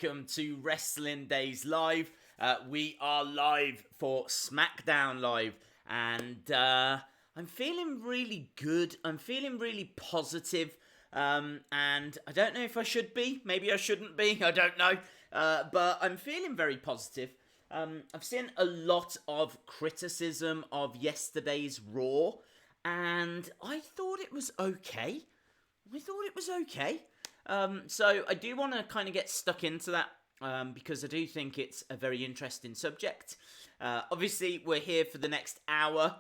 welcome to Wrestling Days Live. We are live for Smackdown Live, and I'm feeling really good. I'm feeling really positive, and I don't know if I should be. Maybe I shouldn't be. I don't know, but I'm feeling very positive. I've seen a lot of criticism of yesterday's Raw, and I thought it was okay. So I do want to kind of get stuck into that because I do think it's a very interesting subject. Obviously, we're here for the next hour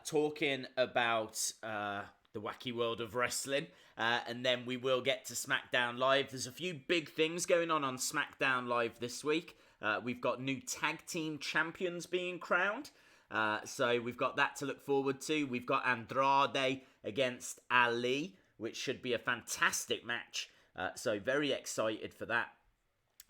talking about the wacky world of wrestling, and then we will get to SmackDown Live. There's a few big things going on SmackDown Live this week. We've got new tag team champions being crowned. So we've got that to look forward to. We've got Andrade against Ali, which should be a fantastic match. So very excited for that.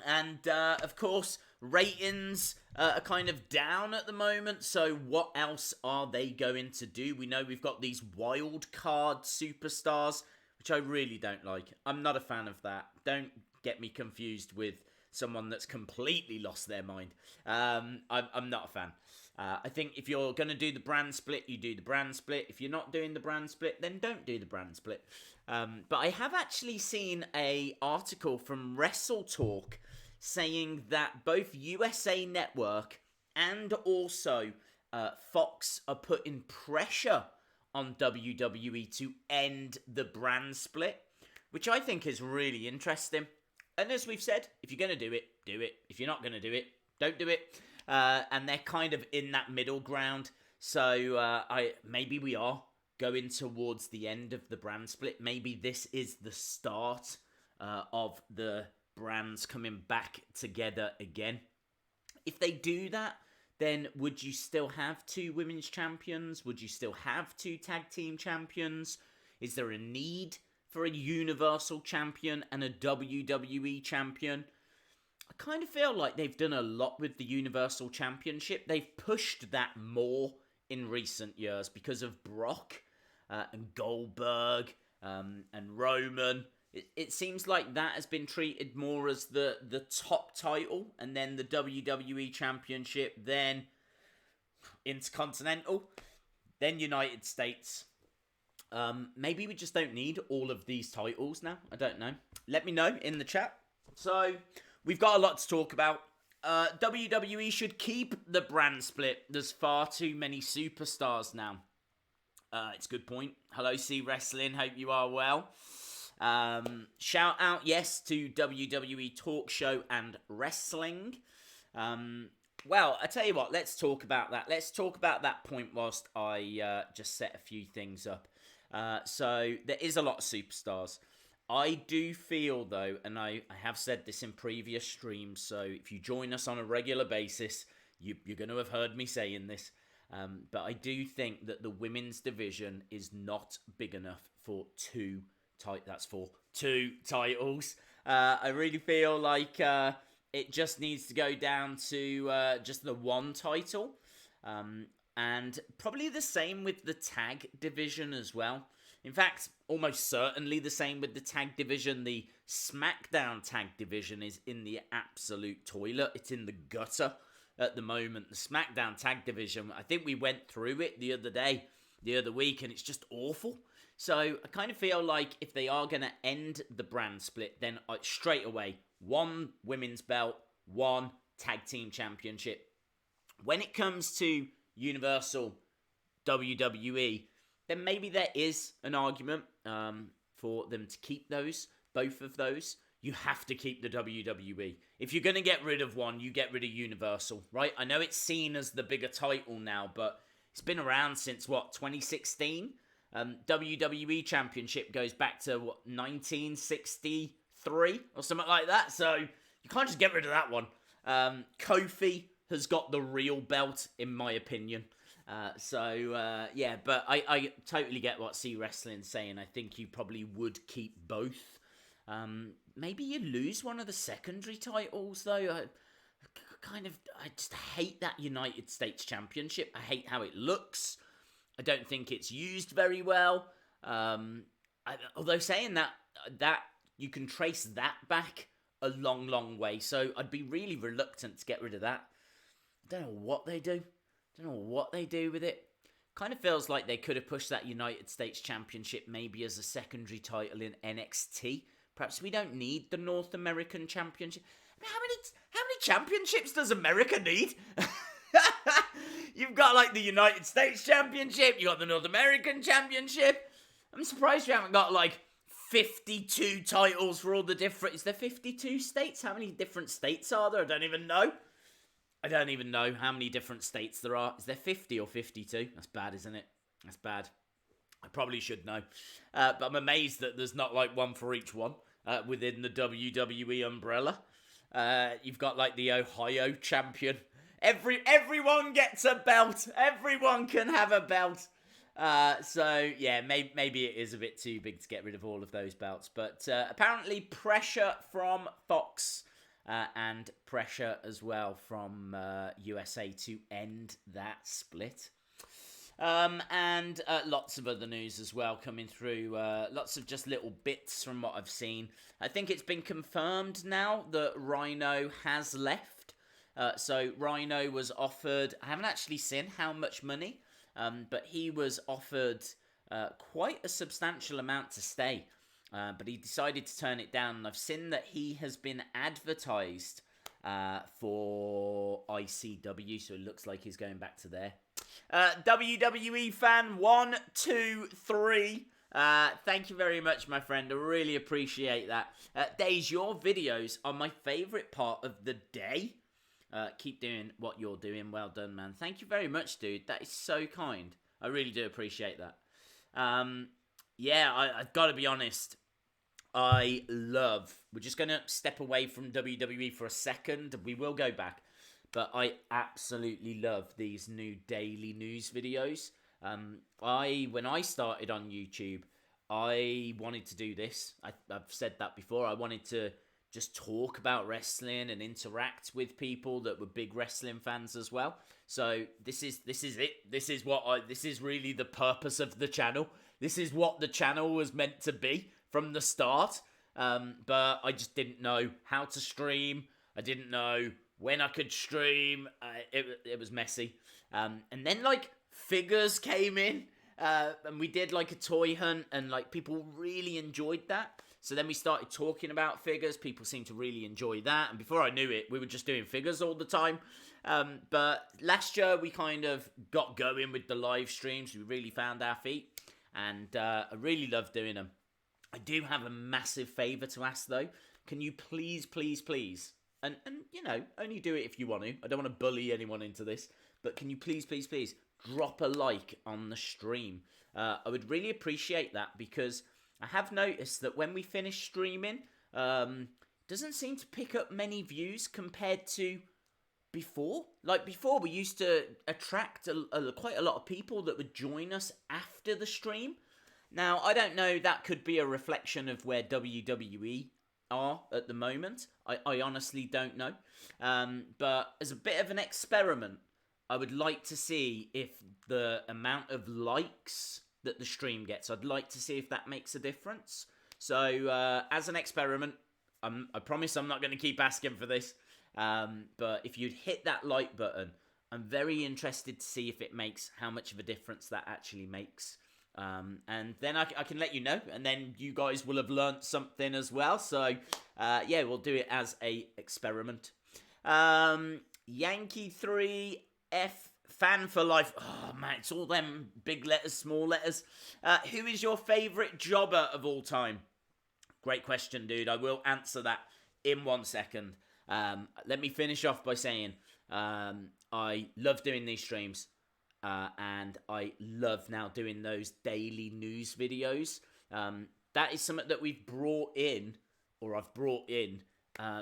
And, of course, ratings are kind of down at the moment. So what else are they going to do? We know we've got these wild card superstars, which I really don't like. I'm not a fan of that. Don't get me confused with someone that's completely lost their mind. I'm not a fan. I think if you're going to do the brand split, you do the brand split. If you're not doing the brand split, then don't do the brand split. But I have actually seen an article from Wrestle Talk saying that both USA Network and also Fox are putting pressure on WWE to end the brand split, which I think is really interesting. And as we've said, if you're going to do it, do it. If you're not going to do it, don't do it. And they're kind of in that middle ground. So maybe we are going towards the end of the brand split. Maybe this is the start of the brands coming back together again. If they do that, then would you still have two women's champions? Would you still have two tag team champions? Is there a need for a Universal Champion and a WWE Champion? I kind of feel like they've done a lot with the Universal Championship. They've pushed that more in recent years because of Brock and Goldberg and Roman. It seems like that has been treated more as the top title, and then the WWE Championship, then Intercontinental, then United States. Maybe we just don't need all of these titles now. I don't know. Let me know in the chat. So, we've got a lot to talk about. WWE should keep the brand split. There's far too many superstars now. It's a good point. Hello, C Wrestling. Hope you are well. Shout out, yes, to WWE Talk Show and Wrestling. Well, I tell you what, let's talk about that. Let's talk about that point whilst I just set a few things up. So, there is a lot of superstars. I do feel, though, and I have said this in previous streams, so if you join us on a regular basis, you're going to have heard me saying this, but I do think that the women's division is not big enough for two titles. I really feel like it just needs to go down to just the one title, and probably the same with the tag division as well. In fact, almost certainly the same with the tag division. The SmackDown tag division is in the absolute toilet. It's in the gutter at the moment. The SmackDown tag division, I think we went through it the other week, and it's just awful. So I kind of feel like if they are going to end the brand split, then straight away, one women's belt, one tag team championship. When it comes to Universal WWE, then maybe there is an argument for them to keep both of those. You have to keep the WWE. If you're going to get rid of one, you get rid of Universal, right? I know it's seen as the bigger title now, but it's been around since, 2016? WWE Championship goes back to, 1963 or something like that? So you can't just get rid of that one. Kofi has got the real belt, in my opinion. Yeah, but I totally get what C Wrestling's saying. I think you probably would keep both. Maybe you lose one of the secondary titles, though. I just hate that United States Championship. I hate how it looks. I don't think it's used very well. Although saying that you can trace that back a long, long way. So I'd be really reluctant to get rid of that. I don't know what they do. Don't know what they do with it. Kind of feels like they could have pushed that United States Championship maybe as a secondary title in NXT. Perhaps we don't need the North American Championship. I mean, how many championships does America need? You've got like the United States Championship. You got the North American Championship. I'm surprised we haven't got like 52 titles for all the different... Is there 52 states? How many different states are there? I don't even know. I don't even know how many different states there are. Is there 50 or 52? That's bad, isn't it? That's bad. I probably should know. But I'm amazed that there's not like one for each one within the WWE umbrella. You've got like the Ohio champion. Everyone gets a belt. Everyone can have a belt. So yeah, maybe it is a bit too big to get rid of all of those belts. But apparently pressure from Fox and pressure as well from USA to end that split. And lots of other news as well coming through. Lots of just little bits from what I've seen. I think it's been confirmed now that Rhino has left. So Rhino was offered, I haven't actually seen how much money, but he was offered quite a substantial amount to stay. But he decided to turn it down. And I've seen that he has been advertised for ICW, so it looks like he's going back to there. WWE fan 123. Thank you very much, my friend. I really appreciate that. Days, your videos are my favourite part of the day. Keep doing what you're doing. Well done, man. Thank you very much, dude. That is so kind. I really do appreciate that. Yeah, I've got to be honest. We're just going to step away from WWE for a second. We will go back. But I absolutely love these new daily news videos. When I started on YouTube, I wanted to do this. I've said that before. I wanted to just talk about wrestling and interact with people that were big wrestling fans as well. So this is it. This is really the purpose of the channel. This is what the channel was meant to be from the start. But I just didn't know how to stream. I didn't know when I could stream. It was messy. And then like figures came in. And we did like a toy hunt, and like people really enjoyed that. So then we started talking about figures. People seemed to really enjoy that. And before I knew it, we were just doing figures all the time. But last year we kind of got going with the live streams. We really found our feet. And I really love doing them. I do have a massive favour to ask though. Can you please, and you know, only do it if you want to. I don't want to bully anyone into this. But can you please drop a like on the stream? I would really appreciate that, because I have noticed that when we finish streaming, doesn't seem to pick up many views compared to before. Like before, we used to attract quite a lot of people that would join us after the stream. Now, I don't know, that could be a reflection of where WWE are at the moment. I honestly don't know. But as a bit of an experiment, I would like to see if the amount of likes that the stream gets, I'd like to see if that makes a difference. So, as an experiment, I promise I'm not going to keep asking for this. But if you'd hit that like button, I'm very interested to see if it makes, how much of a difference that actually makes. And then I can let you know, and then you guys will have learnt something as well. So, yeah, we'll do it as a experiment. Yankee 3F fan for life. Oh, man, it's all them big letters, small letters. Who is your favourite jobber of all time? Great question, dude. I will answer that in 1 second. Let me finish off by saying I love doing these streams. And I love now doing those daily news videos. That is something that we've brought in, or I've brought in,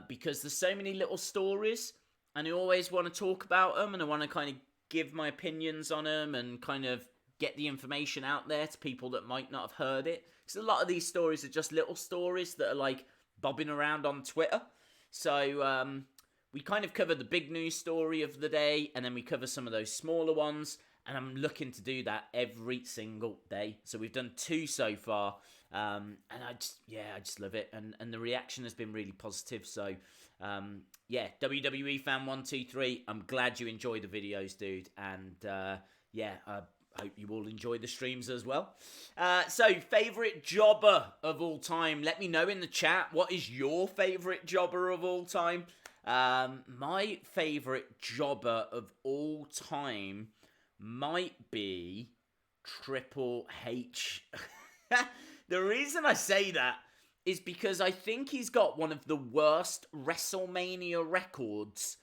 because there's so many little stories, and I always want to talk about them, and I want to kind of give my opinions on them, and kind of get the information out there to people that might not have heard it. Because a lot of these stories are just little stories that are like bobbing around on Twitter. So we kind of cover the big news story of the day, and then we cover some of those smaller ones. And I'm looking to do that every single day. So we've done 2 so far. And I just love it. And the reaction has been really positive. So, WWE fan 123, I'm glad you enjoy the videos, dude. And I hope you all enjoy the streams as well. So, favourite jobber of all time. Let me know in the chat, what is your favourite jobber of all time? My favourite jobber of all time might be Triple H. The reason I say that is because I think he's got one of the worst WrestleMania records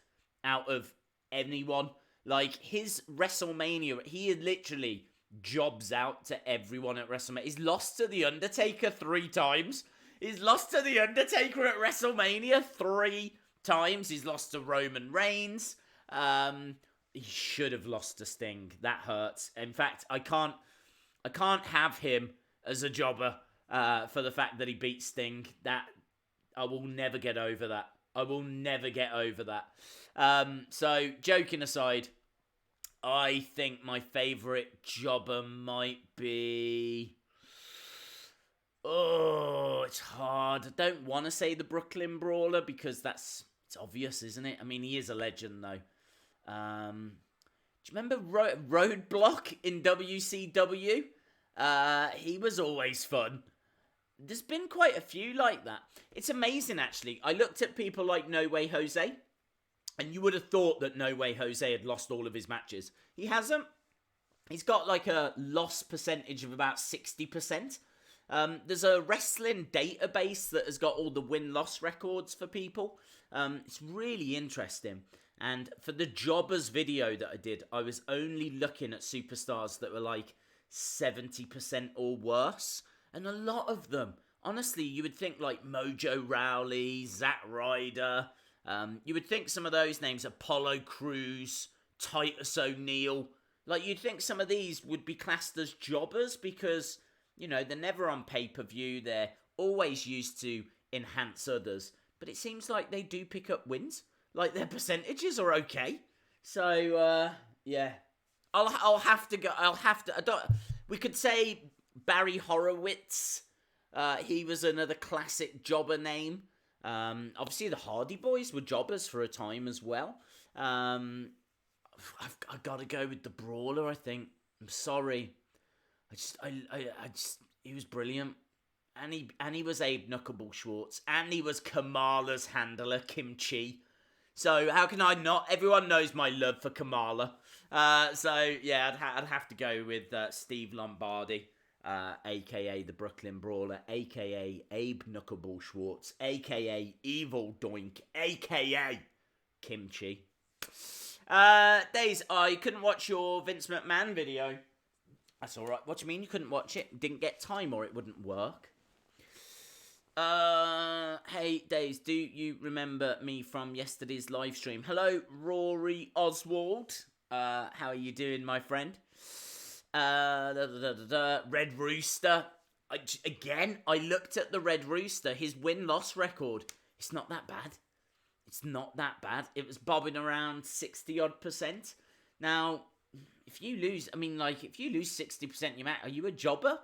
out of anyone. Like, his WrestleMania, he literally jobs out to everyone at WrestleMania. He's lost to The Undertaker 3 times. He's lost to The Undertaker at WrestleMania 3 times. He's lost to Roman Reigns. He should have lost to Sting. That hurts. In fact, I can't have him as a jobber for the fact that he beat Sting. That I will never get over that. I will never get over that. So, joking aside, I think my favourite jobber might be... Oh, it's hard. I don't want to say the Brooklyn Brawler because it's obvious, isn't it? I mean, he is a legend, though. Do you remember Roadblock in WCW? He was always fun. There's been quite a few like that. It's amazing, actually. I looked at people like No Way Jose, and you would have thought that No Way Jose had lost all of his matches. He hasn't. He's got like a loss percentage of about 60%. There's a wrestling database that has got all the win-loss records for people. It's really interesting. And for the Jobbers video that I did, I was only looking at superstars that were like 70% or worse. And a lot of them, honestly, you would think like Mojo Rawley, Zack Ryder. You would think some of those names, Apollo Crews, Titus O'Neil. Like, you'd think some of these would be classed as jobbers because, you know, they're never on pay-per-view. They're always used to enhance others. But it seems like they do pick up wins. Like, their percentages are okay. So, yeah. I'll have to go. We could say Barry Horowitz. He was another classic jobber name. Obviously, the Hardy Boys were jobbers for a time as well. I've got to go with the Brawler, I think. I'm sorry. He was brilliant. And he was Abe Knuckleball Schwartz. And he was Kamala's handler, Kim Chi. So how can I not? Everyone knows my love for Kamala. So yeah, I'd have to go with Steve Lombardi, a.k.a. the Brooklyn Brawler, a.k.a. Abe Knuckleball Schwartz, a.k.a. Evil Doink, a.k.a. Kim Chi. Days, I couldn't watch your Vince McMahon video. That's alright. What do you mean you couldn't watch it? Didn't get time or it wouldn't work? Hey, Days, do you remember me from yesterday's live stream? Hello, Rory Oswald. How are you doing, my friend? Red Rooster. I looked at the Red Rooster. His win-loss record. It's not that bad. It's not that bad. It was bobbing around 60-odd%. Now, if you lose 60% your match, are you a jobber?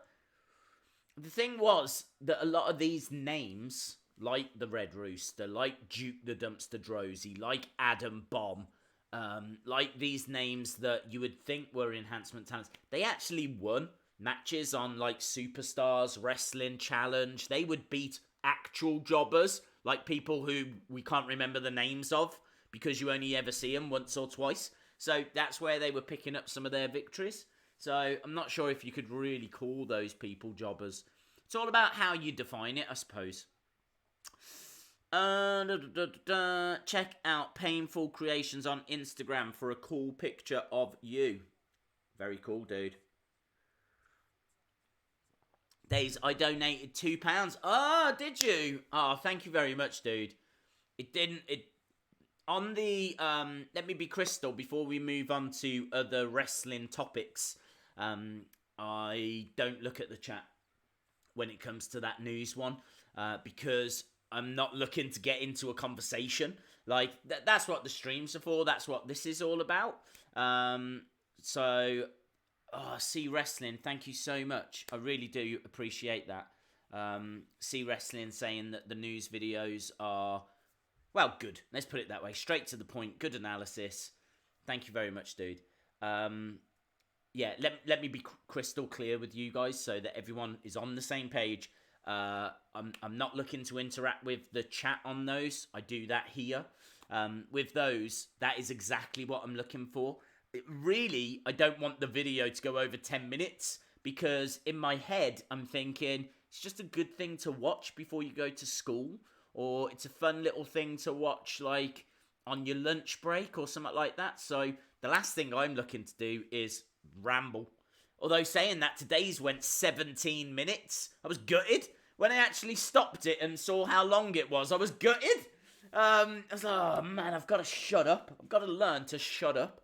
The thing was that a lot of these names, like the Red Rooster, like Duke the Dumpster Drozy, like Adam Bomb, like these names that you would think were enhancement talents, they actually won matches on like Superstars, Wrestling Challenge. They would beat actual jobbers, like people who we can't remember the names of because you only ever see them once or twice. So that's where they were picking up some of their victories. So I'm not sure if you could really call those people jobbers. It's all about how you define it, I suppose. Check out Painful Creations on Instagram for a cool picture of you. Very cool, dude. Days, I donated £2. Oh, did you? Oh, thank you very much, dude. On the, let me be crystal before we move on to other wrestling topics. I don't look at the chat when it comes to that news one, because I'm not looking to get into a conversation. Like, that's what the streams are for. That's what this is all about. See Wrestling, thank you so much. I really do appreciate that. See Wrestling saying that the news videos are, well, good. Let's put it that way. Straight to the point. Good analysis. Thank you very much, dude. Yeah, let me be crystal clear with you guys so that everyone is on the same page. I'm not looking to interact with the chat on those. I do that here. With those, that is exactly what I'm looking for. Really, I don't want the video to go over 10 minutes because in my head, I'm thinking it's just a good thing to watch before you go to school, or it's a fun little thing to watch like on your lunch break or something like that. So the last thing I'm looking to do is ramble. Although saying that, today's went 17 minutes. I was gutted. When I actually stopped it and saw how long it was, I was gutted. I was like, oh man, I've got to shut up. I've got to learn to shut up.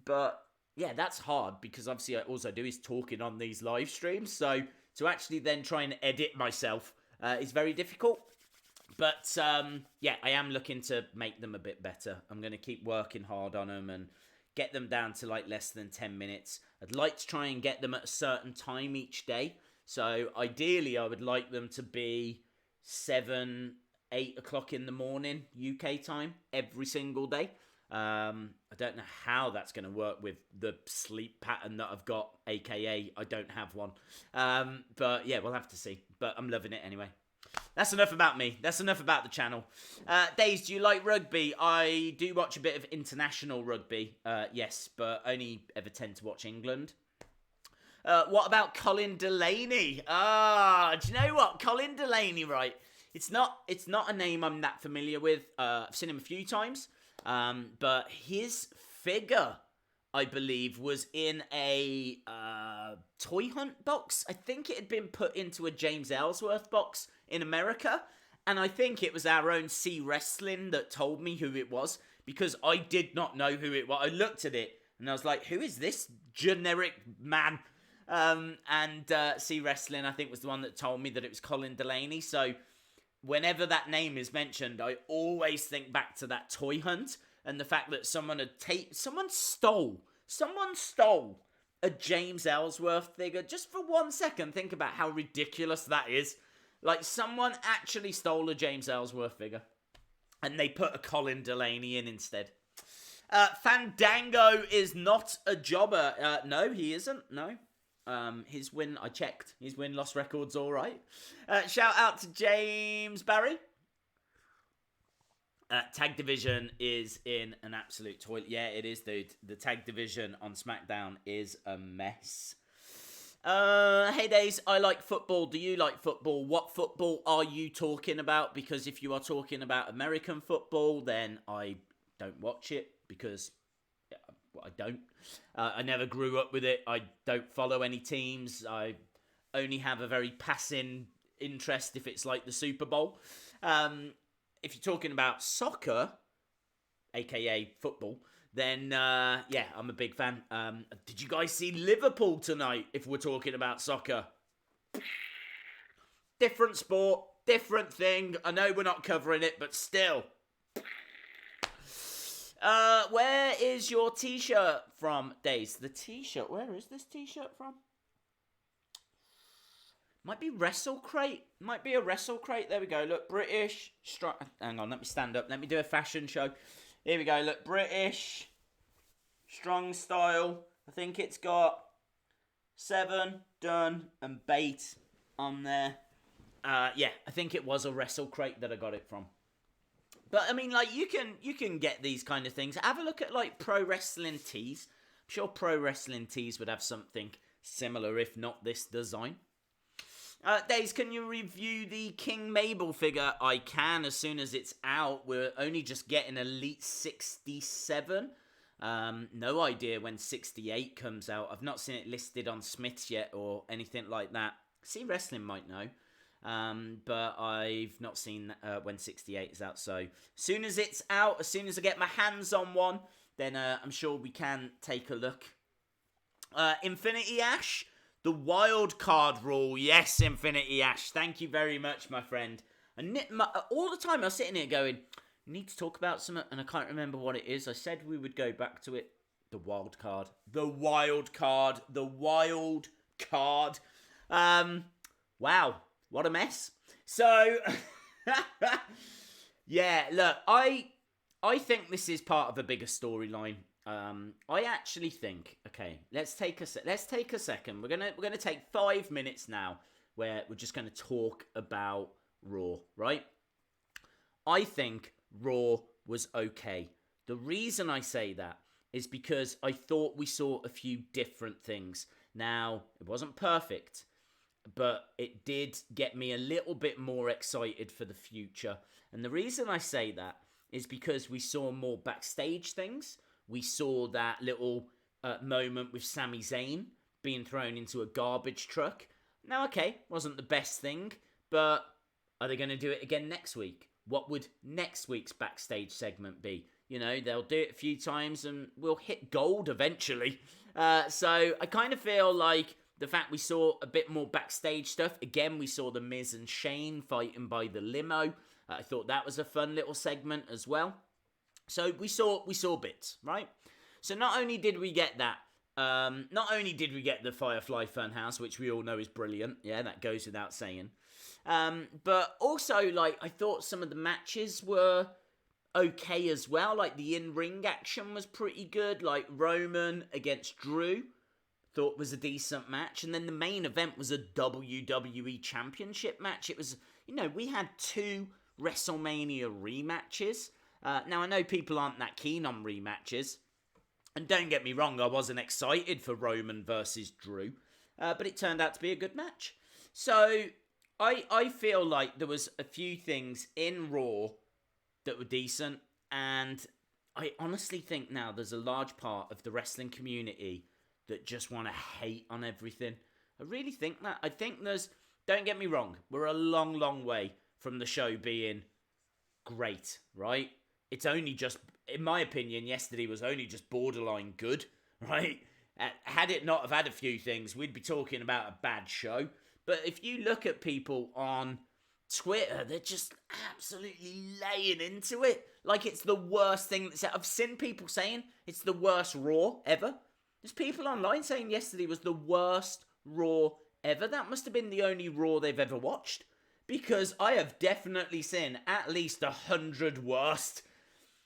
But yeah, that's hard because obviously all I do is talking on these live streams. So to actually then try and edit myself is very difficult. But yeah, I am looking to make them a bit better. I'm going to keep working hard on them and get them down to like less than 10 minutes. I'd like to try and get them at a certain time each day. So ideally, I would like them to be 7, 8 o'clock in the morning UK time every single day. I don't know how that's going to work with the sleep pattern that I've got, aka I don't have one. But yeah, we'll have to see. But I'm loving it anyway. That's enough about me. That's enough about the channel. Days, do you like rugby? I do watch a bit of international rugby. Yes, but only ever tend to watch England. What about Colin Delaney? Do you know what? Colin Delaney, right? It's not a name I'm that familiar with. I've seen him a few times. But his figure, I believe, was in a toy hunt box. I think it had been put into a James Ellsworth box in America. And I think it was our own C Wrestling that told me who it was, because I did not know who it was. I looked at it and I was like, who is this generic man? C Wrestling, I think, was the one that told me that it was Colin Delaney. So whenever that name is mentioned, I always think back to that toy hunt and the fact that someone stole a James Ellsworth figure. Just for 1 second, think about how ridiculous that is. Like, someone actually stole a James Ellsworth figure and they put a Colin Delaney in instead. Fandango is not a jobber. No, he isn't. No. His win, I checked. His win-loss record's all right. Shout out to James Barry. Tag division is in an absolute toilet. Yeah, it is, dude. The tag division on SmackDown is a mess. Hey, Days, I like football. Do you like football? What football are you talking about? Because if you are talking about American football, then I don't watch it because I don't. I never grew up with it. I don't follow any teams. I only have a very passing interest if it's like the Super Bowl. If you're talking about soccer, aka football, then yeah, I'm a big fan. Did you guys see Liverpool tonight, if we're talking about soccer? Different sport, different thing. I know we're not covering it, but still. Where is your t-shirt from, Days? The t-shirt, where is this t-shirt from? Might be Wrestle Crate. Might be a Wrestle Crate. There we go. Look, British. Hang on, let me stand up. Let me do a fashion show. Here we go. Look, British. Strong style. I think it's got 7, done, and bait on there. Yeah, I think it was a Wrestle Crate that I got it from. But, I mean, like, you can get these kind of things. Have a look at, like, Pro Wrestling Tees. I'm sure Pro Wrestling Tees would have something similar, if not this design. Days, can you review the King Mabel figure? I can as soon as it's out. We're only just getting Elite 67. No idea when 68 comes out. I've not seen it listed on Smith's yet or anything like that. See Wrestling might know. But I've not seen when 68 is out. So as soon as it's out, as soon as I get my hands on one, then I'm sure we can take a look. Infinity Ash. The wild card rule. Yes, Infinity Ash. Thank you very much, my friend. And all the time I was sitting here going, we need to talk about something, and I can't remember what it is. I said we would go back to it. The wild card. The wild card. The wild card. Wow. What a mess. So, yeah, look, I think this is part of a bigger storyline. I actually think, okay, let's take a second. We're gonna take 5 minutes now, where we're just gonna talk about Raw, right? I think Raw was okay. The reason I say that is because I thought we saw a few different things. Now, it wasn't perfect, but it did get me a little bit more excited for the future. And the reason I say that is because we saw more backstage things. We saw that little moment with Sami Zayn being thrown into a garbage truck. Now, okay, wasn't the best thing, but are they going to do it again next week? What would next week's backstage segment be? You know, they'll do it a few times and we'll hit gold eventually. So I kind of feel like the fact we saw a bit more backstage stuff. Again, we saw the Miz and Shane fighting by the limo. I thought that was a fun little segment as well. So we saw bits, right? So not only did we get that, not only did we get the Firefly Funhouse, which we all know is brilliant. Yeah, that goes without saying. But also, like, I thought some of the matches were okay as well. Like, the in-ring action was pretty good. Like, Roman against Drew, thought was a decent match. And then the main event was a WWE Championship match. It was, you know, we had 2 WrestleMania rematches. Now, I know people aren't that keen on rematches. And don't get me wrong, I wasn't excited for Roman versus Drew. But it turned out to be a good match. So, I feel like there was a few things in Raw that were decent. And I honestly think now there's a large part of the wrestling community that just want to hate on everything. I really think that. I think there's... Don't get me wrong, we're a long, long way from the show being great, right? It's only just, in my opinion, yesterday was only just borderline good, right? Had it not have had a few things, we'd be talking about a bad show. But if you look at people on Twitter, they're just absolutely laying into it. Like it's the worst thing that's... I've seen people saying it's the worst Raw ever. There's people online saying yesterday was the worst Raw ever. That must have been the only Raw they've ever watched. Because I have definitely seen at least 100 worst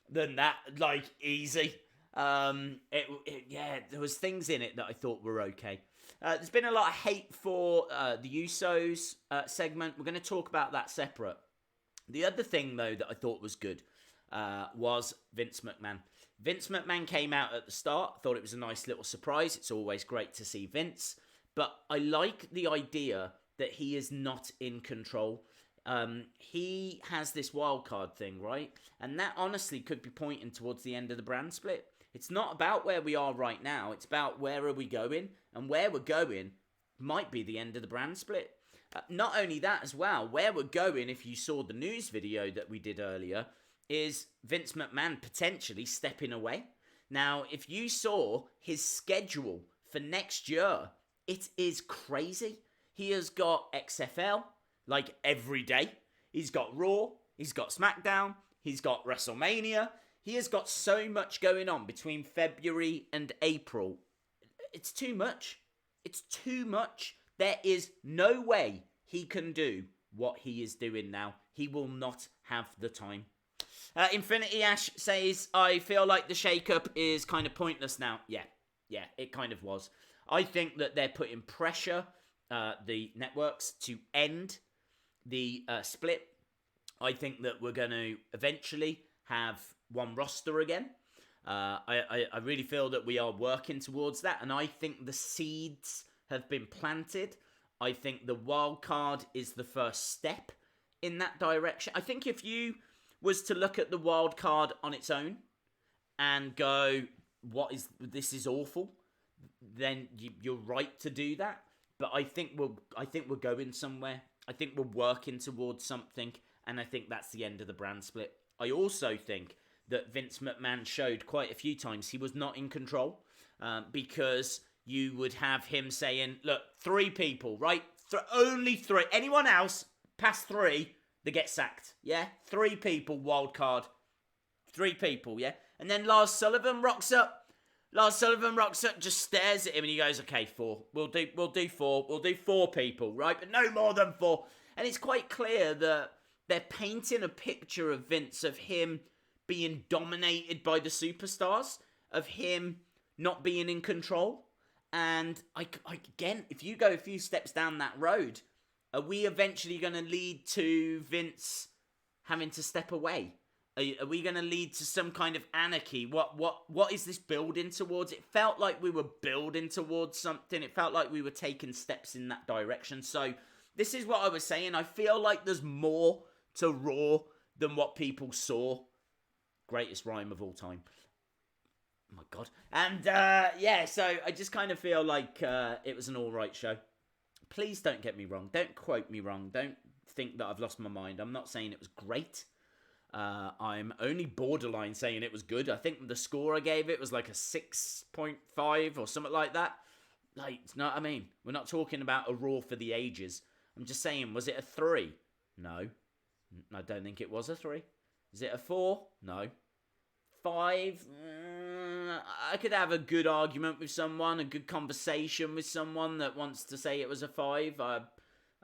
than that, like, easy. Yeah, there was things in it that I thought were okay. There's been a lot of hate for the Usos segment. We're going to talk about that separate. The other thing, though, that I thought was good was Vince McMahon. Vince McMahon came out at the start. Thought it was a nice little surprise. It's always great to see Vince. But I like the idea that he is not in control. He has this wild card thing, right? And that honestly could be pointing towards the end of the brand split. It's not about where we are right now. It's about where are we going. And where we're going might be the end of the brand split. Not only that as well, where we're going, if you saw the news video that we did earlier, is Vince McMahon potentially stepping away. Now, if you saw his schedule for next year, it is crazy. He has got XFL, like every day. He's got Raw. He's got Smackdown. He's got WrestleMania. He has got so much going on between February and April. It's too much. It's too much. There is no way he can do what he is doing now. He will not have the time. Infinity Ash says, I feel like the shake-up is kind of pointless now. Yeah, it kind of was. I think that they're putting pressure, the networks, to end the split. I think that we're going to eventually have one roster again. I really feel that we are working towards that, and I think the seeds have been planted. I think the wild card is the first step in that direction. I think if you was to look at the wild card on its own and go, this is awful, then you're right to do that. But I think we're going somewhere. I think we're working towards something, and I think that's the end of the brand split. I also think that Vince McMahon showed quite a few times he was not in control, because you would have him saying, look, 3 people, right? Only 3. Anyone else past 3, they get sacked. Yeah? 3 people, wild card. 3 people, yeah? And then Lars Sullivan rocks up. Just stares at him and he goes, okay, 4. We'll do 4. We'll do 4 people, right? But no more than 4. And it's quite clear that they're painting a picture of Vince, of him being dominated by the superstars, of him not being in control. And again, if you go a few steps down that road, are we eventually going to lead to Vince having to step away? Are we going to lead to some kind of anarchy? What is this building towards? It felt like we were building towards something. It felt like we were taking steps in that direction. So this is what I was saying. I feel like there's more to Raw than what people saw. Greatest rhyme of all time. Oh my God. And yeah, so I just kind of feel like it was an alright show. Please don't get me wrong. Don't quote me wrong. Don't think that I've lost my mind. I'm not saying it was great. I'm only borderline saying it was good. I think the score I gave it was like a 6.5 or something like that. Like, you know what I mean? We're not talking about a Raw for the ages. I'm just saying, was it a 3? No. I don't think it was a 3. Is it a 4? No. 5? I could have a good argument with someone, a good conversation with someone that wants to say it was a 5. I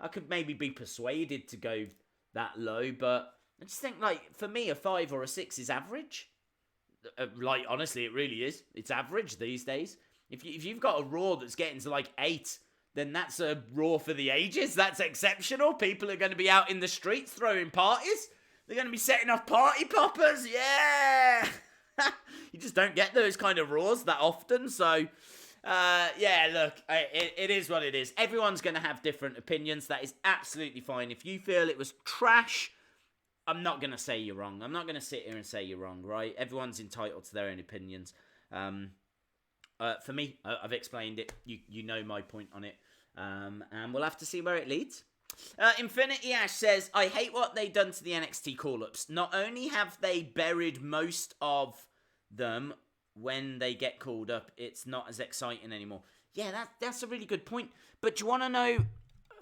could maybe be persuaded to go that low, but I just think, like, for me, a 5 or a 6 is average. Like, honestly, it really is. It's average these days. If you've got a Raw that's getting to, like, 8, then that's a Raw for the ages. That's exceptional. People are going to be out in the streets throwing parties. They're going to be setting off party poppers. Yeah! You just don't get those kind of Raws that often, so... yeah, look, it is what it is. Everyone's going to have different opinions. That is absolutely fine. If you feel it was trash, I'm not going to say you're wrong. I'm not going to sit here and say you're wrong, right? Everyone's entitled to their own opinions. For me, I've explained it. You know my point on it. And we'll have to see where it leads. Infinity Ash says, I hate what they done to the NXT call-ups. Not only have they buried most of them when they get called up, it's not as exciting anymore. Yeah, that's a really good point. But do you want to know...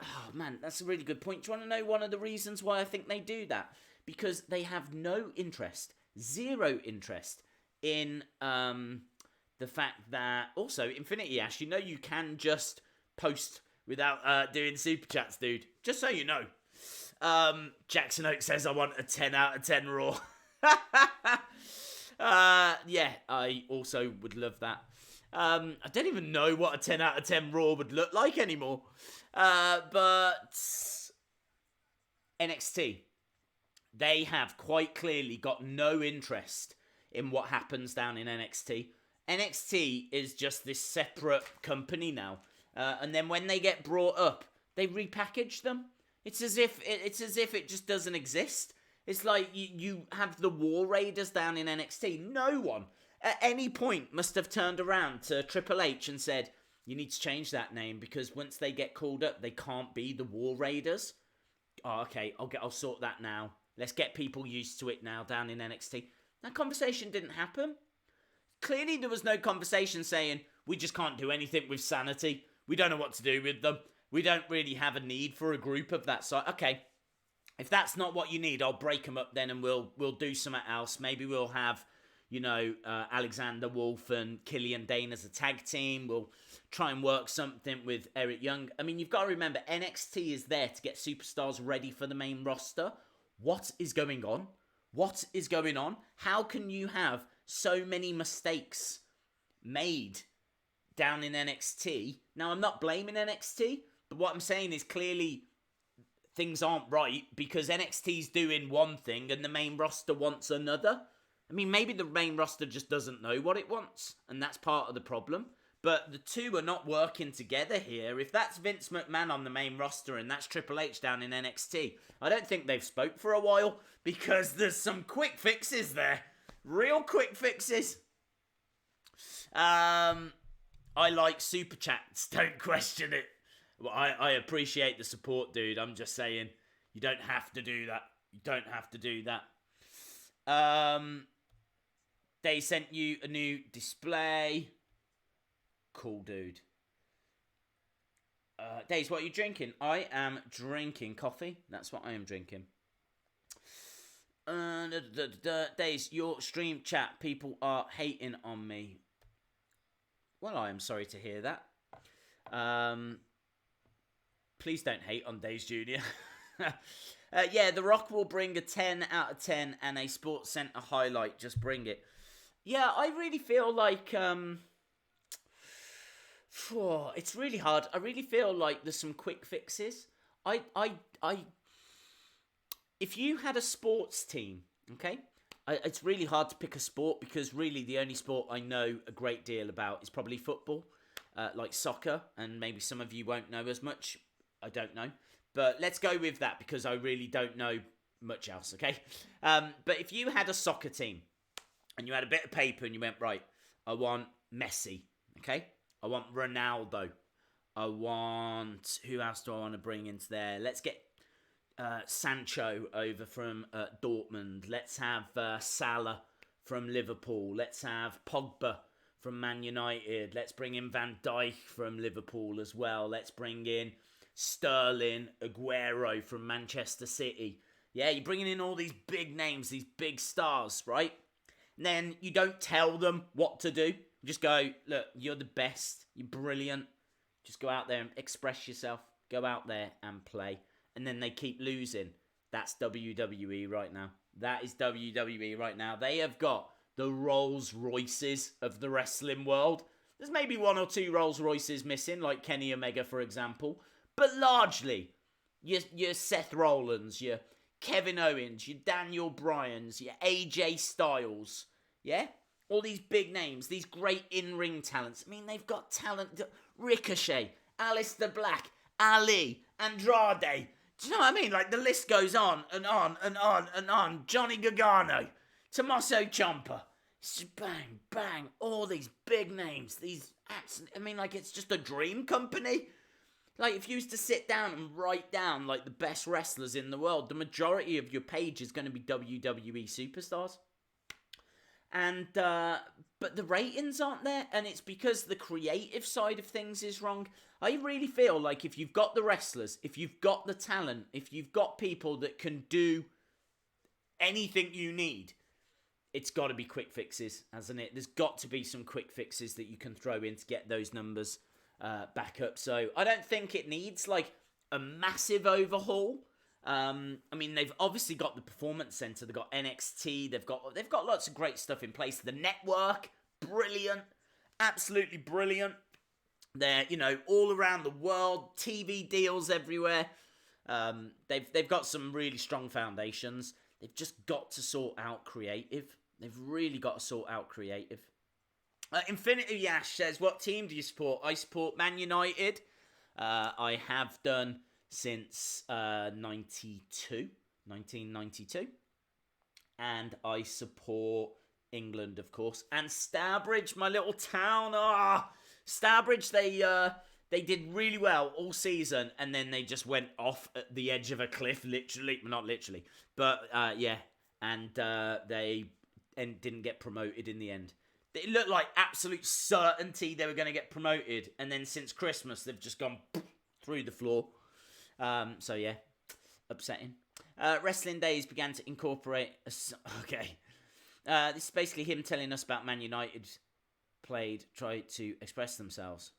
Oh, man, that's a really good point. Do you want to know one of the reasons why I think they do that? Because they have no interest, zero interest in the fact that... Also, Infinity Ash, you know you can just post without doing super chats, dude. Just so you know. Jackson Oak says, I want a 10 out of 10 Raw. Yeah, I also would love that. I don't even know what a 10 out of 10 Raw would look like anymore. But NXT, they have quite clearly got no interest in what happens down in NXT. NXT is just this separate company now. And then when they get brought up, they repackage them. It's as if it just doesn't exist. It's like you have the War Raiders down in NXT. No one at any point must have turned around to Triple H and said, you need to change that name because once they get called up, they can't be the War Raiders. Oh, okay, I'll sort that now. Let's get people used to it now down in NXT. That conversation didn't happen. Clearly there was no conversation saying, we just can't do anything with Sanity. We don't know what to do with them. We don't really have a need for a group of that sort. Okay, if that's not what you need, I'll break them up then and we'll do something else. Maybe we'll have, Alexander Wolf and Killian Dane as a tag team. We'll try and work something with Eric Young. I mean, you've got to remember, NXT is there to get superstars ready for the main roster. What is going on? What is going on? How can you have so many mistakes made down in NXT? Now, I'm not blaming NXT, but what I'm saying is clearly things aren't right because NXT's doing one thing and the main roster wants another. I mean, maybe the main roster just doesn't know what it wants, and that's part of the problem. But the two are not working together here. If that's Vince McMahon on the main roster and that's Triple H down in NXT, I don't think they've spoke for a while because there's some quick fixes there. Real quick fixes. I like super chats. Don't question it. Well, I appreciate the support, dude. I'm just saying, you don't have to do that. You don't have to do that. They sent you a new display. Cool, dude. Daze, what are you drinking? I am drinking coffee. That's what I am drinking. Daze, your stream chat, people are hating on me. Well, I am sorry to hear that. Please don't hate on Daze Jr. Yeah, The Rock will bring a 10 out of 10 and a Sports Center highlight. Just bring it. Yeah, I really feel like it's really hard. I really feel like there's some quick fixes. I if you had a sports team, okay? It's really hard to pick a sport because really the only sport I know a great deal about is probably football, like soccer, and maybe some of you won't know as much. I don't know. But let's go with that because I really don't know much else, okay? But if you had a soccer team and you had a bit of paper and you went, right, I want Messi, okay? I want Ronaldo. I want... Who else do I want to bring into there? Let's get Sancho over from Dortmund. Let's have Salah from Liverpool. Let's have Pogba from Man United. Let's bring in Van Dijk from Liverpool as well. Let's bring in Sterling, Aguero from Manchester City. Yeah, you're bringing in all these big names, these big stars, right? And then you don't tell them what to do. You just go, look, you're the best. You're brilliant. Just go out there and express yourself. Go out there and play. And then they keep losing. That's WWE right now. That is WWE right now. They have got the Rolls Royces of the wrestling world. There's maybe one or two Rolls Royces missing, like Kenny Omega, for example. But largely, your Seth Rollins, your Kevin Owens, your Daniel Bryans, your AJ Styles, yeah? All these big names, these great in-ring talents. I mean, they've got talent. Ricochet, Aleister Black, Ali, Andrade. Do you know what I mean? Like, the list goes on and on and on and on. Johnny Gargano, Tommaso Ciampa. It's just bang, bang. All these big names. These acts. I mean, like, it's just a dream company. Like, if you used to sit down and write down, like, the best wrestlers in the world, the majority of your page is going to be WWE superstars. And, but the ratings aren't there, and it's because the creative side of things is wrong. I really feel like if you've got the wrestlers, if you've got the talent, if you've got people that can do anything you need, it's got to be quick fixes, hasn't it? There's got to be some quick fixes that you can throw in to get those numbers back up. So I don't think it needs like a massive overhaul. I mean, they've obviously got the Performance Center, they've got NXT, they've got lots of great stuff in place. The network, brilliant, absolutely brilliant. They're, you know, all around the world, TV deals everywhere. They've got some really strong foundations. They've just got to sort out creative. They've really got to sort out creative. Infinity Yash says, what team do you support? I support Man United. I have done since 1992. And I support England, of course. And Stourbridge, my little town. Stourbridge, they did really well all season. And then they just went off at the edge of a cliff, literally. Well, not literally. But, yeah. And they didn't get promoted in the end. It looked like absolute certainty they were going to get promoted. And then since Christmas, they've just gone through the floor. So, yeah, upsetting. Wrestling Days began to incorporate... Okay. This is basically him telling us about Man United tried to express themselves.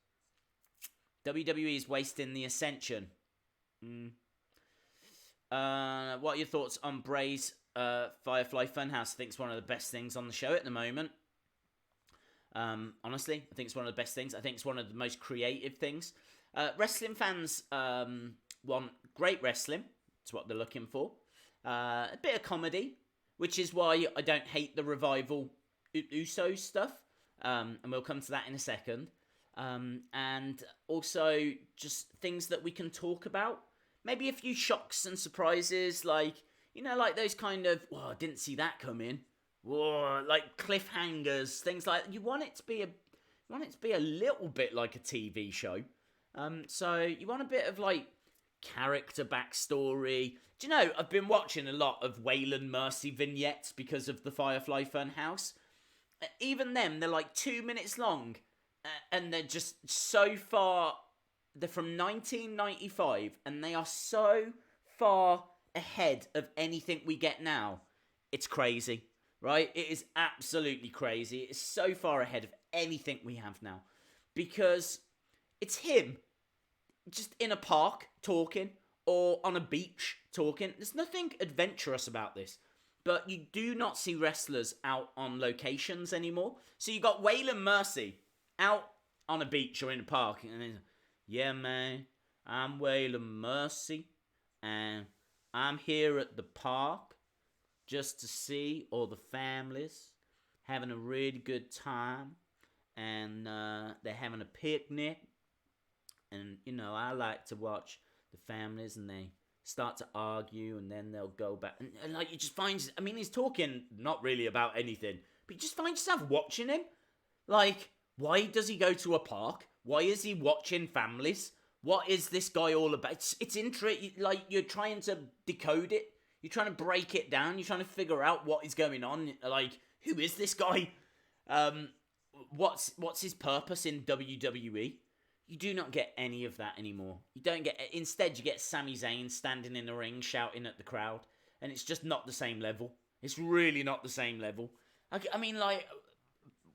WWE is wasting the Ascension. What are your thoughts on Bray's Firefly Funhouse? I think it's one of the best things on the show at the moment. Honestly, I think it's one of the best things. I think it's one of the most creative things. Wrestling fans want great wrestling. That's what they're looking for. A bit of comedy, which is why I don't hate the Revival Usos stuff. And we'll come to that in a second. And also just things that we can talk about. Maybe a few shocks and surprises, like, you know, like those kind of, oh, I didn't see that coming. Whoa, like cliffhangers, things like that. You want it to be a little bit like a TV show. So you want a bit of like character backstory. Do you know, I've been watching a lot of Waylon Mercy vignettes because of the Firefly Funhouse. Even them, they're like 2 minutes long. And they're just so far... They're from 1995, and they are so far ahead of anything we get now. It's crazy, right? It is absolutely crazy. It's so far ahead of anything we have now. Because it's him, just in a park, talking, or on a beach talking. There's nothing adventurous about this. But you do not see wrestlers out on locations anymore. So you got Waylon Mercy out on a beach or in a park. And he's, yeah, man, I'm Waylon Mercy. And I'm here at the park just to see all the families having a really good time. And they're having a picnic. And, you know, I like to watch the families and they start to argue and then they'll go back. And like, you just find, I mean, he's talking not really about anything, but you just find yourself watching him. Like, why does he go to a park? Why is he watching families? What is this guy all about? It's interesting. Like, you're trying to decode it. You're trying to break it down. You're trying to figure out what is going on. Like, who is this guy? What's his purpose in WWE? You do not get any of that anymore. You don't get. Instead, you get Sami Zayn standing in the ring shouting at the crowd, and it's just not the same level. It's really not the same level. I mean, like,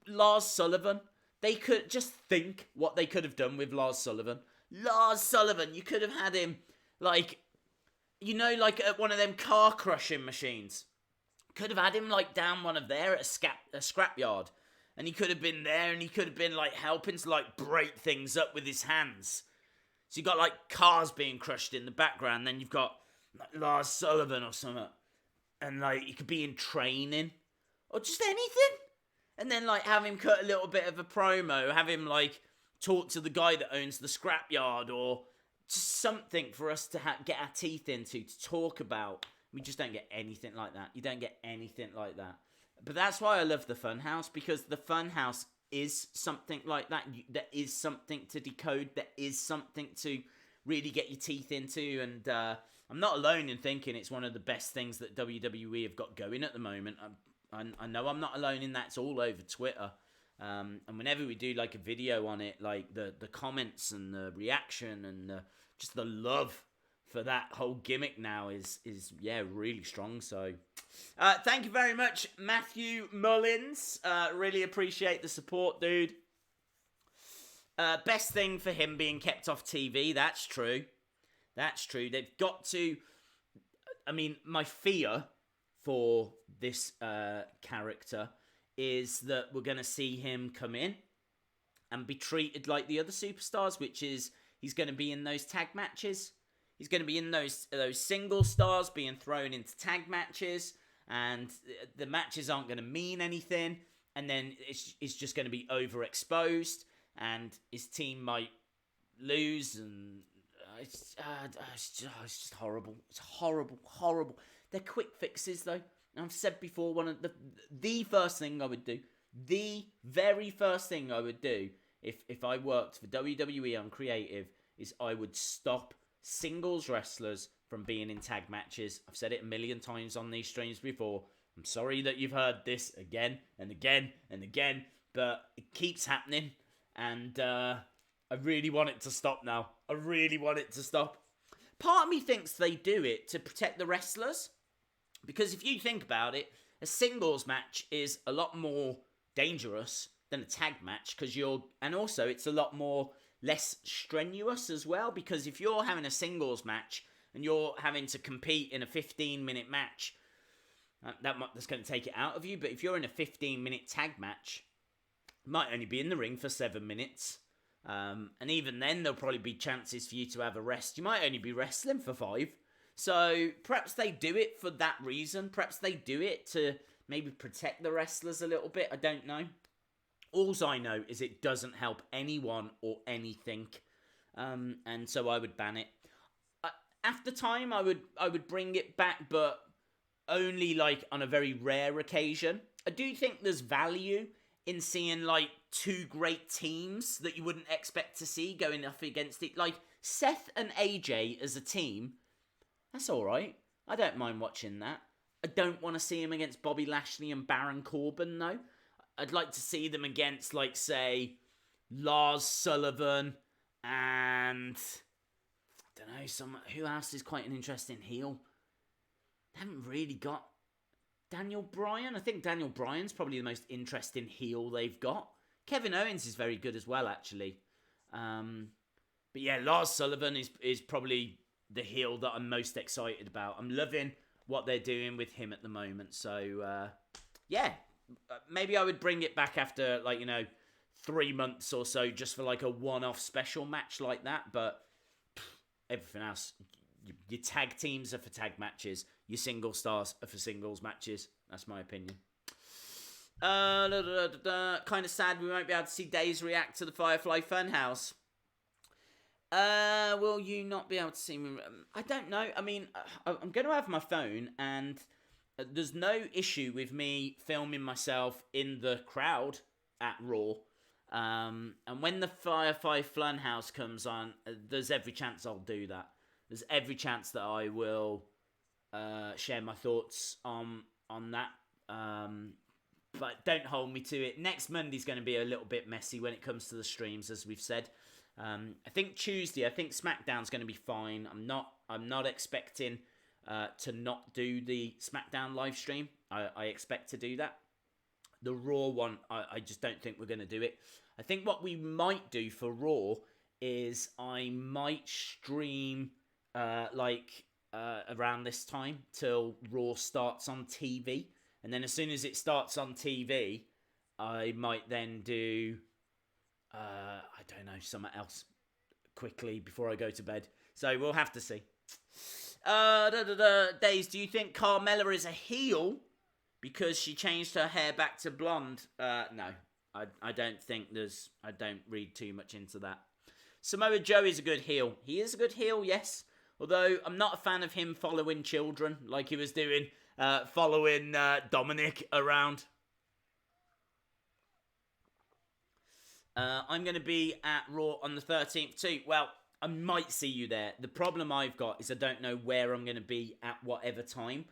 Lars Sullivan. They could just think what they could have done with Lars Sullivan. Lars Sullivan, you could have had him, like, you know, like at one of them car crushing machines. Could have had him, like, down one of there at a scrapyard. And he could have been there and he could have been, like, helping to, like, break things up with his hands. So you got, like, cars being crushed in the background. Then you've got, like, Lars Sullivan or something. And, like, he could be in training. Or just anything. And then, like, have him cut a little bit of a promo. Have him, like, talk to the guy that owns the scrapyard. Or just something for us to get our teeth into, to talk about. We just don't get anything like that. You don't get anything like that. But that's why I love the Funhouse, because the Funhouse is something like that. There is something to decode. There is something to really get your teeth into. And I'm not alone in thinking it's one of the best things that WWE have got going at the moment. I know I'm not alone in that. It's all over Twitter. And whenever we do like a video on it, like the comments and the reaction and just the love for that whole gimmick now is really strong. So thank you very much, Matthew Mullins. Really appreciate the support, dude. Best thing for him being kept off TV. That's true. They've got to. I mean, my fear for this character is that we're going to see him come in and be treated like the other superstars, which is he's going to be in those tag matches. He's going to be in those single stars being thrown into tag matches, and the matches aren't going to mean anything, and then it's just going to be overexposed, and his team might lose, and it's just horrible. It's horrible. They're quick fixes, though. I've said before, one of the first thing I would do, the very first thing I would do if I worked for WWE on creative is I would stop singles wrestlers from being in tag matches. I've said it a million times on these streams before. I'm sorry that you've heard this again and again and again, but it keeps happening, and I really want it to stop now. I really want it to stop. Part of me thinks they do it to protect the wrestlers, because if you think about it, a singles match is a lot more dangerous than a tag match, and also it's a lot more less strenuous as well, because if you're having a singles match and you're having to compete in a 15-minute match, that's going to take it out of you. But if you're in a 15-minute tag match, you might only be in the ring for 7 minutes, and even then there'll probably be chances for you to have a rest. You might only be wrestling for 5. So perhaps they do it for that reason. Perhaps they do it to maybe protect the wrestlers a little bit. I don't know. All I know is it doesn't help anyone or anything, and so I would ban it. After time, I would bring it back, but only like on a very rare occasion. I do think there's value in seeing like two great teams that you wouldn't expect to see going up against it. Like Seth and AJ as a team, that's all right. I don't mind watching that. I don't want to see him against Bobby Lashley and Baron Corbin, though. I'd like to see them against, like, say, Lars Sullivan and, I don't know, who else is quite an interesting heel? They haven't really got Daniel Bryan. I think Daniel Bryan's probably the most interesting heel they've got. Kevin Owens is very good as well, actually. But yeah, Lars Sullivan is probably the heel that I'm most excited about. I'm loving what they're doing with him at the moment. So, yeah, maybe I would bring it back after, 3 months or so, just for like a one-off special match like that. But everything else, your tag teams are for tag matches. Your single stars are for singles matches. That's my opinion. Kind of sad we won't be able to see Days react to the Firefly Funhouse. Will you not be able to see me? I don't know. I mean, I'm going to have my phone, and there's no issue with me filming myself in the crowd at Raw. And when the Firefly Funhouse comes on, there's every chance I'll do that. There's every chance that I will share my thoughts on that. But don't hold me to it. Next Monday's going to be a little bit messy when it comes to the streams, as we've said. I think Tuesday, SmackDown's going to be fine. I'm not expecting to not do the SmackDown live stream. I expect to do that. The Raw one, I just don't think we're going to do it. I think what we might do for Raw is I might stream around this time till Raw starts on TV. And then as soon as it starts on TV, I might then do, I don't know, something else quickly before I go to bed. So we'll have to see. Days, do you think Carmella is a heel because she changed her hair back to blonde? No, I don't think I don't read too much into that. Samoa Joe is a good heel. He is a good heel, yes. Although I'm not a fan of him following children like he was doing, following Dominic around. I'm going to be at Raw on the 13th too. Well, I might see you there. The problem I've got is I don't know where I'm going to be at whatever time,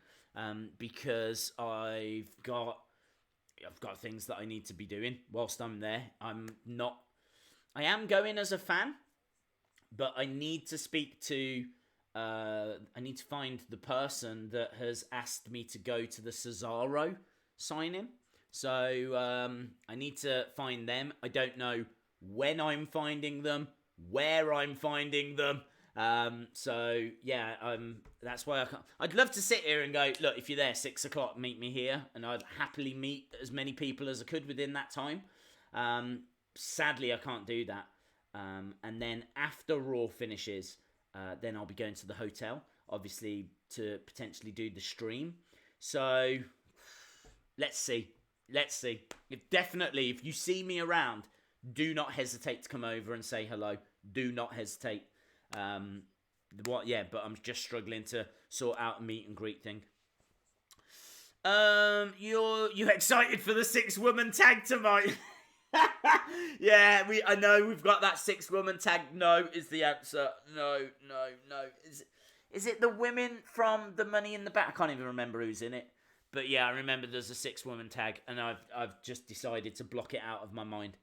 because I've got things that I need to be doing whilst I'm there. I am going as a fan, but I need to speak to, I need to find the person that has asked me to go to the Cesaro signing. So I need to find them. I don't know when I'm finding them, where I'm finding them. So yeah, that's why I can't. I'd love to sit here and go, look, if you're there 6 o'clock, meet me here, and I'd happily meet as many people as I could within that time. Sadly, I can't do that. And then after Raw finishes, then I'll be going to the hotel, obviously, to potentially do the stream. So let's see. If you see me around, do not hesitate to come over and say hello. Do not hesitate. But I'm just struggling to sort out a meet and greet thing. You excited for the 6-woman tag tonight? Yeah, I know we've got that 6-woman tag. No is the answer. No. Is it the women from the Money in the Bank? I can't even remember who's in it. But yeah, I remember there's a 6-woman tag, and I've just decided to block it out of my mind.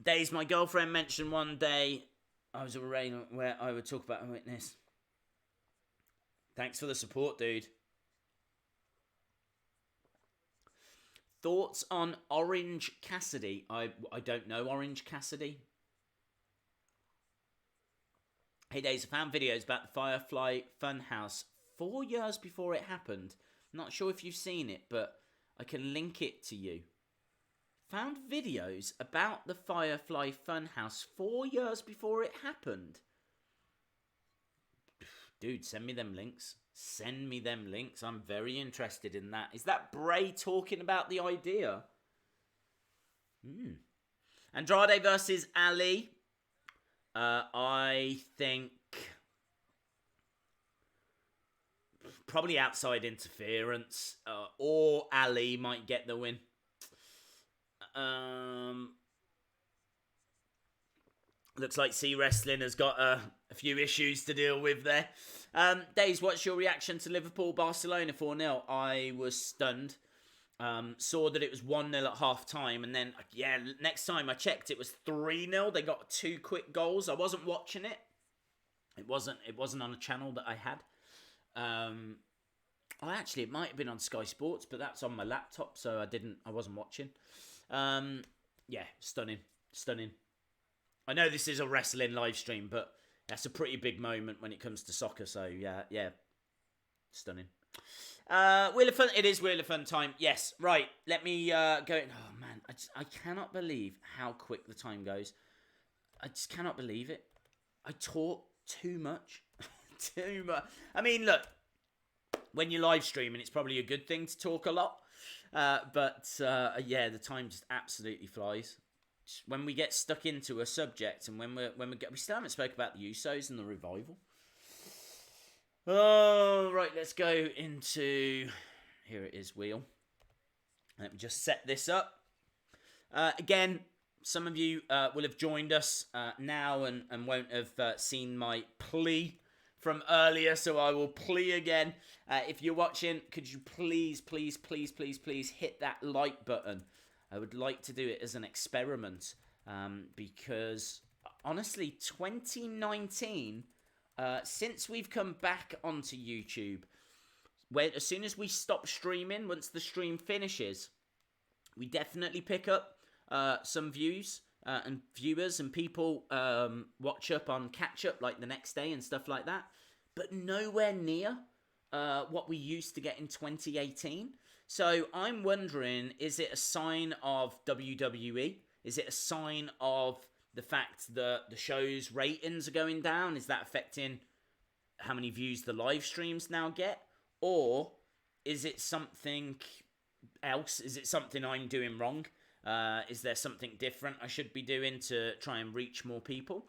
Days, my girlfriend mentioned one day I was away where I would talk about a witness. Thanks for the support, dude. Thoughts on Orange Cassidy? I don't know Orange Cassidy. Hey Days, I found videos about the Firefly Funhouse 4 years before it happened. Not sure if you've seen it, but I can link it to you. Found videos about the Firefly Funhouse 4 years before it happened. Dude, send me them links. I'm very interested in that. Is that Bray talking about the idea? Andrade versus Ali. I think probably outside interference, or Ali might get the win. Looks like C Wrestling has got a few issues to deal with there. Days, what's your reaction to Liverpool-Barcelona 4-0? I was stunned. Saw that it was 1-0 at half-time, and then, next time I checked, it was 3-0. They got 2 quick goals. I wasn't watching it. It wasn't on a channel that I had. Actually, it might have been on Sky Sports, but that's on my laptop, so I wasn't watching. Stunning. I know this is a wrestling live stream, but That's a pretty big moment when it comes to soccer. So yeah, stunning. Wheel of Fun. It is Wheel of Fun time. Yes, right. Let me go. Oh man, I cannot believe how quick the time goes. I just cannot believe it. I talk too much. Too much. I mean, look, when you're live streaming, it's probably a good thing to talk a lot. But yeah, the time just absolutely flies. When we get stuck into a subject, and we still haven't spoke about the Usos and the Revival. Oh, right, let's go into, here it is, wheel. Let me just set this up. Again, some of you will have joined us now and won't have seen my plea from earlier, so I will plea again. If you're watching, could you please hit that like button? I would like to do it as an experiment because, honestly, 2019... since we've come back onto YouTube, as soon as we stop streaming, once the stream finishes, we definitely pick up some views and viewers, and people watch up on catch up like the next day and stuff like that, but nowhere near what we used to get in 2018. So I'm wondering, is it a sign of WWE? Is it a sign of the fact that the show's ratings are going down? Is that affecting how many views the live streams now get? Or is it something else? Is it something I'm doing wrong? Is there something different I should be doing to try and reach more people?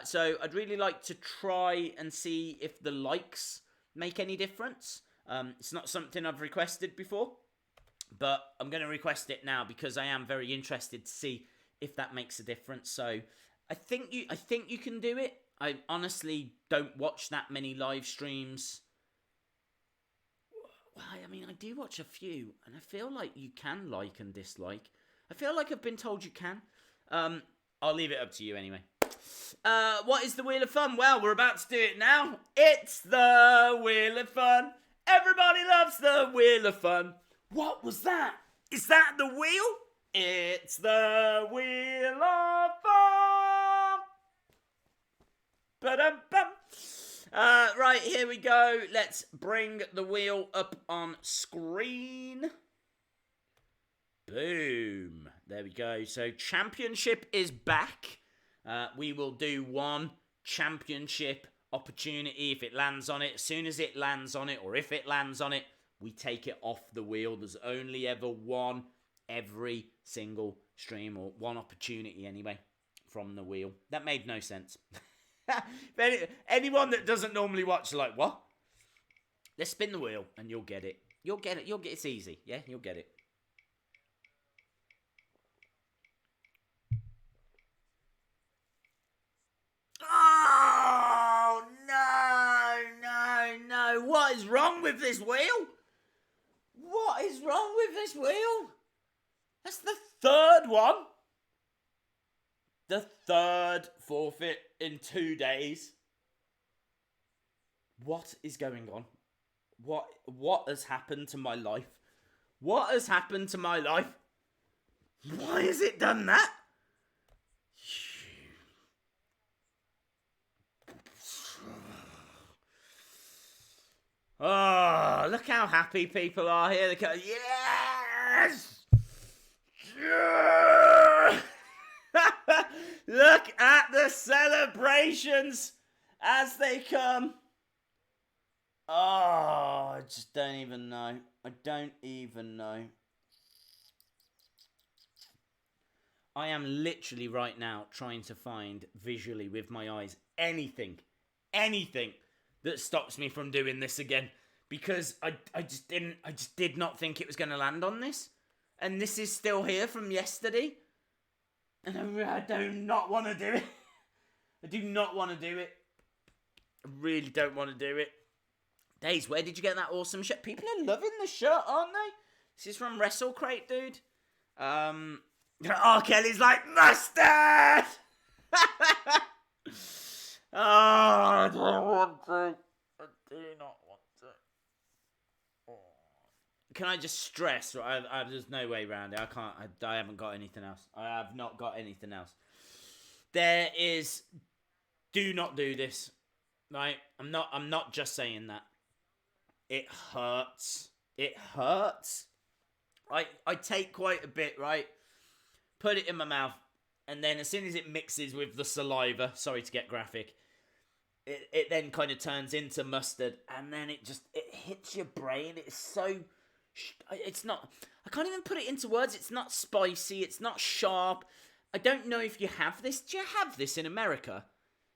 So I'd really like to try and see if the likes make any difference. It's not something I've requested before, but I'm going to request it now because I am very interested to see if that makes a difference. So I think you can do it. I honestly don't watch that many live streams. Well, I mean, I do watch a few, and I feel like you can like and dislike. I feel like I've been told you can. I'll leave it up to you anyway. What is the Wheel of Fun? Well, we're about to do it now. It's the Wheel of Fun. Everybody loves the Wheel of Fun. What was that? Is that the wheel? It's the Wheel of Fun. Ba-dum-bum. Right, here we go. Let's bring the wheel up on screen. Boom. There we go. So, championship is back. We will do one championship opportunity if it lands on it. As soon as it lands on it, or if it lands on it, we take it off the wheel. There's only ever one every single stream, or one opportunity anyway, from the wheel. That made no sense. Anyone that doesn't normally watch, like, what? Let's spin the wheel and you'll get it. You'll get it. It's easy. Yeah, you'll get it. Oh, no. What is wrong with this wheel? What is wrong with this wheel? That's the third one. The third forfeit in 2 days. What is going on? What has happened to my life? What has happened to my life? Why has it done that? Oh, look how happy people are here. They go, yes! Look at the celebrations as they come. Oh, I just don't even know. I don't even know. I am literally right now trying to find visually with my eyes anything that stops me from doing this again, because I just did not think it was going to land on this, and this is still here from yesterday, and I do not want to do it. I do not want to do it. I really don't want to do it. Days, where did you get that awesome shirt? People are loving the shirt, aren't they? This is from WrestleCrate, dude. R. Kelly's like, mustard! Oh, I don't want to. I do not want to. Oh. Can I just stress? There's no way around it. I haven't got anything else. I have not got anything else. There is do not do this. Right? I'm not just saying that. It hurts. It hurts. I take quite a bit, right? Put it in my mouth, and then as soon as it mixes with the saliva, sorry to get graphic, it then kind of turns into mustard, and then it hits your brain. It's so, it's not, I can't even put it into words. It's not spicy. It's not sharp. I don't know if you have this. Do you have this in America?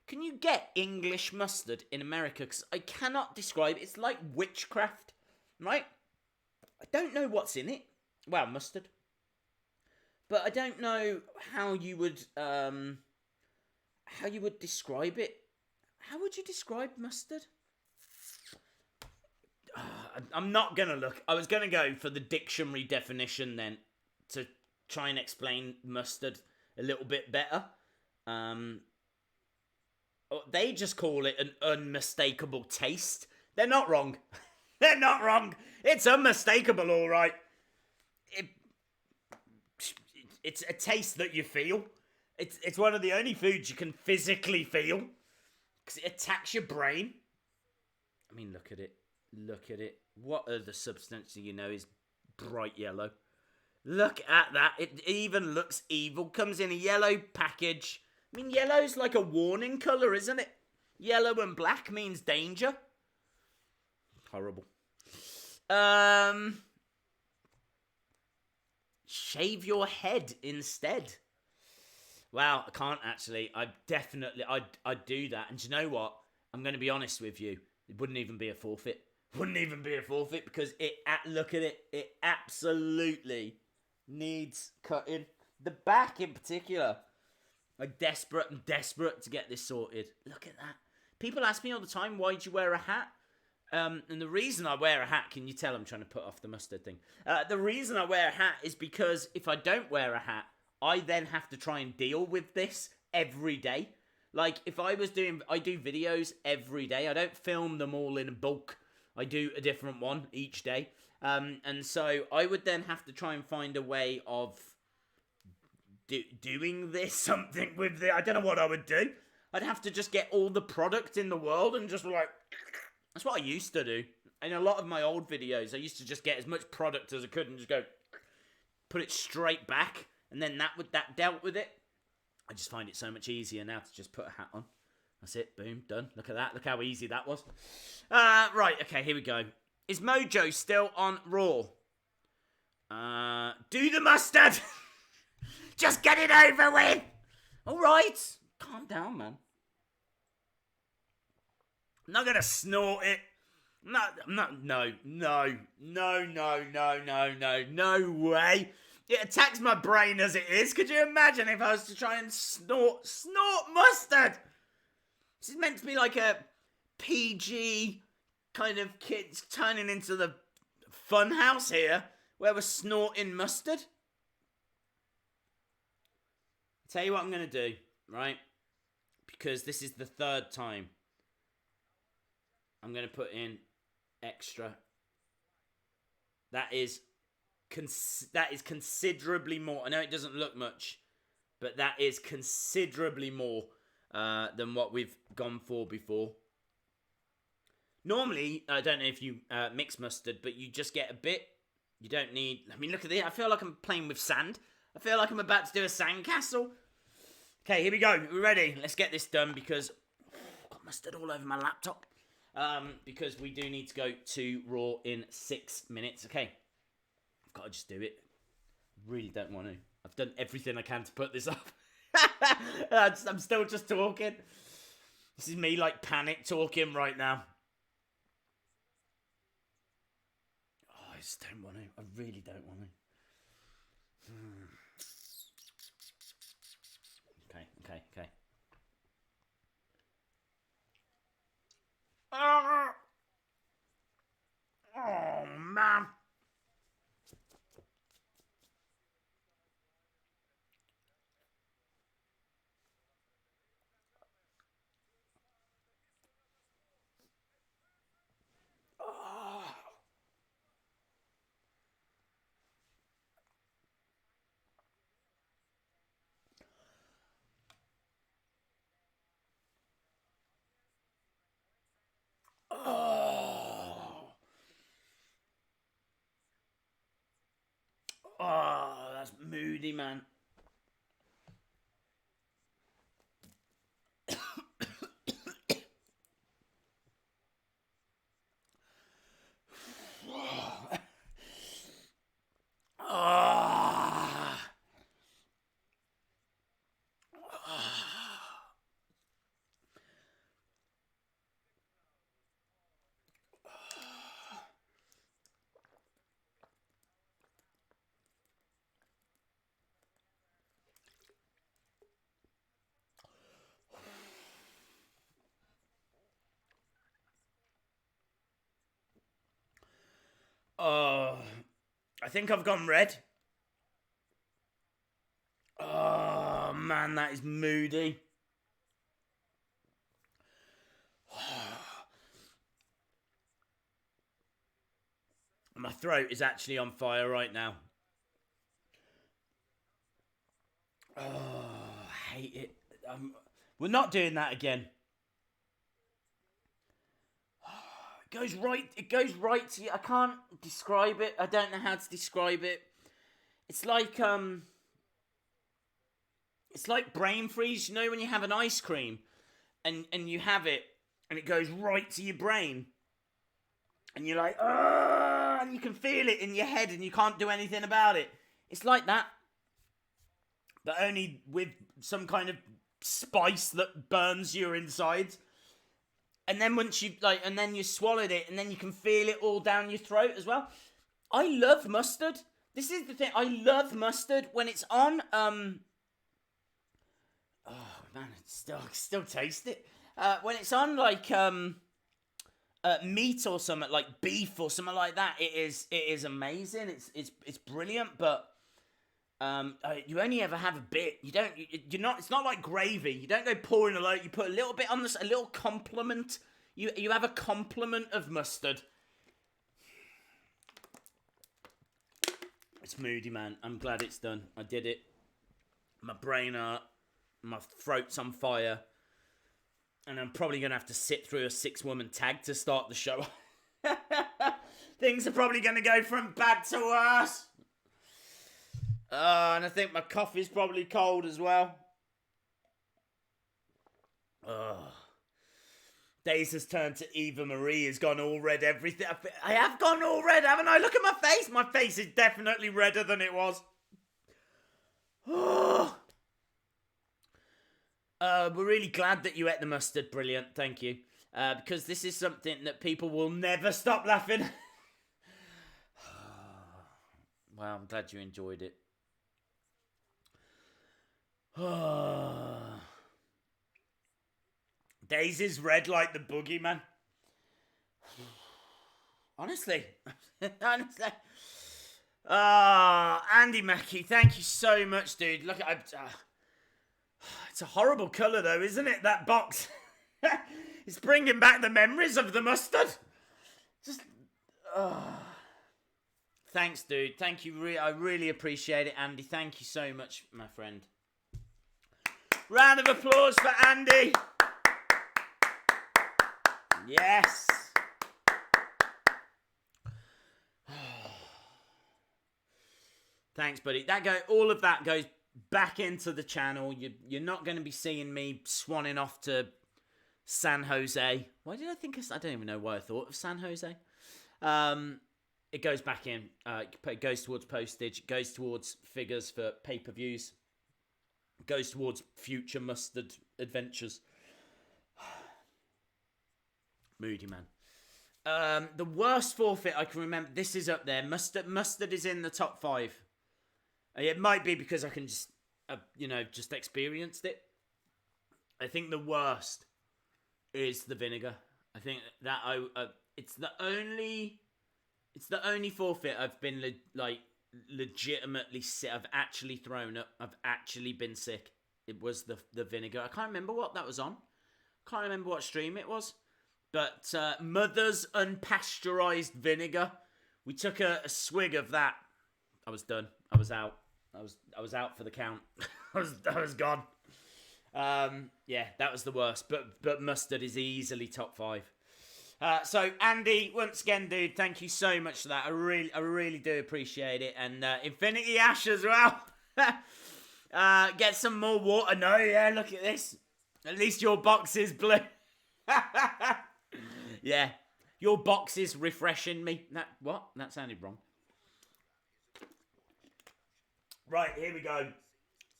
Can you get English mustard in America? Because I cannot describe it. It's like witchcraft, right? I don't know what's in it. Well, mustard. But I don't know how you would describe it. How would you describe mustard? I'm not going to look. I was going to go for the dictionary definition then to try and explain mustard a little bit better. They just call it an unmistakable taste. They're not wrong. They're not wrong. It's unmistakable, all right. It's a taste that you feel. It's one of the only foods you can physically feel. Because it attacks your brain. I mean, look at it. Look at it. What other substance do you know is bright yellow? Look at that. It even looks evil. Comes in a yellow package. I mean, yellow's like a warning colour, isn't it? Yellow and black means danger. Horrible. Shave your head instead. Wow, I can't actually. I'd do that. And do you know what? I'm going to be honest with you. It wouldn't even be a forfeit. Wouldn't even be a forfeit because look at it. It absolutely needs cutting. The back in particular. I'm desperate to get this sorted. Look at that. People ask me all the time, why do you wear a hat? And the reason I wear a hat, can you tell I'm trying to put off the mustard thing? The reason I wear a hat is because if I don't wear a hat, I then have to try and deal with this every day. Like, if I do videos every day. I don't film them all in bulk. I do a different one each day. And so I would then have to try and find a way of doing this, something with it. I don't know what I would do. I'd have to just get all the product in the world and just like... That's what I used to do. In a lot of my old videos, I used to just get as much product as I could and just go... Put it straight back. And then that dealt with it. I just find it so much easier now to just put a hat on. That's it. Boom. Done. Look at that. Look how easy that was. Right. Okay. Here we go. Is Mojo still on Raw? Do the mustard. Just get it over with. All right. Calm down, man. I'm not going to snort it. No way. It attacks my brain as it is. Could you imagine if I was to try and snort mustard? This is meant to be like a PG kind of kids turning into the fun house here, where we're snorting mustard. I'll tell you what I'm going to do, right? Because this is the third time. I'm going to put in extra. That is considerably more. I know it doesn't look much, but that is considerably more than what we've gone for before. Normally, I don't know if you mix mustard, but you just get a bit. You don't need... I mean, look at this. I feel like I'm playing with sand. I feel like I'm about to do a sandcastle. Okay, here we go. We're ready. Let's get this done because I've got mustard all over my laptop. Because we do need to go to Raw in 6 minutes. Okay. I've got to just do it. Really don't want to. I've done everything I can to put this up. I'm still just talking. This is me like panic talking right now. Oh, I just don't want to. I really don't want to. Okay. Oh, man. Oh, that's moody, man. Oh, I think I've gone red. Oh, man, that is moody. My throat is actually on fire right now. Oh, I hate it. We're not doing that again. It goes right to you. I can't describe it. I don't know how to describe it. It's like brain freeze, you know, when you have an ice cream and you have it and it goes right to your brain. And you're like, ah, and you can feel it in your head and you can't do anything about it. It's like that. But only with some kind of spice that burns your insides. And then once you and then you swallowed it, and then you can feel it all down your throat as well. I love mustard. This is the thing. I love mustard when it's on. Oh man, I still taste it. When it's on meat or something like beef or something like that, it is amazing. It's brilliant, but. You only ever have a bit. You're not. It's not like gravy. You don't go pouring a load. You put a little bit on this, a little compliment. You have a compliment of mustard. It's moody, man. I'm glad it's done. I did it. My brain hurt. My throat's on fire, and I'm probably gonna have to sit through a 6-woman tag to start the show. Things are probably gonna go from bad to worse. And I think my coffee's probably cold as well. Days has turned to Eva Marie, has gone all red, everything. I have gone all red, haven't I? Look at my face. My face is definitely redder than it was. We're really glad that you ate the mustard. Brilliant, thank you. Because this is something that people will never stop laughing. Well, I'm glad you enjoyed it. Daisy's red like the boogeyman. Honestly. Andy Mackey, thank you so much, dude. Look at it's a horrible colour though, isn't it? That box. It's bringing back the memories of the mustard. Just thanks, dude. Thank you. I really appreciate it, Andy. Thank you so much, my friend. Round of applause for Andy. Yes. Thanks, buddy. All of that goes back into the channel. You're not going to be seeing me swanning off to San Jose. Why did I think I don't even know why I thought of San Jose. It goes back in. It goes towards postage. It goes towards figures for pay-per-views. Goes towards future mustard adventures. Moody, man. The worst forfeit I can remember. This is up there. Mustard is in the top 5. It might be because I can just experienced it. I think the worst is the vinegar. I think that it's the only forfeit I've been legitimately sick. I've actually thrown up. I've actually been sick. It was the vinegar. I can't remember what that was on. Can't remember what stream it was. But Mother's unpasteurized vinegar. We took a swig of that. I was done. I was out. I was out for the count. I was gone. Yeah, that was the worst. But mustard is easily top 5. So Andy, once again, dude, thank you so much for that. I really do appreciate it. And Infinity Ash as well. Get some more water. No, yeah, look at this. At least your box is blue. Yeah, your box is refreshing me. What? That sounded wrong. Right, here we go.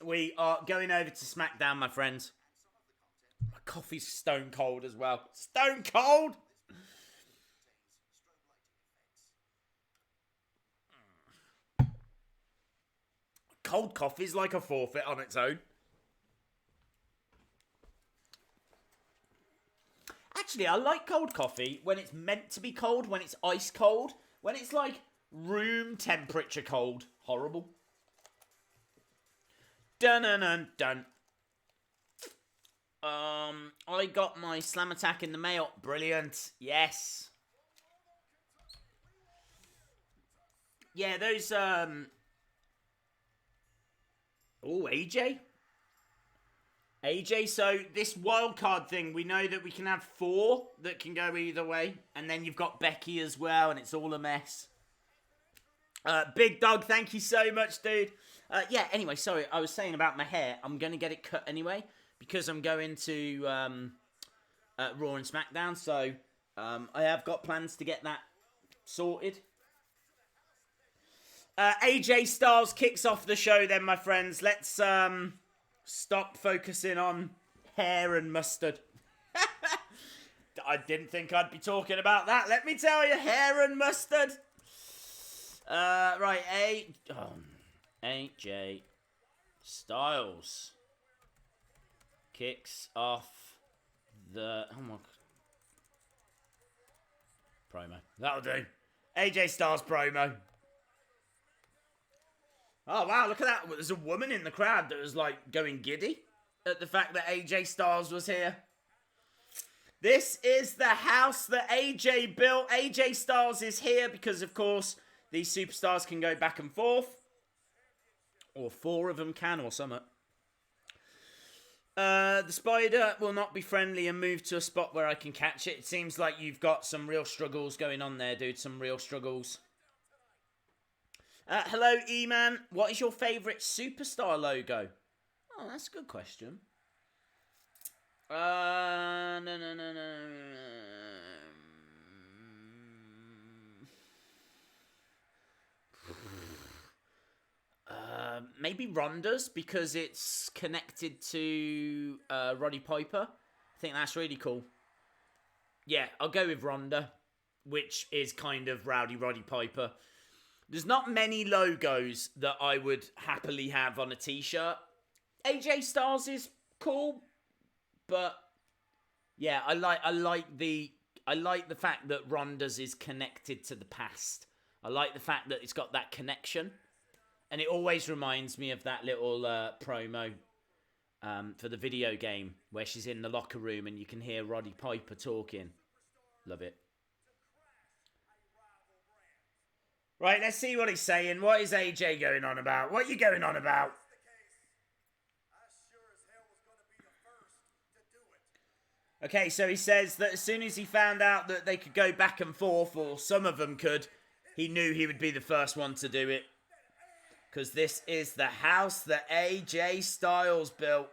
We are going over to SmackDown, my friends. My coffee's stone cold as well. Stone cold! Cold coffee's like a forfeit on its own. Actually, I like cold coffee when it's meant to be cold, when it's ice cold. When it's like room temperature cold. Horrible. Dun. I got my slam attack in the mail. Brilliant. Yes. Yeah, those, Oh, AJ? AJ, so this wildcard thing, we know that we can have 4 that can go either way. And then you've got Becky as well, and it's all a mess. Big Dog, thank you so much, dude. Yeah, anyway, sorry, I was saying about my hair. I'm going to get it cut anyway, because I'm going to Raw and SmackDown. So, I have got plans to get that sorted. AJ Styles kicks off the show then, my friends. Let's stop focusing on hair and mustard. I didn't think I'd be talking about that. Let me tell you, hair and mustard. Right, AJ Styles kicks off the promo. That'll do. AJ Styles promo. Oh wow, look at that. There's a woman in the crowd that was like going giddy at the fact that AJ Styles was here. This is the house that AJ built. AJ Styles is here because, of course, these superstars can go back and forth. Or 4 of them can, or something. The spider will not be friendly and move to a spot where I can catch it. It seems like you've got some real struggles going on there, dude. Some real struggles. Hello, E-Man. What is your favourite superstar logo? Oh, that's a good question. No. Maybe Ronda's, because it's connected to Roddy Piper. I think that's really cool. Yeah, I'll go with Ronda, which is kind of Roddy Piper. There's not many logos that I would happily have on a t-shirt. AJ Styles is cool, but yeah, I like the fact that Ronda's is connected to the past. I like the fact that it's got that connection. And it always reminds me of that little promo for the video game where she's in the locker room and you can hear Roddy Piper talking. Love it. Right, let's see what he's saying. What is AJ going on about? What are you going on about? Okay, so he says that as soon as he found out that they could go back and forth, or some of them could, he knew he would be the first one to do it. Because this is the house that AJ Styles built.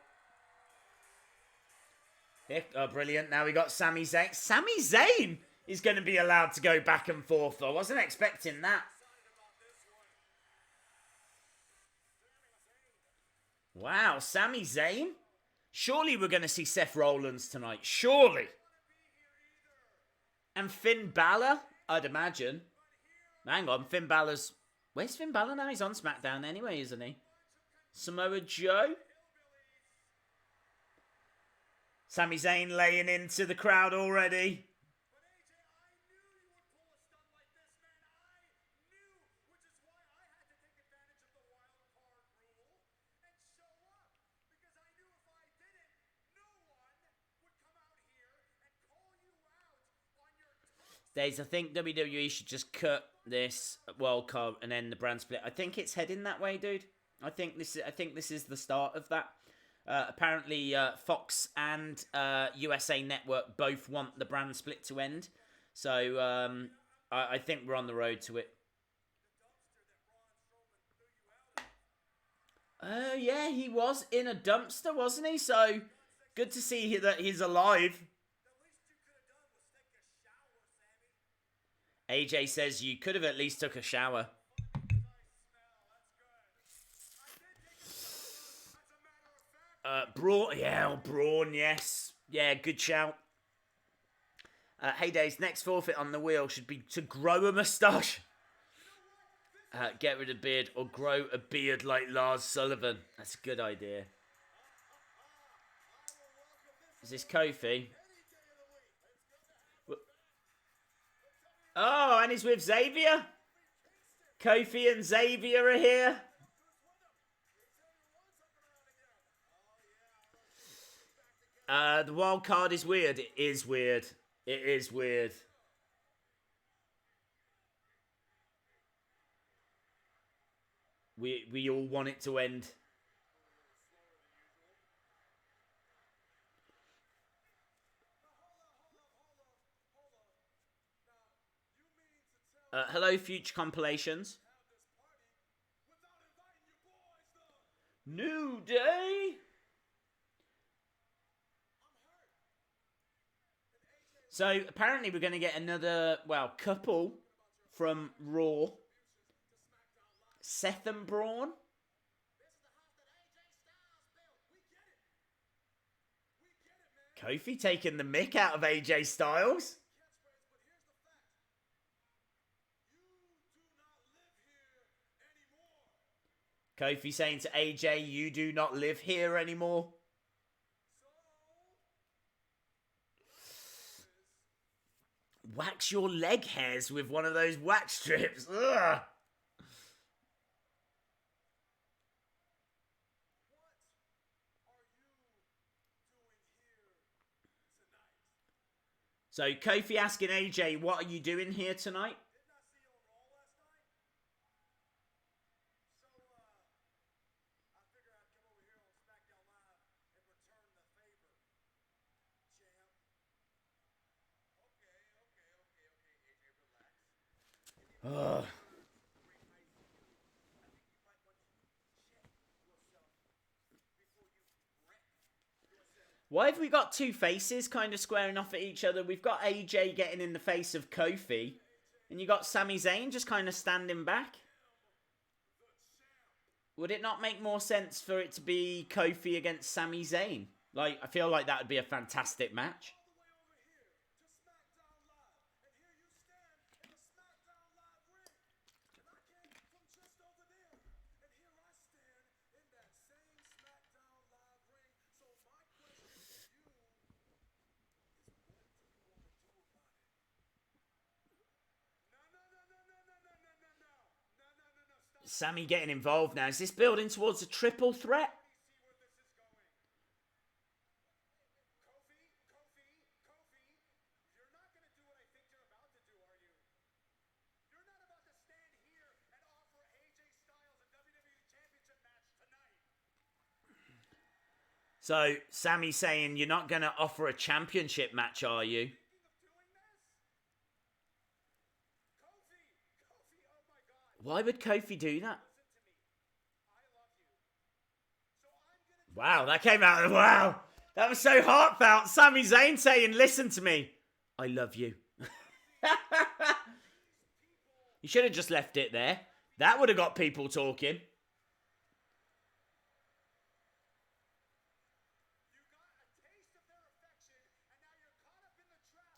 Oh, brilliant. Now we got Sami Zayn. Sami Zayn is going to be allowed to go back and forth. I wasn't expecting that. Wow, Sami Zayn? Surely we're going to see Seth Rollins tonight. Surely. And Finn Balor, I'd imagine. Hang on, Finn Balor's... Where's Finn Balor now? He's on SmackDown anyway, isn't he? Samoa Joe? Sami Zayn laying into the crowd already. Days, I think WWE should just cut this World Cup and end the brand split. I think it's heading that way, dude. I think this is the start of that. Apparently, Fox and USA Network both want the brand split to end. So I think we're on the road to it. Yeah, he was in a dumpster, wasn't he? So good to see that he's alive. AJ says you could have at least took a shower. Braun, yeah, Braun, yes. Yeah, good shout. Hey Days, next forfeit on the wheel should be to grow a moustache. Get rid of beard or grow a beard like Lars Sullivan. That's a good idea. Is this Kofi? Oh, and he's with Xavier? Kofi and Xavier are here. The wild card is weird. It is weird. It is weird. We all want it to end. Hello, future compilations. New Day. So apparently we're going to get another, well, couple from Raw. Seth and Braun. Kofi taking the mick out of AJ Styles. Kofi saying to AJ, you do not live here anymore. Wax your leg hairs with one of those wax strips. Ugh. So Kofi asking AJ, what are you doing here tonight? Ugh. Why have we got two faces kind of squaring off at each other? We've got AJ getting in the face of Kofi, and you got Sami Zayn just kind of standing back. Would it not make more sense for it to be Kofi against Sami Zayn? Like, I feel like that would be a fantastic match. Sami getting involved now. Is this building towards a triple threat? So, Sami saying, you're not going to offer a championship match, are you? Why would Kofi do that? Wow, that came out of... Wow! That was so heartfelt. Sami Zayn saying, listen to me. I love you. You should have just left it there. That would have got people talking.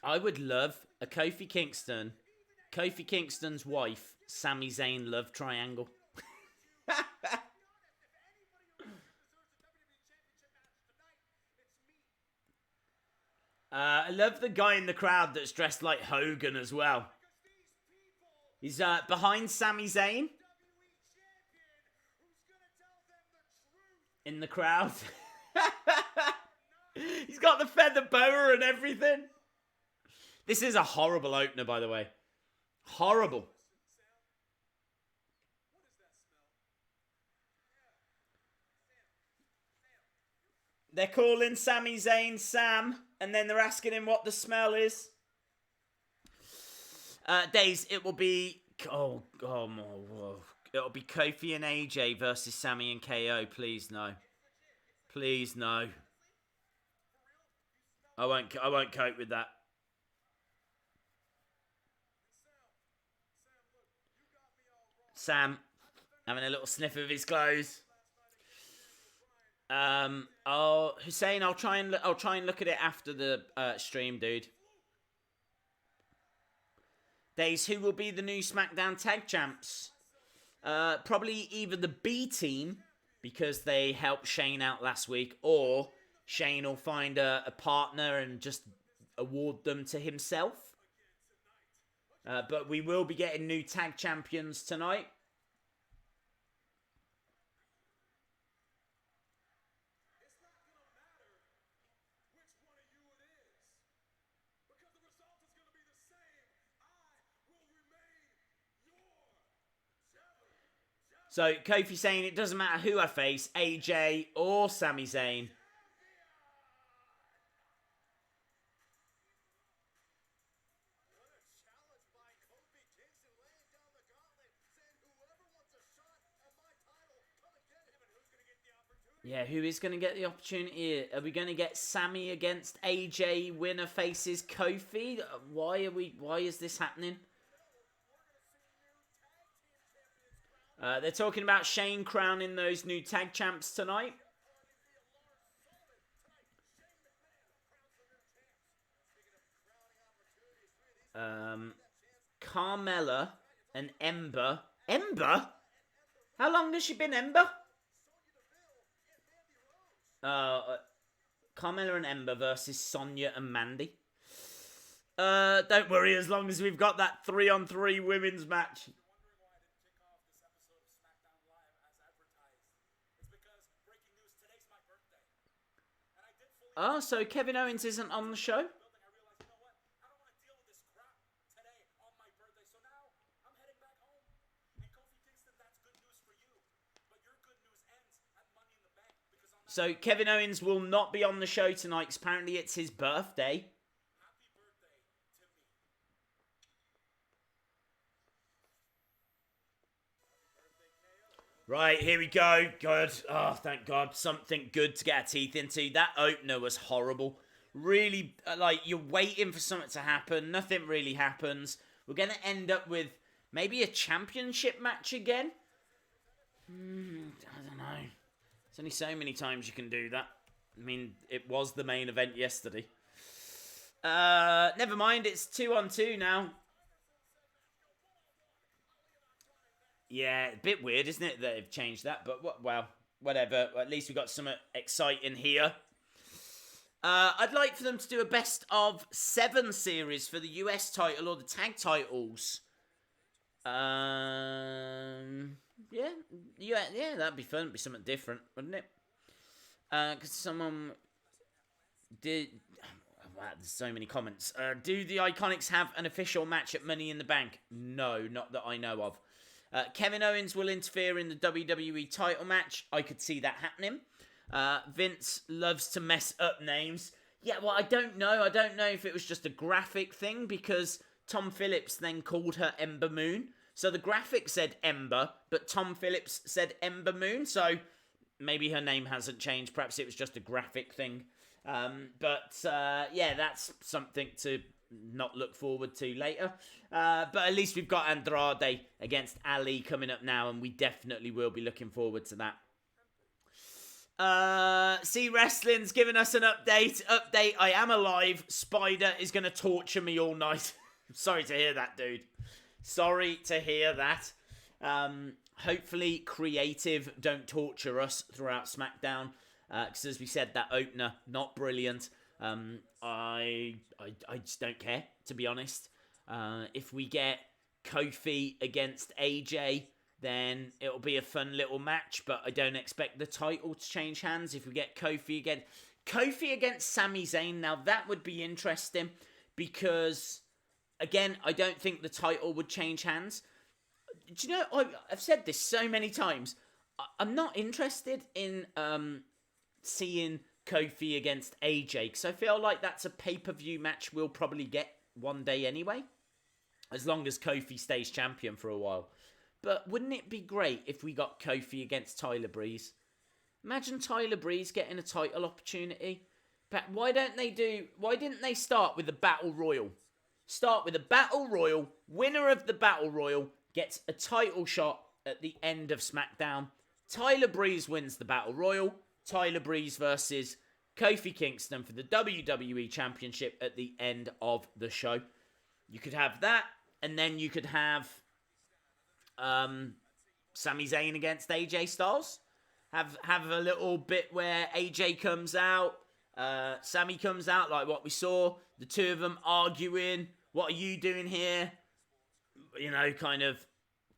I would love a Kofi Kingston, Kofi Kingston's wife, Sami Zayn love triangle. I love the guy in the crowd that's dressed like Hogan as well. He's behind Sami Zayn. In the crowd. He's got the feather boa and everything. This is a horrible opener, by the way. Horrible. They're calling Sami Zayn Sam, and then they're asking him what the smell is. Days, it will be... It'll be Kofi and AJ versus Sami and KO. Please, no. Please, no. I won't cope with that. Sam having a little sniff of his clothes. Hussein, I'll try and look at it after the stream, dude. Days, who will be the new SmackDown Tag Champs? Probably either the B team, because they helped Shane out last week, or Shane will find a partner and just award them to himself. But we will be getting new tag champions tonight. So, Kofi saying it doesn't matter who I face, AJ or Sami Zayn. Yeah, who is going to get the opportunity? Are we going to get Sami against AJ? Winner faces Kofi? Why is this happening? They're talking about Shane crowning those new tag champs tonight. Carmella and Ember. Ember? How long has she been Ember? Carmella and Ember versus Sonya and Mandy. Don't worry, as long as we've got that 3-on-3 women's match. Oh, so Kevin Owens isn't on the show? So Kevin Owens will not be on the show tonight because apparently it's his birthday. Right, here we go. Good. Oh, thank God. Something good to get our teeth into. That opener was horrible. Really, like, you're waiting for something to happen. Nothing really happens. We're going to end up with maybe a championship match again. I don't know. There's only so many times you can do that. I mean, it was the main event yesterday. Never mind, it's 2-on-2 now. Yeah, a bit weird, isn't it, that they've changed that? But, well, whatever. At least we got something exciting here. I'd like for them to do a best of 7 series for the US title or the tag titles. Yeah, that'd be fun. It'd be something different, wouldn't it? Because someone did... Wow, there's so many comments. Do the Iconics have an official match at Money in the Bank? No, not that I know of. Kevin Owens will interfere in the WWE title match. I could see that happening. Vince loves to mess up names. Yeah, well, I don't know. I don't know if it was just a graphic thing because Tom Phillips then called her Ember Moon. So the graphic said Ember, but Tom Phillips said Ember Moon. So maybe her name hasn't changed. Perhaps it was just a graphic thing. Yeah, that's something to not look forward to later. But at least we've got Andrade against Ali coming up now, and we definitely will be looking forward to that. See, Wrestling's giving us an update. I am alive. Spider is going to torture me all night. Sorry to hear that, dude. Sorry to hear that. Hopefully Creative don't torture us throughout SmackDown. Because as we said, that opener, not brilliant. I just don't care, to be honest. If we get Kofi against AJ, then it'll be a fun little match, but I don't expect the title to change hands. If we get Kofi against Sami Zayn, now that would be interesting, because, again, I don't think the title would change hands. Do you know, I've said this so many times, I'm not interested in seeing Kofi against AJ, because I feel like that's a pay-per-view match we'll probably get one day anyway. as long as Kofi stays champion for a while. But wouldn't it be great if we got Kofi against Tyler Breeze? Imagine Tyler Breeze getting a title opportunity. But why didn't they start with the Battle Royal? Start with a Battle Royal. Winner of the Battle Royal gets a title shot at the end of SmackDown. Tyler Breeze wins the Battle Royal. Tyler Breeze versus Kofi Kingston for the WWE Championship at the end of the show. You could have that, and then you could have Sami Zayn against AJ Styles. Have a little bit where AJ comes out, Sami comes out, like what we saw. The two of them arguing. What are you doing here? You know, kind of,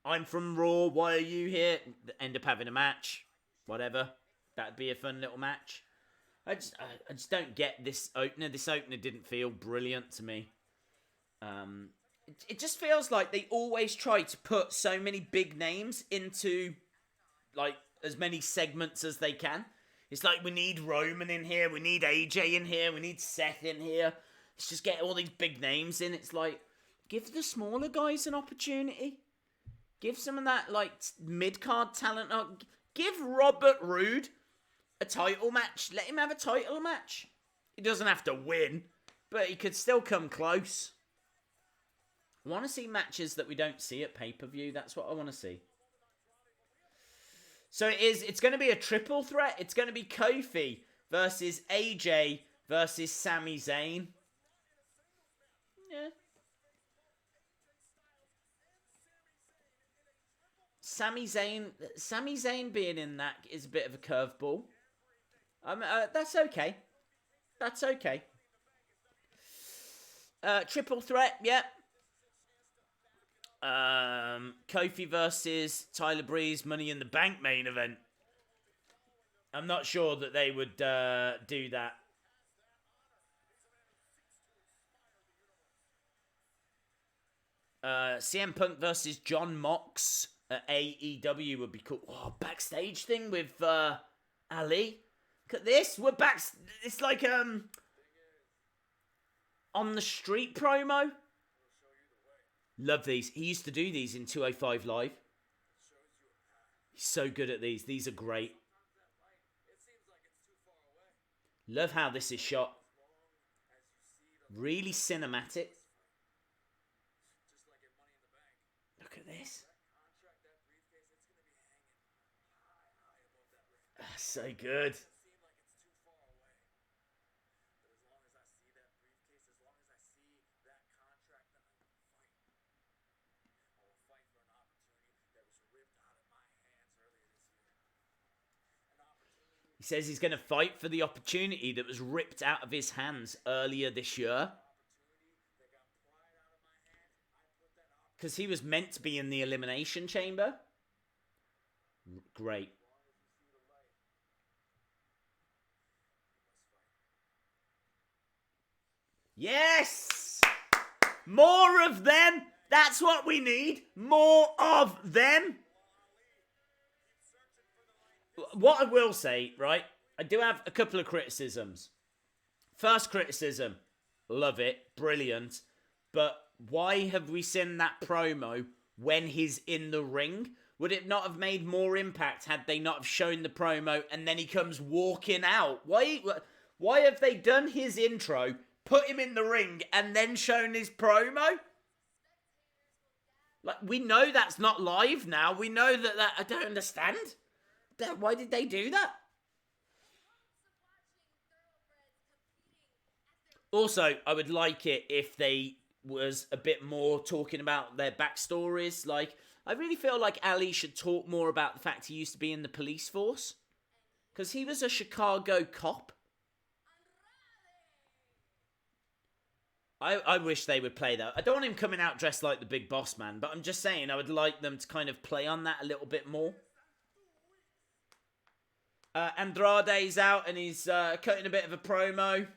I'm from Raw, why are you here? End up having a match. Whatever. That'd be a fun little match. I just don't get this opener. This opener didn't feel brilliant to me. It just feels like they always try to put so many big names into, like, as many segments as they can. It's like, we need Roman in here, we need AJ in here, we need Seth in here. Let's just get all these big names in. It's like, give the smaller guys an opportunity. Give some of that, like, mid-card talent. Give Robert Roode a title match. Let him have a title match. He doesn't have to win, but he could still come close. I want to see matches that we don't see at pay-per-view. That's what I want to see. So it's going to be a triple threat. It's going to be Kofi versus AJ versus Sami Zayn. Yeah. Sami Zayn being in that is a bit of a curveball. That's okay. That's okay. Triple threat, yep. Kofi versus Tyler Breeze, Money in the Bank main event. I'm not sure that they would do that. CM Punk versus John Mox at AEW would be cool. Oh, backstage thing with Ali. Look at this. We're back. It's like on the street promo. Love these. He used to do these in 205 Live. He's so good at these. These are great. Love how this is shot. Really cinematic. Look at this. So good. He says he's going to fight for the opportunity that was ripped out of his hands earlier this year. Because he was meant to be in the Elimination Chamber. Great. Yes! More of them! That's what we need! More of them! What I will say, right, I do have a couple of criticisms. First criticism, love it, brilliant, but why have we seen that promo when he's in the ring? Would it not have made more impact had they not have shown the promo and then he comes walking out? Why have they done his intro, put him in the ring, and then shown his promo? Like, we know that's not live now. We know that I don't understand. Why did they do that? Also, I would like it if they was a bit more talking about their backstories. Like, I really feel like Ali should talk more about the fact he used to be in the police force. Because he was a Chicago cop. I wish they would play that. I don't want him coming out dressed like the big boss man, but I'm just saying I would like them to kind of play on that a little bit more. Andrade's out and he's cutting a bit of a promo.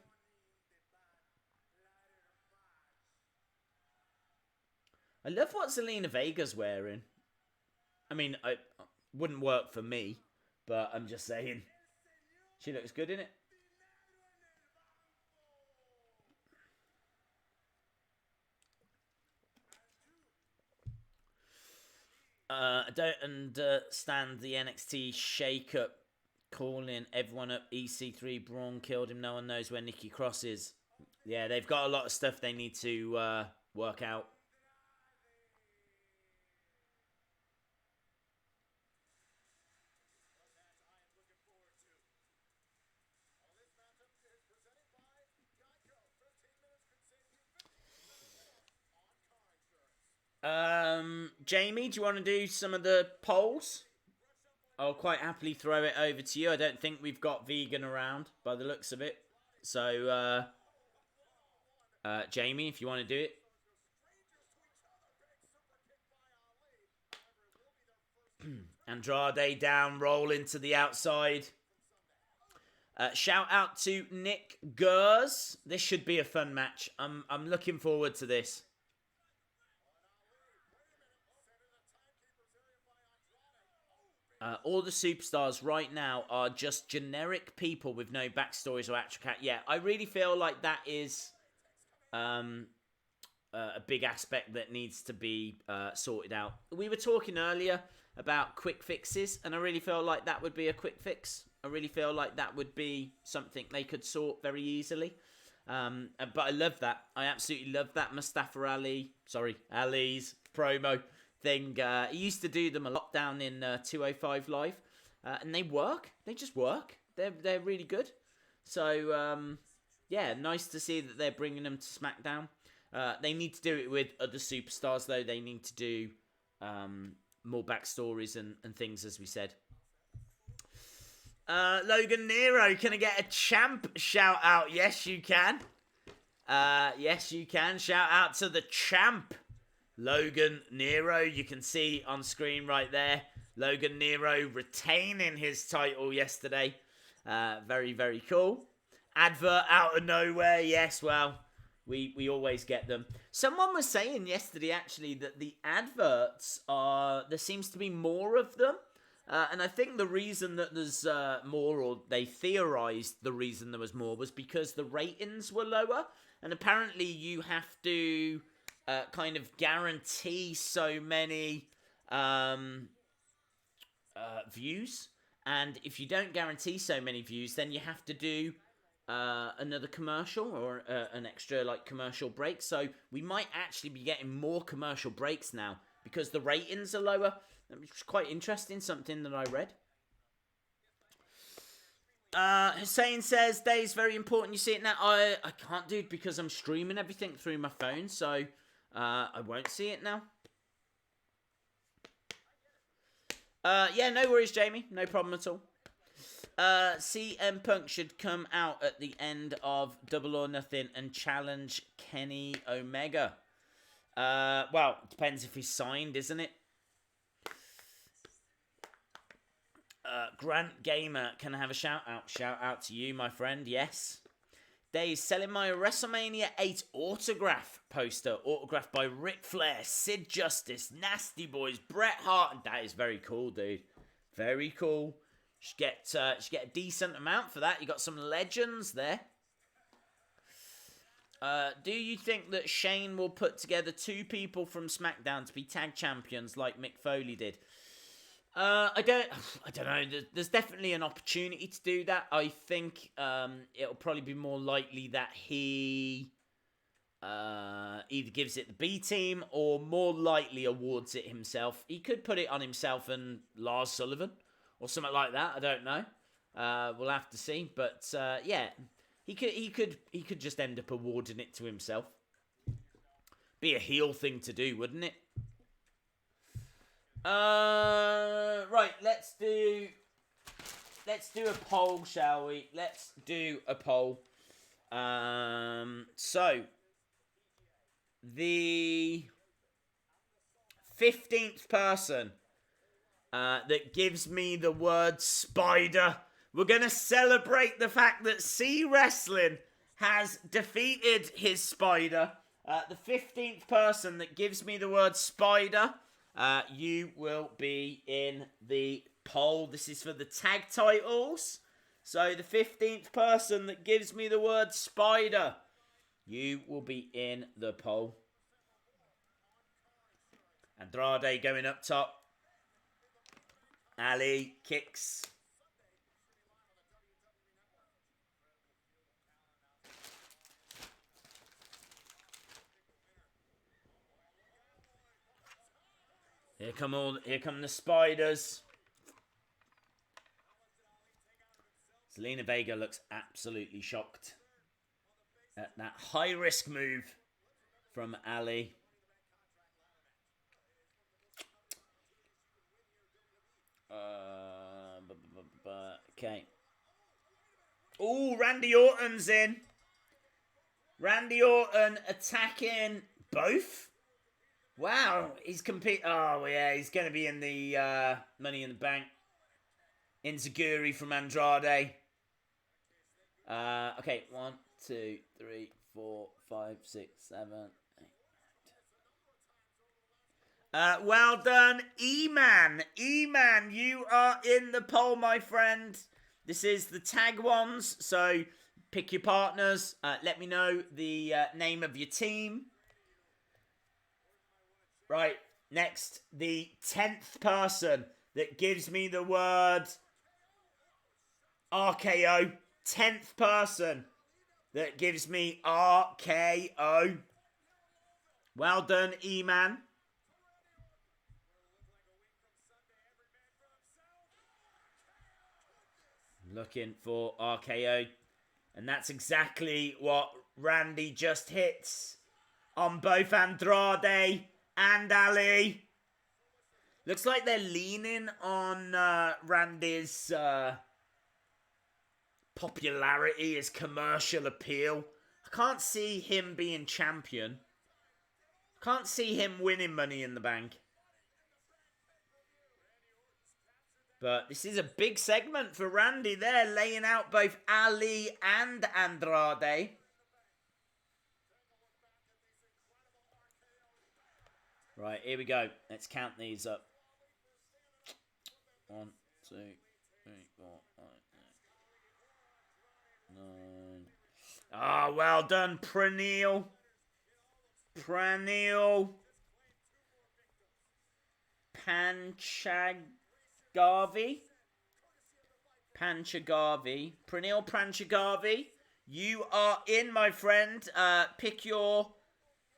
I love what Zelina Vega's wearing. I mean, it wouldn't work for me, but I'm just saying. She looks good in it. I don't understand the NXT shake-up calling everyone up. EC3 Braun killed him. No one knows where Nikki Cross is. Yeah, they've got a lot of stuff they need to work out. Jamie, do you want to do some of the polls? I'll quite happily throw it over to you. I don't think we've got vegan around by the looks of it. So, Jamie, if you want to do it. Andrade down, roll into the outside. Shout out to Nick Gers. This should be a fun match. I'm looking forward to this. All the superstars right now are just generic people with no backstories or actual cat. Yeah, I really feel like that is a big aspect that needs to be sorted out. We were talking earlier about quick fixes, and I really feel like that would be a quick fix. I really feel like that would be something they could sort very easily. But I love that. I absolutely love that Ali's promo thing. He used to do them a lot down in 205 Live, and they work. They just work. They're really good. So yeah, nice to see that they're bringing them to SmackDown. They need to do it with other superstars though. They need to do more backstories and things, as we said. Logan Nero, can I get a champ shout out? Yes, you can. Yes, you can. Shout out to the champ, Logan Nero. You can see on screen right there, Logan Nero retaining his title yesterday. Very, very cool. Advert out of nowhere. Yes, well, we always get them. Someone was saying yesterday, actually, that the adverts there seems to be more of them. And I think the reason that there's more, or they theorized the reason there was more, was because the ratings were lower. And apparently you have to kind of guarantee so many views. And if you don't guarantee so many views, then you have to do another commercial or an extra commercial break. So we might actually be getting more commercial breaks now because the ratings are lower. It's quite interesting, something that I read. Hussein says, Day's very important. You see it now? I can't do it because I'm streaming everything through my phone, so I won't see it now. Yeah, no worries, Jamie. No problem at all. CM Punk should come out at the end of Double or Nothing and challenge Kenny Omega. Well, it depends if he's signed, isn't it? Grant Gamer, can I have a shout out? Shout out to you, my friend. Yes. Days selling my WrestleMania 8 autograph poster, autographed by Ric Flair, Sid Justice, Nasty Boys, Bret Hart. That is very cool, dude. Very cool. Should get a decent amount for that. You got some legends there. Do you think that Shane will put together two people from SmackDown to be tag champions like Mick Foley did? I don't know. There's definitely an opportunity to do that. I think it'll probably be more likely that he either gives it the B team or more likely awards it himself. He could put it on himself and Lars Sullivan or something like that. I don't know. We'll have to see. But yeah, he could just end up awarding it to himself. Be a heel thing to do, wouldn't it? Right, let's do a poll, shall we? Let's do a poll. So the 15th person that gives me the word spider, we're gonna celebrate the fact that C Wrestling has defeated his spider. The 15th person that gives me the word spider, you will be in the poll. This is for the tag titles. So the 15th person that gives me the word spider, you will be in the poll. Andrade going up top. Ali kicks. Here come the spiders. Zelina Vega looks absolutely shocked at that high-risk move from Ali. Okay. Oh, Randy Orton's in. Randy Orton attacking both. Wow, he's Oh yeah, he's going to be in the Money in the Bank. Enziguri from Andrade. Okay, 1, 2, 3, 4, 5, 6, 7, 8. Well done, E-Man. E-Man, you are in the poll, my friend. This is the tag ones, so pick your partners. Let me know the name of your team. Right, next, the 10th person that gives me the word RKO. 10th person that gives me RKO. Well done, E-Man. Looking for RKO. And that's exactly what Randy just hits on both Andrade and Ali. Looks like they're leaning on Randy's popularity, his commercial appeal. I can't see him being champion. Can't see him winning Money in the Bank. But this is a big segment for Randy there, laying out both Ali and Andrade. Right, here we go. Let's count these up. 1, 2, 3, 4, 5, 6, 9. Ah, well done, Praneel. Praneel Panchagavi. Praneel Panchagavi. You are in, my friend. Pick your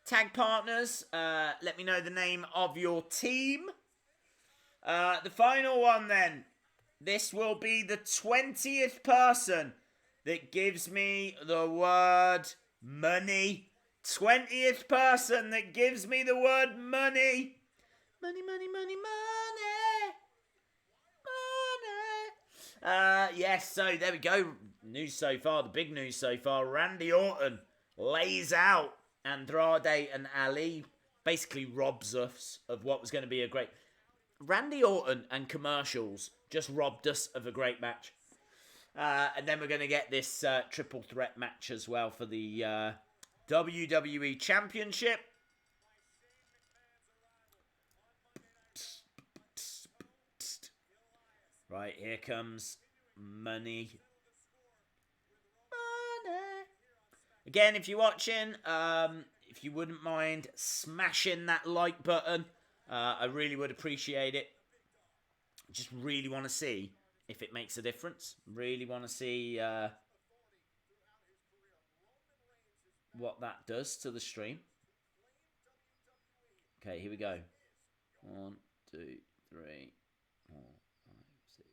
tag partners. Let me know the name of your team. The final one then. This will be the 20th person that gives me the word money. 20th person that gives me the word money. Money, money, money, money. Money. Yes, so there we go. News so far, the big news so far. Randy Orton lays out Andrade and Ali. Basically robs us of what was going to be a great... Randy Orton and commercials just robbed us of a great match. And then we're going to get this triple threat match as well for the WWE Championship. Right, here comes money. Money. Again, if you're watching, if you wouldn't mind smashing that like button, I really would appreciate it. Just really want to see if it makes a difference. Really want to see what that does to the stream. Okay, here we go. 1, 2, 3, 4, 5, 6.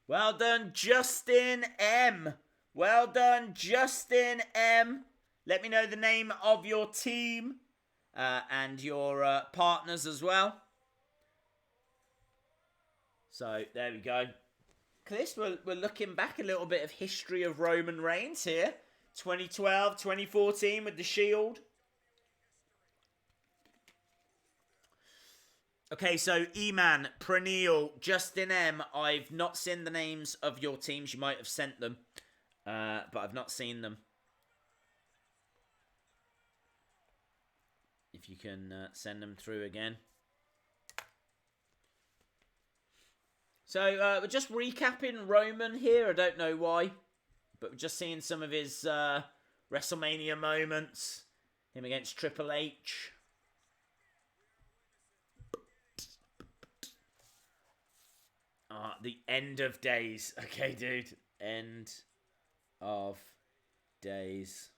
Well done, Justin M. Well done, Justin M. Let me know the name of your team and your partners as well. So, there we go. Chris, we're looking back a little bit of history of Roman Reigns here. 2012, 2014 with the Shield. Okay, so E-Man, Praneel, Justin M. I've not seen the names of your teams. You might have sent them, but I've not seen them. If you can send them through again. So, we're just recapping Roman here. I don't know why. But we're just seeing some of his WrestleMania moments. Him against Triple H. The end of days. Okay, dude. End of days.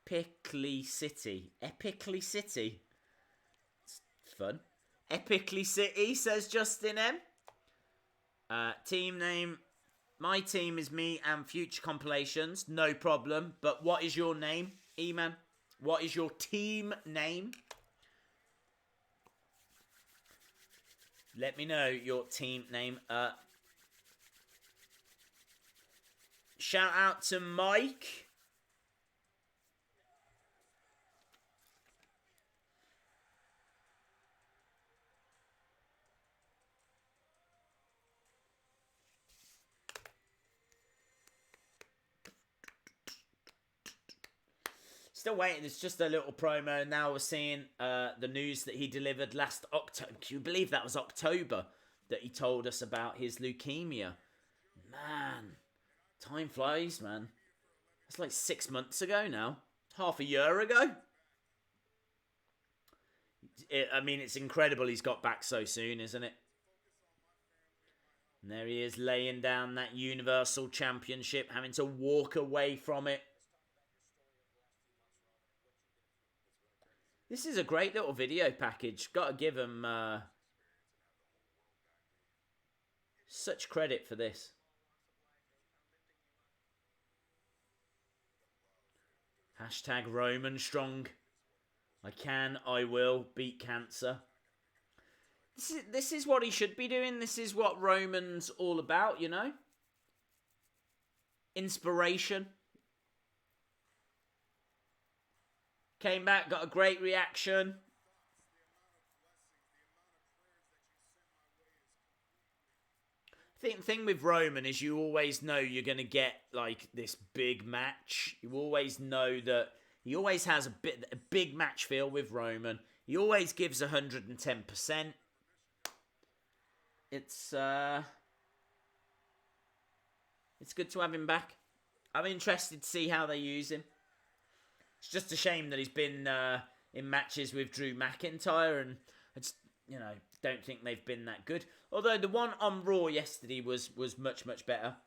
Epically City. Epically City. It's fun. Epically City, says Justin M. Team name. My team is me and future compilations. No problem. But what is your name, E-Man? What is your team name? Let me know your team name. Shout out to Mike. Still waiting. It's just a little promo. Now we're seeing the news that he delivered last October. Can you believe that was October that he told us about his leukemia? Man, time flies, man. That's like 6 months ago now. Half a year ago. I mean, it's incredible he's got back so soon, isn't it? And there he is laying down that Universal Championship, having to walk away from it. This is a great little video package. Got to give him such credit for this. Hashtag Roman Strong. I can, I will beat cancer. This is what he should be doing. This is what Roman's all about, you know? Inspiration. Came back, got a great reaction. I think the thing with Roman is you always know you're going to get like this big match. You always know that he always has a big match feel with Roman. He always gives 110%. It's good to have him back. I'm interested to see how they use him. It's just a shame that he's been in matches with Drew McIntyre, and I just, don't think they've been that good. Although the one on Raw yesterday was much, much better.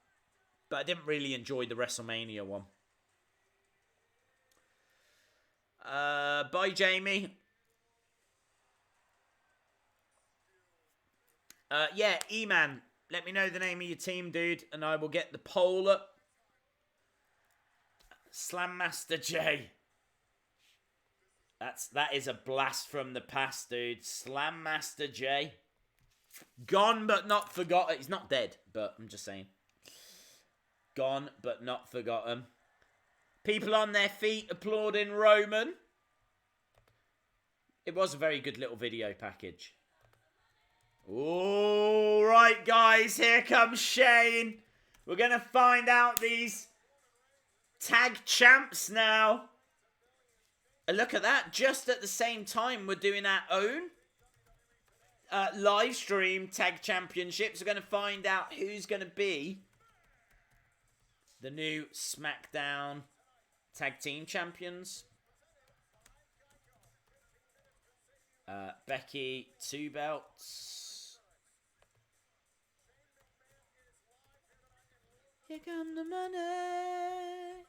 But I didn't really enjoy the WrestleMania one. Bye, Jamie. Yeah, E-Man, let me know the name of your team, dude, and I will get the poll up. Slam Master J. That is a blast from the past, dude. Slam Master J. Gone but not forgotten. He's not dead, but I'm just saying. Gone but not forgotten. People on their feet applauding Roman. It was a very good little video package. All right, guys. Here comes Shane. We're going to find out these tag champs now. Look at that. Just at the same time, we're doing our own live stream tag championships. We're going to find out who's going to be the new SmackDown tag team champions. Becky, 2 belts. Here come the money.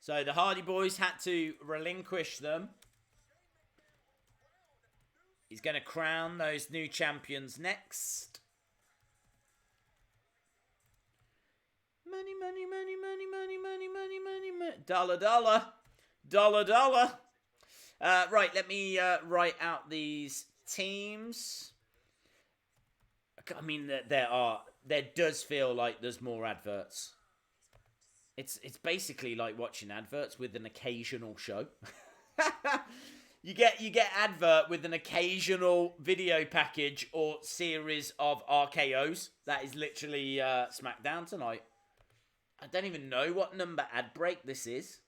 So the Hardy Boys had to relinquish them. He's going to crown those new champions next. Money, money, money, money, money, money, money, money, money. Dollar, dollar. Dollar, dollar. Right, let me write out these teams. I mean, there does feel like there's more adverts. It's basically like watching adverts with an occasional show. You get advert with an occasional video package or series of RKOs. That is literally SmackDown tonight. I don't even know what number ad break this is.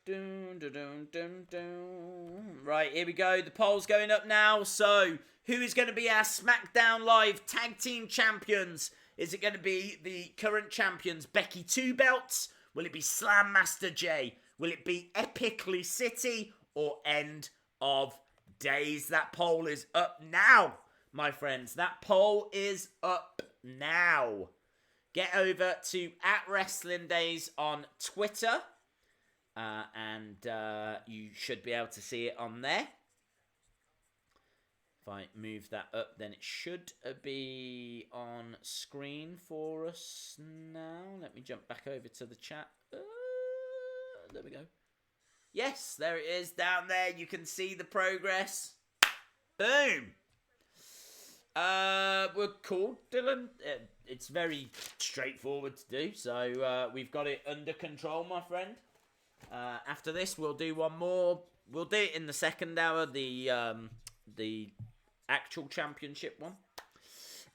Dun, dun, dun, dun, dun. Right, here we go. The poll's going up now. So, who is going to be our SmackDown Live Tag Team Champions? Is it going to be the current champions, Becky Two Belts? Will it be Slam Master J? Will it be Epically City or End of Days? That poll is up now, my friends. That poll is up now. Get over to @WrestlingDays on Twitter. And you should be able to see it on there. If I move that up, then it should be on screen for us now. Let me jump back over to the chat. There we go. Yes, there it is down there. You can see the progress. Boom. We're cool, Dylan. It's very straightforward to do. So we've got it under control, my friend. After this, we'll do one more. We'll do it in the second hour, the actual championship one.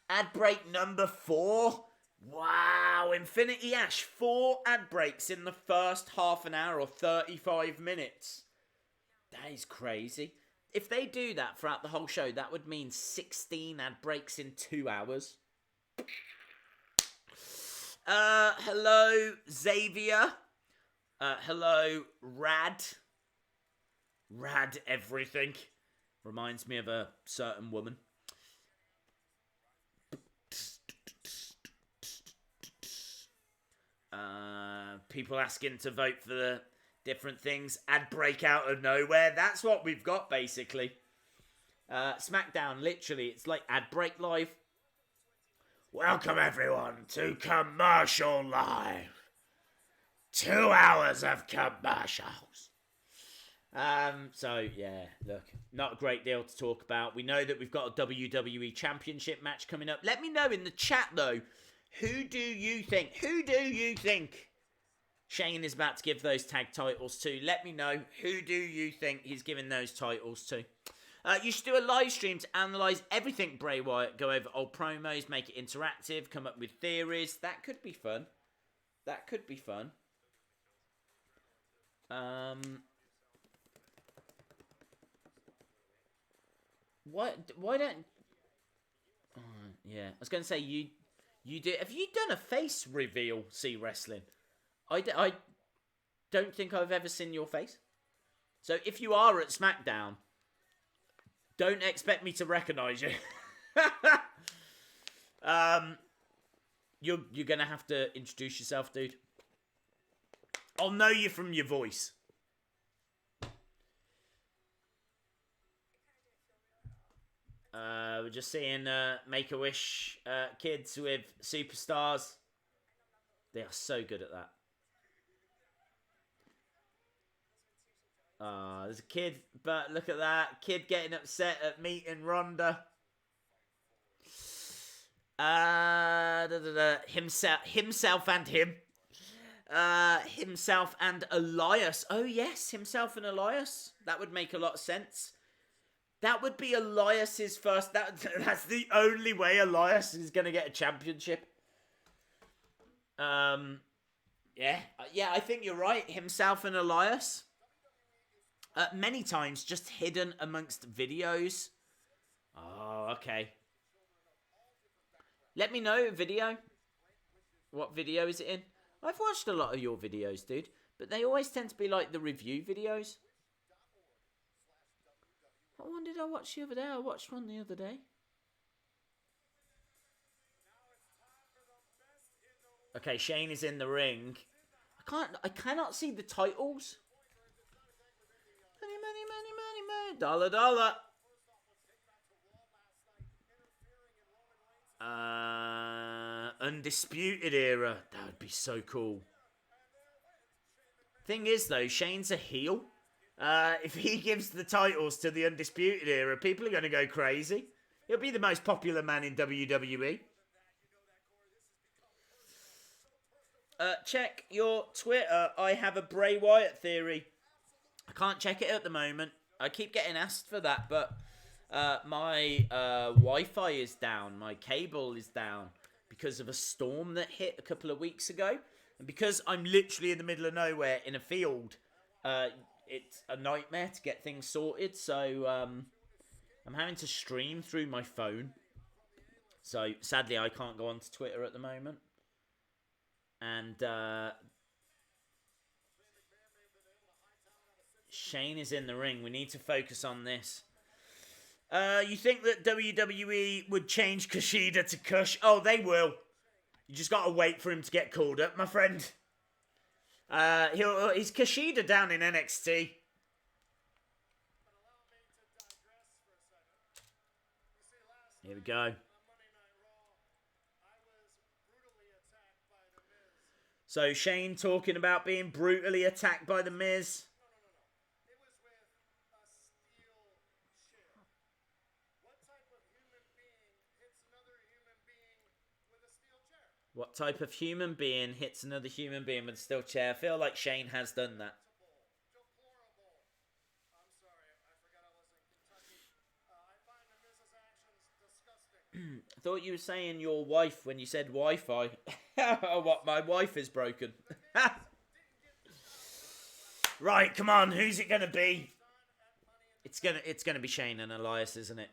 Ad break number 4. Wow, Infinity Ash. 4 ad breaks in the first half an hour or 35 minutes. That is crazy. If they do that throughout the whole show, that would mean 16 ad breaks in 2 hours. Hello, Xavier. Hello, Rad. Rad everything. Reminds me of a certain woman. People asking to vote for the different things. Ad break out of nowhere. That's what we've got, basically. SmackDown, literally, it's like ad break live. Welcome, everyone, to Commercial Live. 2 hours of commercials. So, yeah, look, not a great deal to talk about. We know that we've got a WWE Championship match coming up. Let me know in the chat, though, who do you think Shane is about to give those tag titles to? Let me know, who do you think he's giving those titles to? You should do a live stream to analyse everything Bray Wyatt, go over old promos, make it interactive, come up with theories. That could be fun. That could be fun. Why don't... yeah, I was going to say, you do... Have you done a face reveal, C Wrestling? I don't think I've ever seen your face. So if you are at SmackDown, don't expect me to recognise you. You're going to have to introduce yourself, dude. I'll know you from your voice. We're just seeing Make-A-Wish kids with superstars. They are so good at that. There's a kid, but look at that. Kid getting upset at meeting Ronda. Himself and him. Himself and Elias. Oh, yes, himself and Elias. That would make a lot of sense. That would be Elias's first... That's the only way Elias is going to get a championship. Yeah, I think you're right. Himself and Elias. Many times just hidden amongst videos. Oh, okay. Let me know, video. What video is it in? I've watched a lot of your videos, dude. But they always tend to be like the review videos. What one did I watch the other day? I watched one the other day. Okay, Shane is in the ring. I cannot see the titles. Money, money, money, money, money. Dollar, dollar. Undisputed Era. That would be so cool. Thing is, though, Shane's a heel. If he gives the titles to the Undisputed Era, people are going to go crazy. He'll be the most popular man in WWE. Check your Twitter. I have a Bray Wyatt theory. I can't check it at the moment. I keep getting asked for that, but my Wi-Fi is down. My cable is down because of a storm that hit a couple of weeks ago. And because I'm literally in the middle of nowhere in a field, it's a nightmare to get things sorted. So I'm having to stream through my phone. So sadly, I can't go onto Twitter at the moment. And Shane is in the ring. We need to focus on this. You think that WWE would change Kushida to Kush? Oh, they will. You just gotta wait for him to get called up, my friend. He's Kushida down in NXT. Here we go. So Shane talking about being brutally attacked by The Miz. What type of human being hits another human being with a steel chair? I feel like Shane has done that. I thought you were saying your wife when you said Wi-Fi. Oh, what? My wife is broken. Right, come on. Who's it gonna be? It's gonna be Shane and Elias, isn't it?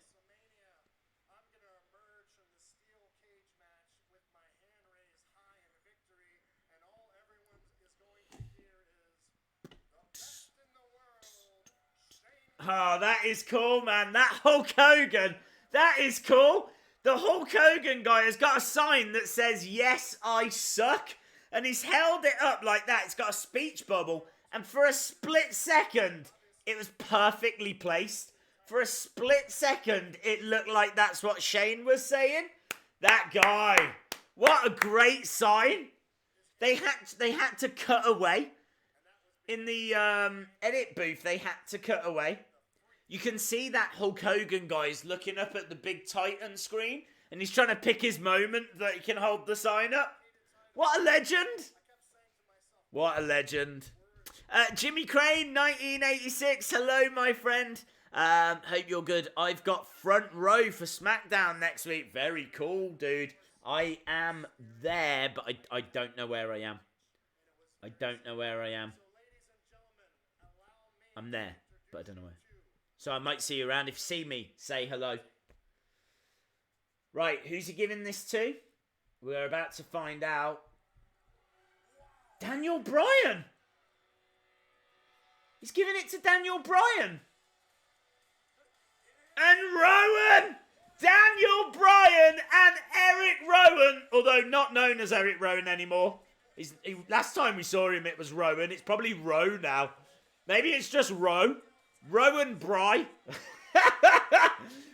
Oh, that is cool, man. That Hulk Hogan. That is cool. The Hulk Hogan guy has got a sign that says, "Yes, I suck." And he's held it up like that. It's got a speech bubble. And for a split second, it was perfectly placed. For a split second, it looked like that's what Shane was saying. That guy. What a great sign. They had to cut away. In the edit booth, they had to cut away. You can see that Hulk Hogan guy is looking up at the big Titan screen, and he's trying to pick his moment that he can hold the sign up. What a legend! What a legend. Jimmy Crane, 1986. Hello, my friend. Hope you're good. I've got front row for SmackDown next week. Very cool, dude. I am there, but I don't know where I am. I don't know where I am. I'm there, but I don't know where. So I might see you around. If you see me, say hello. Right, who's he giving this to? We're about to find out. Daniel Bryan! He's giving it to Daniel Bryan! And Rowan! Daniel Bryan and Eric Rowan! Although not known as Eric Rowan anymore. Last time we saw him, it was Rowan. It's probably Rowe now. Maybe it's just Rowe. Rowan Bry.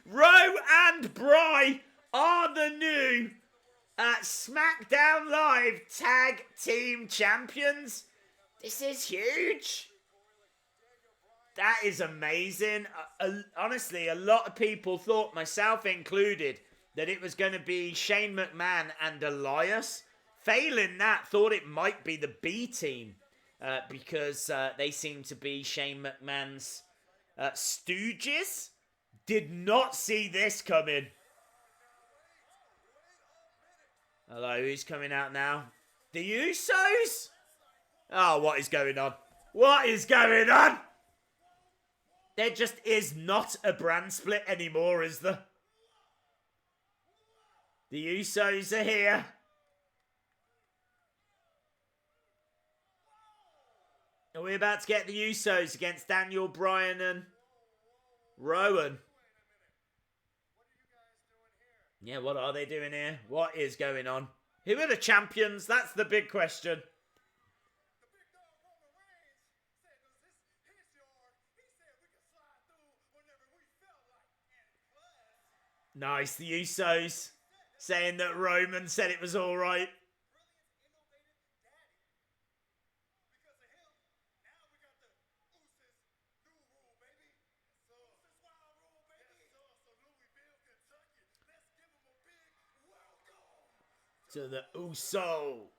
Rowe and Bry are the new SmackDown Live Tag Team Champions. This is huge. That is amazing. Honestly, a lot of people thought, myself included, that it was going to be Shane McMahon and Elias. Failing that, thought it might be the B team. Because they seem to be Shane McMahon's stooges. Did not see this coming. Hello, who's coming out now? The Usos? Oh, what is going on? What is going on? There just is not a brand split anymore, is there? The Usos are here. Are we about to get the Usos against Daniel Bryan and Rowan? Yeah, what are they doing here? What is going on? Who are the champions? That's the big question. Nice, the Usos saying that Roman said it was alright. To the Uso.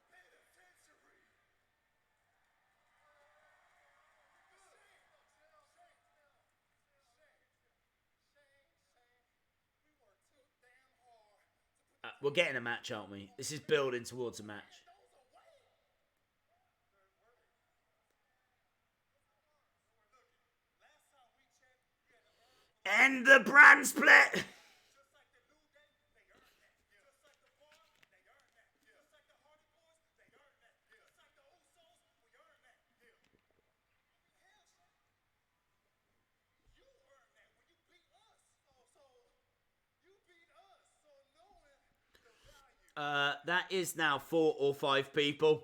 We're getting a match, aren't we? This is building towards a match. end the brand split. That is now 4 or 5 people.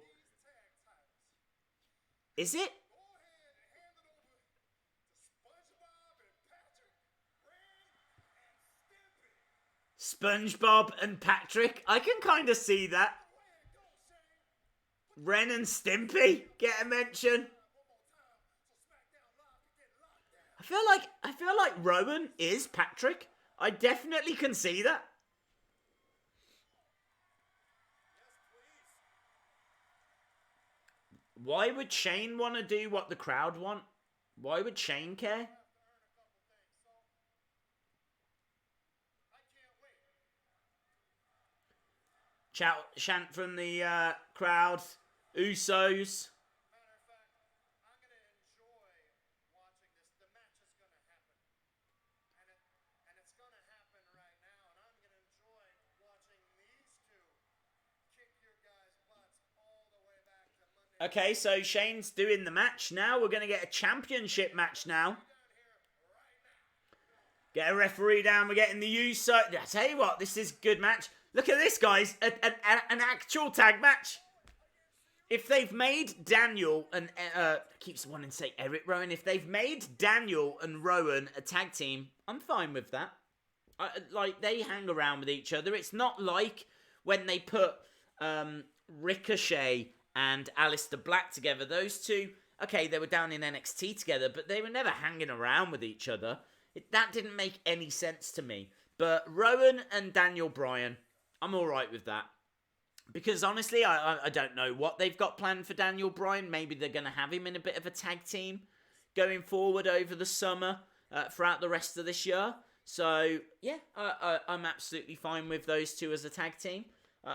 Is it? SpongeBob and Patrick. I can kind of see that. Ren and Stimpy get a mention. I feel like Rowan is Patrick. I definitely can see that. Why would Shane want to do what the crowd want? Why would Shane care? Chant from the crowd. Usos. Okay, so Shane's doing the match now. We're going to get a championship match now. Get a referee down. We're getting the Uso. I tell you what, this is a good match. Look at this, guys. An actual tag match. If they've made Daniel and... keeps wanting to say Eric Rowan. If they've made Daniel and Rowan a tag team, I'm fine with that. Like, they hang around with each other. It's not like when they put Ricochet and Aleister Black together. Those two, okay, they were down in NXT together, but they were never hanging around with each other. That didn't make any sense to me. But Rowan and Daniel Bryan, I'm alright with that. Because honestly, I don't know what they've got planned for Daniel Bryan. Maybe they're going to have him in a bit of a tag team going forward over the summer, throughout the rest of this year. So, yeah, I'm absolutely fine with those two as a tag team.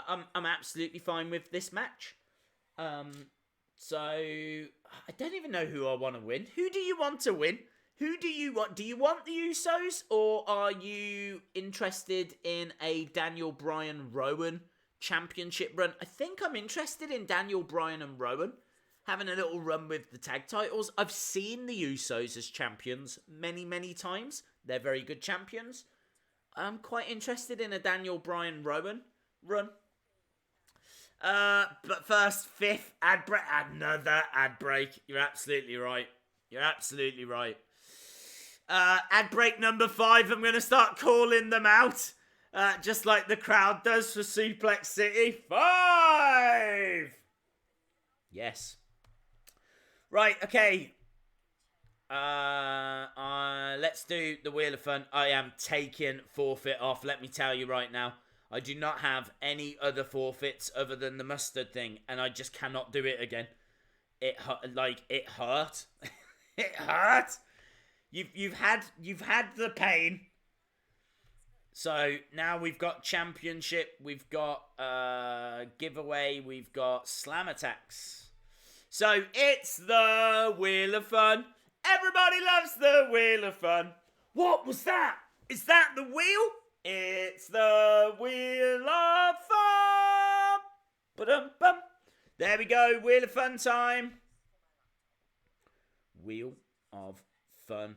I'm absolutely fine with this match. So, I don't even know who I want to win. Who do you want to win? Who do you want? Do you want the Usos? Or are you interested in a Daniel Bryan Rowan championship run? I think I'm interested in Daniel Bryan and Rowan having a little run with the tag titles. I've seen the Usos as champions many, many times. They're very good champions. I'm quite interested in a Daniel Bryan Rowan run. But first, fifth ad break. Another ad break. You're absolutely right. You're absolutely right. Ad break number 5. I'm going to start calling them out. Just like the crowd does for Suplex City. 5! Yes. Right, okay. Let's do the Wheel of Fun. I am taking forfeit off. Let me tell you right now. I do not have any other forfeits other than the mustard thing, and I just cannot do it again. It hurt. It hurt. You've had the pain. So now we've got championship, we've got giveaway, we've got slam attacks. So it's the Wheel of Fun. Everybody loves the Wheel of Fun. What was that? Is that the wheel? It's the Wheel of Fun. Ba-dum-bum. There we go. Wheel of Fun time. Wheel of Fun.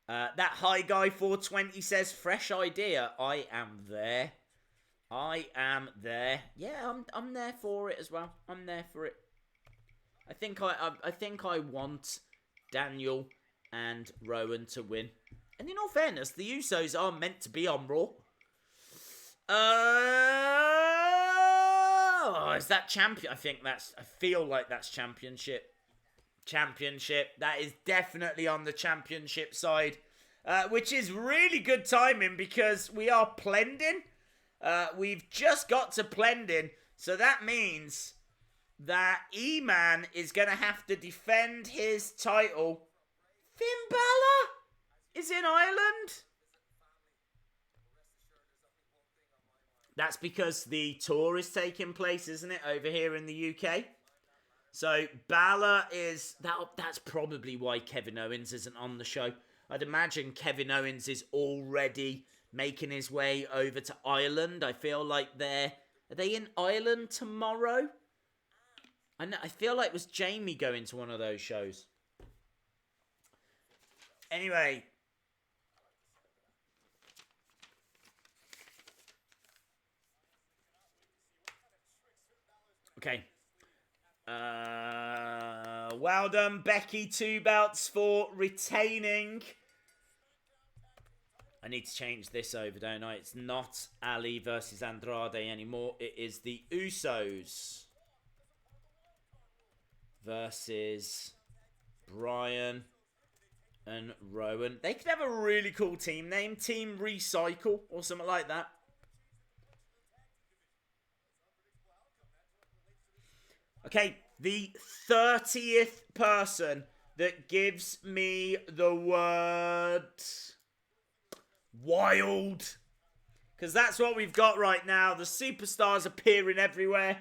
That High Guy 420 says, fresh idea. I am there. I am there. Yeah, I'm there for it as well. I'm there for it. I think I want Daniel and Rowan to win. And in all fairness, the Usos are meant to be on Raw. Is that champion? I feel like that's championship. Championship. That is definitely on the championship side. Which is really good timing because we are blending. We've just got to blending. So that means that E-Man is going to have to defend his title. Finn Balor is in Ireland. That's because the tour is taking place, isn't it, over here in the UK? So Balor is... That's probably why Kevin Owens isn't on the show. I'd imagine Kevin Owens is already making his way over to Ireland. I feel like are they in Ireland tomorrow? I feel like it was Jamie going to one of those shows. Anyway. Okay. Well done, Becky. 2 belts for retaining. I need to change this over, don't I? It's not Ali versus Andrade anymore. It is the Usos versus Bryan and Rowan. They could have a really cool team name. Team Recycle or something like that. Okay, the 30th person that gives me the word wild. Because that's what we've got right now. The superstars appearing everywhere.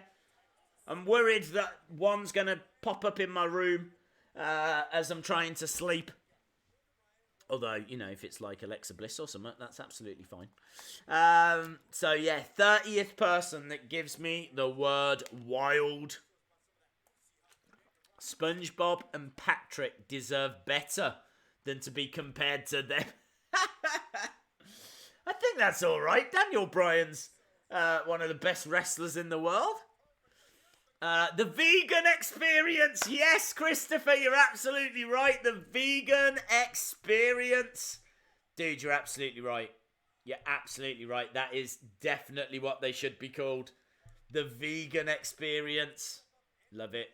I'm worried that one's going to pop up in my room as I'm trying to sleep. Although, you know, if it's like Alexa Bliss or something, that's absolutely fine. So, yeah, 30th person that gives me the word wild. SpongeBob and Patrick deserve better than to be compared to them. I think that's all right. Daniel Bryan's one of the best wrestlers in the world. The vegan experience. Yes, Christopher, you're absolutely right. The vegan experience. Dude, you're absolutely right. You're absolutely right. That is definitely what they should be called. The vegan experience. Love it.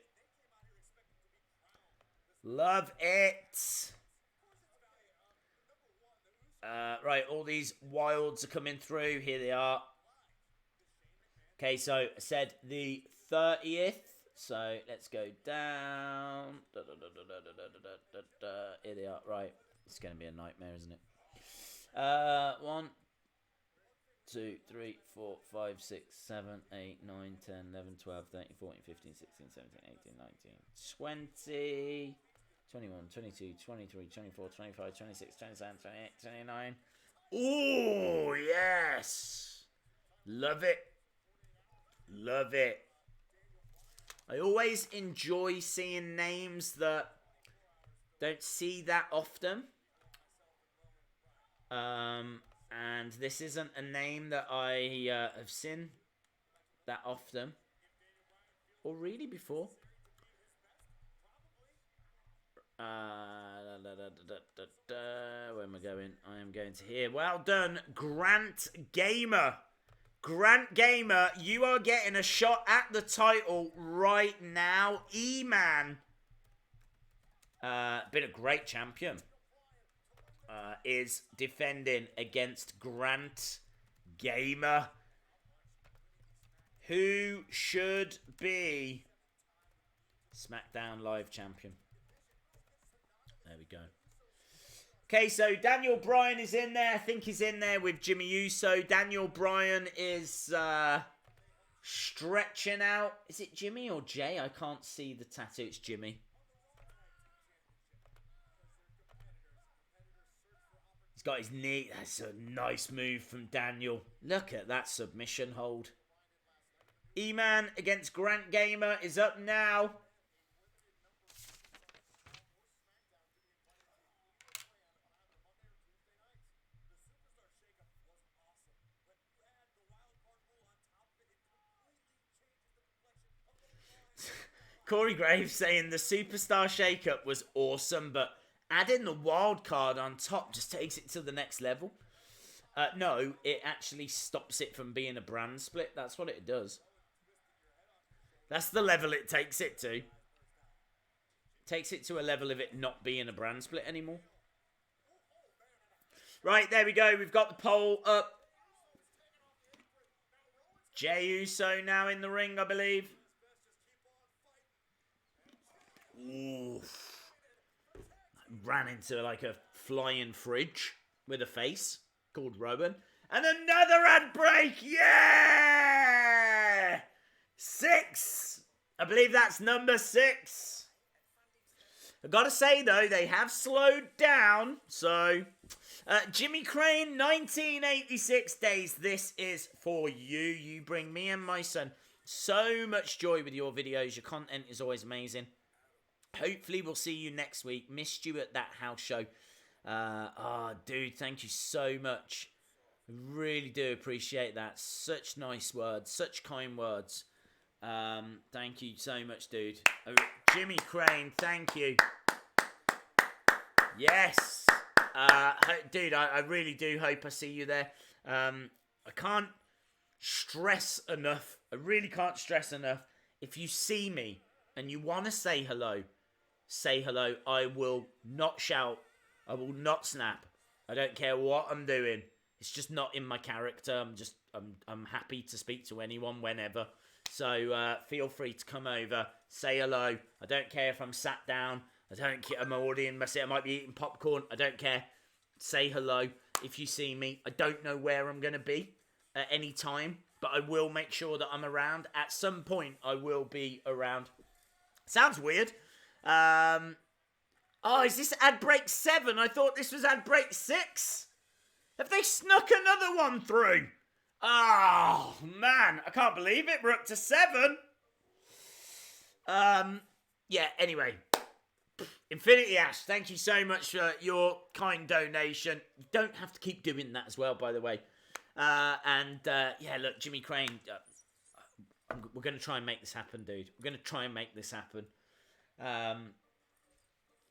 Love it. Right, all these wilds are coming through. Here they are. Okay, so I said the 30th. So let's go down. Here they are. Right, it's going to be a nightmare, isn't it? 1, 2, 3, 4, 5, 6, 7, 8, 9, 10, 11, 12, 13, 14, 15, 16, 17, 18, 19, 20... 21, 22, 23, 24, 25, 26, 27, 28, 29. Ooh, yes. Love it. Love it. I always enjoy seeing names that don't see that often. And this isn't a name that I have seen that often. Or really before. Where am I going? I am going to here. Well done, Grant Gamer. Grant Gamer, you are getting a shot at the title right now. E-Man, been a great champion, is defending against Grant Gamer, who should be SmackDown Live champion. There we go. Okay, so Daniel Bryan is in there. I think he's in there with Jimmy Uso. Daniel Bryan is stretching out. Is it Jimmy or Jay? I can't see the tattoo. It's Jimmy. He's got his knee. That's a nice move from Daniel. Look at that submission hold. E-Man against Grant Gamer is up now. Corey Graves saying the Superstar Shake-Up was awesome, but adding the wild card on top just takes it to the next level. No, it actually stops it from being a brand split. That's what it does. That's the level it takes it to. Takes it to a level of it not being a brand split anymore. Right, there we go. We've got the poll up. Jey Uso now in the ring, I believe. Oof. Ran into like a flying fridge with a face called Rowan. And another ad break! Yeah! 6! I believe that's number 6. I gotta say, though, they have slowed down. So, Jimmy Crane, 1986 days. This is for you. You bring me and my son so much joy with your videos. Your content is always amazing. Hopefully, we'll see you next week. Missed you at that house show. Dude, thank you so much. Really do appreciate that. Such nice words. Such kind words. Thank you so much, dude. Jimmy Crane, thank you. Yes. Dude, I really do hope I see you there. I can't stress enough. I really can't stress enough. If you see me and you want to say hello, say hello. I will not shout. I will not snap. I don't care what I'm doing. It's just not in my character. I'm happy to speak to anyone whenever. So feel free to come over, say hello. I don't care if I'm sat down. I don't care. I'm already in my seat. I might be eating popcorn. I don't care. Say hello if you see me. I don't know where I'm going to be at any time, but I will make sure that I'm around. At some point, I will be around. Sounds weird. Is this ad break 7? I thought this was ad break 6. Have they snuck another one through? Oh, man. I can't believe it. We're up to 7. Yeah, anyway. Infinity Ash, thank you so much for your kind donation. You don't have to keep doing that as well, by the way. Yeah, look, Jimmy Crane, we're going to try and make this happen, dude. We're going to try and make this happen.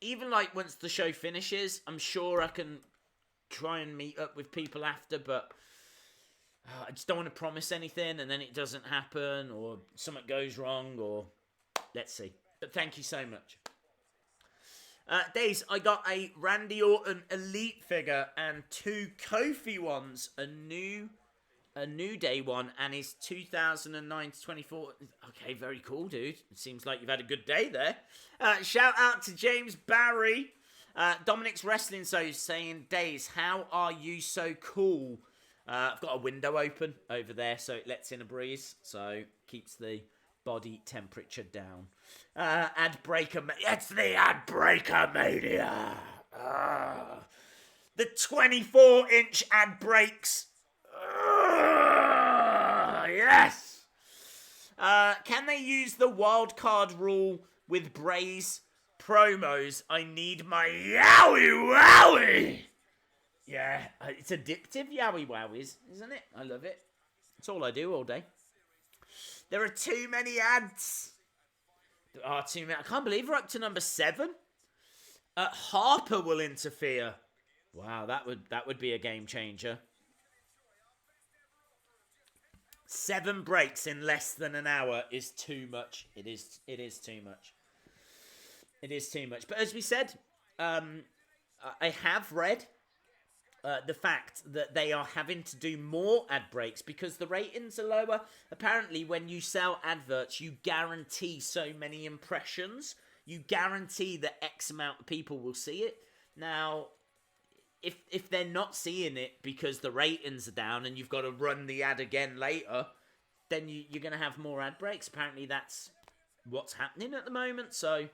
Even, like, once the show finishes, I'm sure I can try and meet up with people after, but I just don't want to promise anything, and then it doesn't happen, or something goes wrong, or let's see. But thank you so much. Days, I got a Randy Orton Elite figure and 2 Kofi ones, a new day one, and his 2009 to 24. Okay, very cool, dude. It seems like you've had a good day there. Shout out to James Barry. Dominic's Wrestling So saying, Days, how are you so cool? I've got a window open over there, so it lets in a breeze, so keeps the body temperature down. Ad breaker, it's the ad breaker mania. The 24-inch ad breaks. Yes. Can they use the wild card rule with Bray's promos? I need my yowie wowie. Yeah, it's addictive, yowie wowies, isn't it? I love it. It's all I do all day. There are too many ads. There are too many. I can't believe we're up to number 7. Harper will interfere. Wow, that would be a game changer. 7 breaks in less than an hour is too much. It is too much. It is too much. But as we said, I have read the fact that they are having to do more ad breaks because the ratings are lower. Apparently, when you sell adverts, you guarantee so many impressions. You guarantee that X amount of people will see it. Now, if they're not seeing it because the ratings are down and you've got to run the ad again later, then you're going to have more ad breaks. Apparently, that's what's happening at the moment, so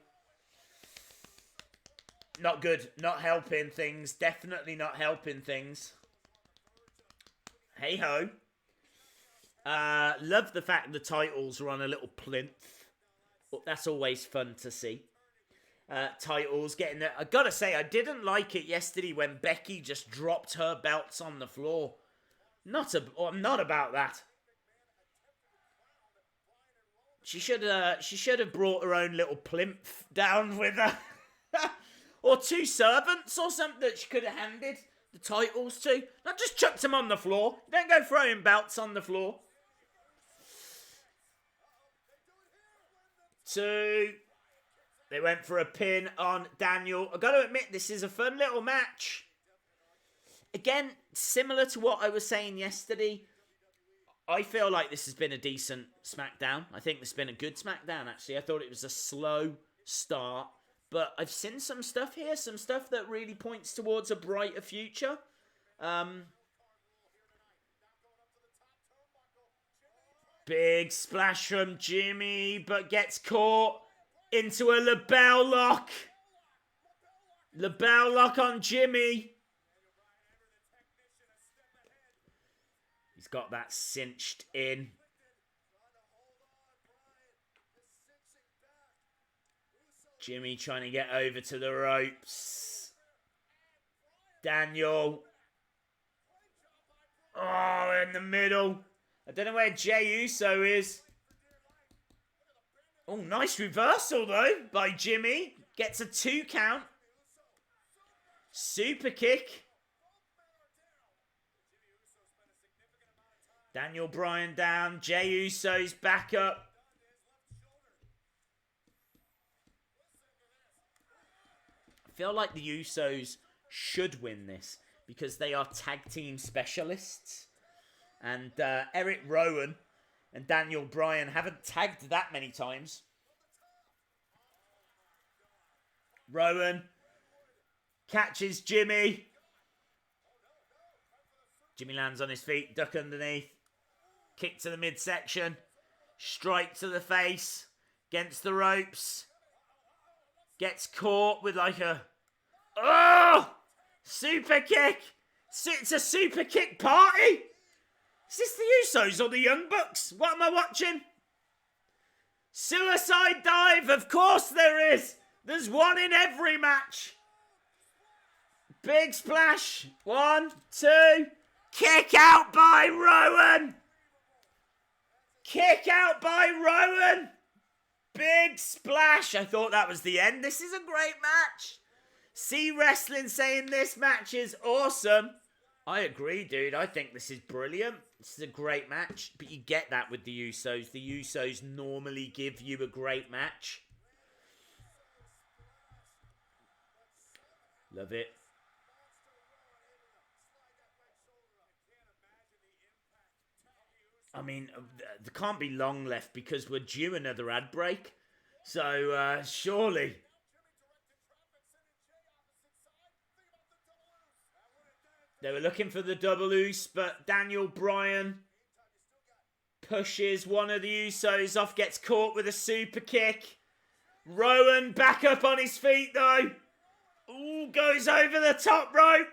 not good. Not helping things. Definitely not helping things. Hey-ho. Love the fact the titles are on a little plinth. That's always fun to see. Titles getting there. I gotta say, I didn't like it yesterday when Becky just dropped her belts on the floor. I'm not about that. She should have brought her own little plinth down with her. Or 2 servants or something that she could have handed the titles to. Not just chucked them on the floor. Don't go throwing belts on the floor. 2. They went for a pin on Daniel. I've got to admit, this is a fun little match. Again, similar to what I was saying yesterday, I feel like this has been a decent SmackDown. I think this has been a good SmackDown, actually. I thought it was a slow start. But I've seen some stuff here, some stuff that really points towards a brighter future. Big splash from Jimmy, but gets caught into a LeBell lock. The bell lock on Jimmy. He's got that cinched in. Jimmy trying to get over to the ropes. Daniel. Oh, in the middle. I don't know where Jey Uso is. Oh, nice reversal, though, by Jimmy. Gets a 2 count. Super kick. Daniel Bryan down. Jey Uso's back up. I feel like the Usos should win this because they are tag team specialists. And Eric Rowan and Daniel Bryan haven't tagged that many times. Rowan catches Jimmy. Jimmy lands on his feet, duck underneath. Kick to the midsection. Strike to the face. Against the ropes. Gets caught with like a... Oh! Super kick! It's a super kick party! Is this the Usos or the Young Bucks? What am I watching? Suicide dive! Of course there is! There's one in every match! Big splash! 1, 2... Kick out by Rowan! Kick out by Rowan! Big splash! I thought that was the end. This is a great match. See Wrestling saying this match is awesome. I agree, dude. I think this is brilliant. This is a great match. But you get that with the Usos. The Usos normally give you a great match. Love it. I mean, there can't be long left because we're due another ad break. So, surely. They were looking for the double Us, but Daniel Bryan pushes one of the Usos off, gets caught with a super kick. Rowan back up on his feet, though. Ooh, goes over the top rope.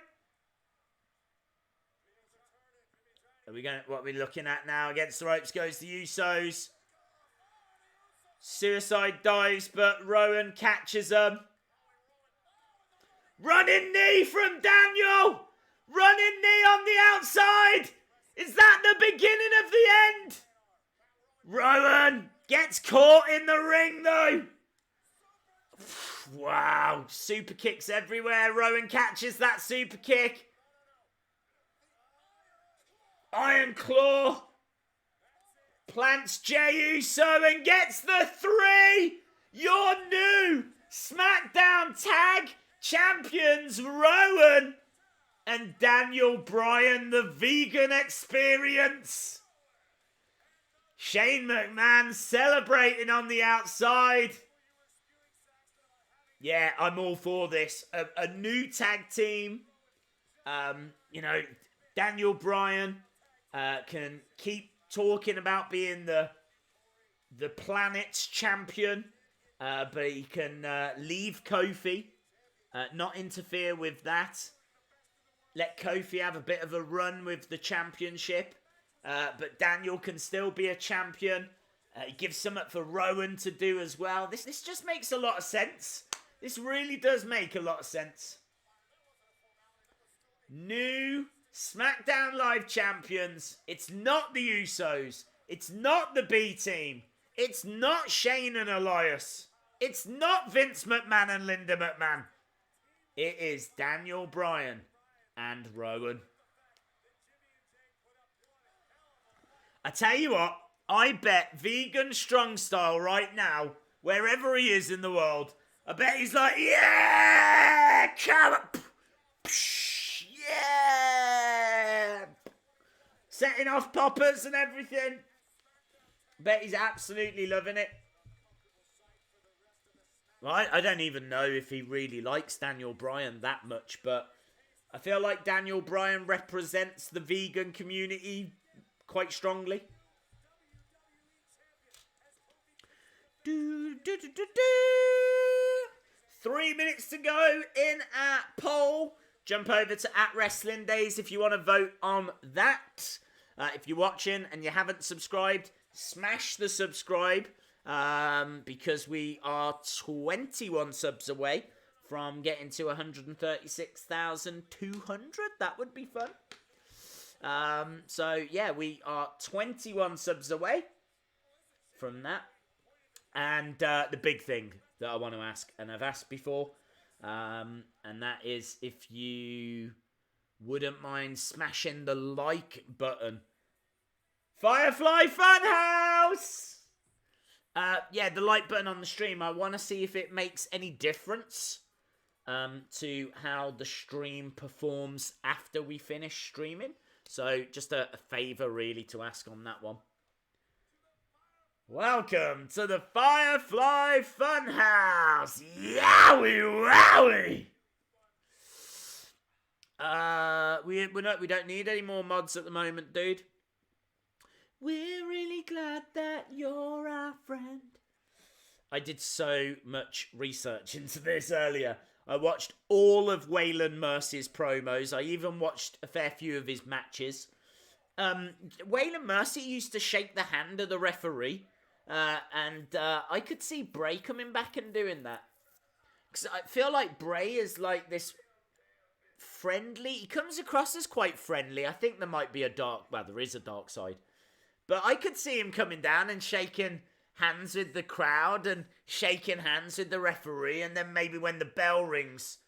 What are we looking at now? Against the ropes goes the Usos. Suicide dives, but Rowan catches them. Running knee from Daniel! Running knee on the outside! Is that the beginning of the end? Rowan gets caught in the ring, though. Wow, super kicks everywhere. Rowan catches that super kick. Iron Claw plants Jey Uso and gets the 3. Your new SmackDown Tag Champions, Rowan and Daniel Bryan, the Vegan Experience. Shane McMahon celebrating on the outside. Yeah, I'm all for this. A new tag team. Daniel Bryan can keep talking about being the planet's champion, but he can leave Kofi, not interfere with that. Let Kofi have a bit of a run with the championship, but Daniel can still be a champion. He gives something for Rowan to do as well. This just makes a lot of sense. This really does make a lot of sense. New SmackDown Live champions. It's not the Usos. It's not the B-Team. It's not Shane and Elias. It's not Vince McMahon and Linda McMahon. It is Daniel Bryan and Rowan. I tell you what, I bet Vegan Strong Style right now, wherever he is in the world, I bet he's like, yeah, come on. Yeah! Setting off poppers and everything. Bet he's absolutely loving it. Well, I don't even know if he really likes Daniel Bryan that much, but I feel like Daniel Bryan represents the vegan community quite strongly. 3 minutes to go in our poll. Jump over to @WrestlingDays if you want to vote on that. If you're watching and you haven't subscribed, smash the subscribe because we are 21 subs away from getting to 136,200. That would be fun. So, yeah, we are 21 subs away from that. And the big thing that I want to ask, and I've asked before, and that is if you wouldn't mind smashing the like button. Firefly Funhouse! Yeah, the like button on the stream. I want to see if it makes any difference to how the stream performs after we finish streaming. So, just a favour, really, to ask on that one. Welcome to the Firefly Funhouse! Yowie wowie! We don't need any more mods at the moment, dude. We're really glad that you're our friend. I did so much research into this earlier. I watched all of Waylon Mercy's promos. I even watched a fair few of his matches. Waylon Mercy used to shake the hand of the referee. And I could see Bray coming back and doing that. Because I feel like Bray is like this friendly. He comes across as quite friendly. I think there might be there is a dark side. But I could see him coming down and shaking hands with the crowd and shaking hands with the referee. And then maybe when the bell rings,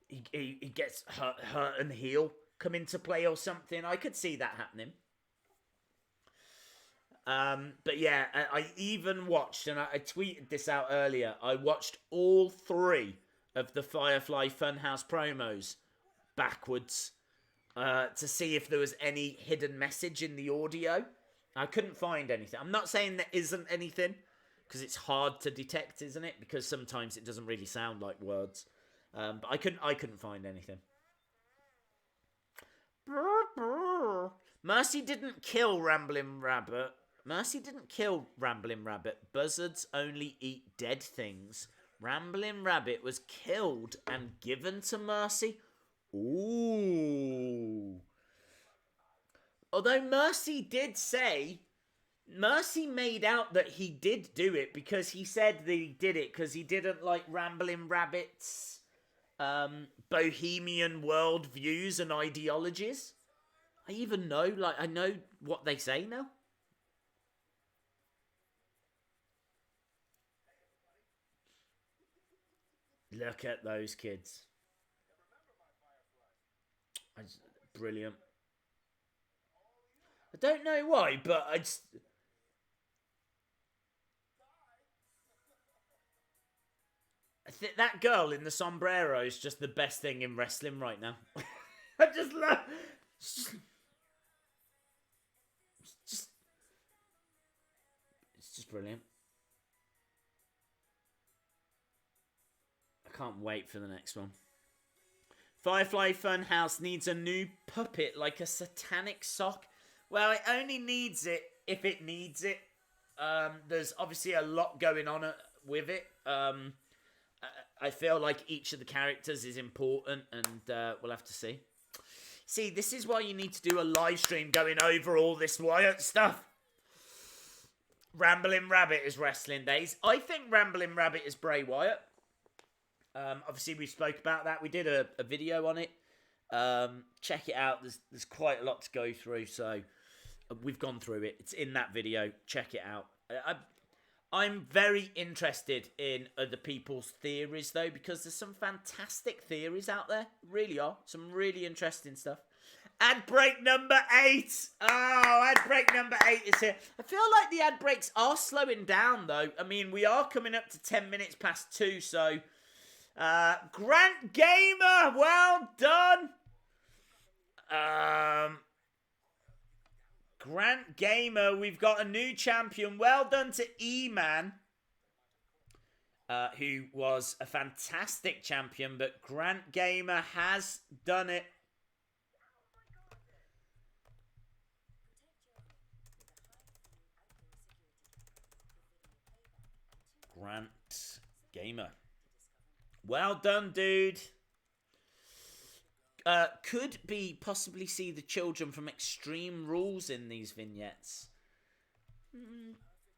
he gets hurt and heel come into play or something. I could see that happening. But yeah, I even watched, and I tweeted this out earlier, I watched all 3 of the Firefly Funhouse promos backwards to see if there was any hidden message in the audio. I couldn't find anything. I'm not saying there isn't anything, because it's hard to detect, isn't it? Because sometimes it doesn't really sound like words. But I couldn't find anything. Mercy didn't kill Rambling Rabbit. Buzzards only eat dead things. Rambling Rabbit was killed and given to Mercy. Ooh. Although Mercy made out that he did do it because he said that he did it because he didn't like Rambling Rabbit's bohemian world views and ideologies. I know what they say now. Look at those kids. Brilliant. I don't know why, but I think that girl in the sombrero is just the best thing in wrestling right now. I just love... It's just brilliant. I can't wait for the next one. Firefly Funhouse needs a new puppet like a satanic sock. Well, it only needs it if it needs it. There's obviously a lot going on with it. I feel like each of the characters is important, and we'll have to see. See, this is why you need to do a live stream going over all this Wyatt stuff. Rambling Rabbit is Wrestling Days. I think Rambling Rabbit is Bray Wyatt. Obviously, we spoke about that. We did a video on it. Check it out. There's quite a lot to go through, so we've gone through it. It's in that video. Check it out. I'm very interested in other people's theories, though, because there's some fantastic theories out there. Really are. Some really interesting stuff. Ad break number 8. Oh, ad break number 8 is here. I feel like the ad breaks are slowing down, though. I mean, we are coming up to 10 minutes past 2, so... Grant Gamer, well done. Grant Gamer, we've got a new champion. Well done to E-Man, who was a fantastic champion, but Grant Gamer has done it. Grant Gamer. Well done, dude. Could be possibly see the children from Extreme Rules in these vignettes.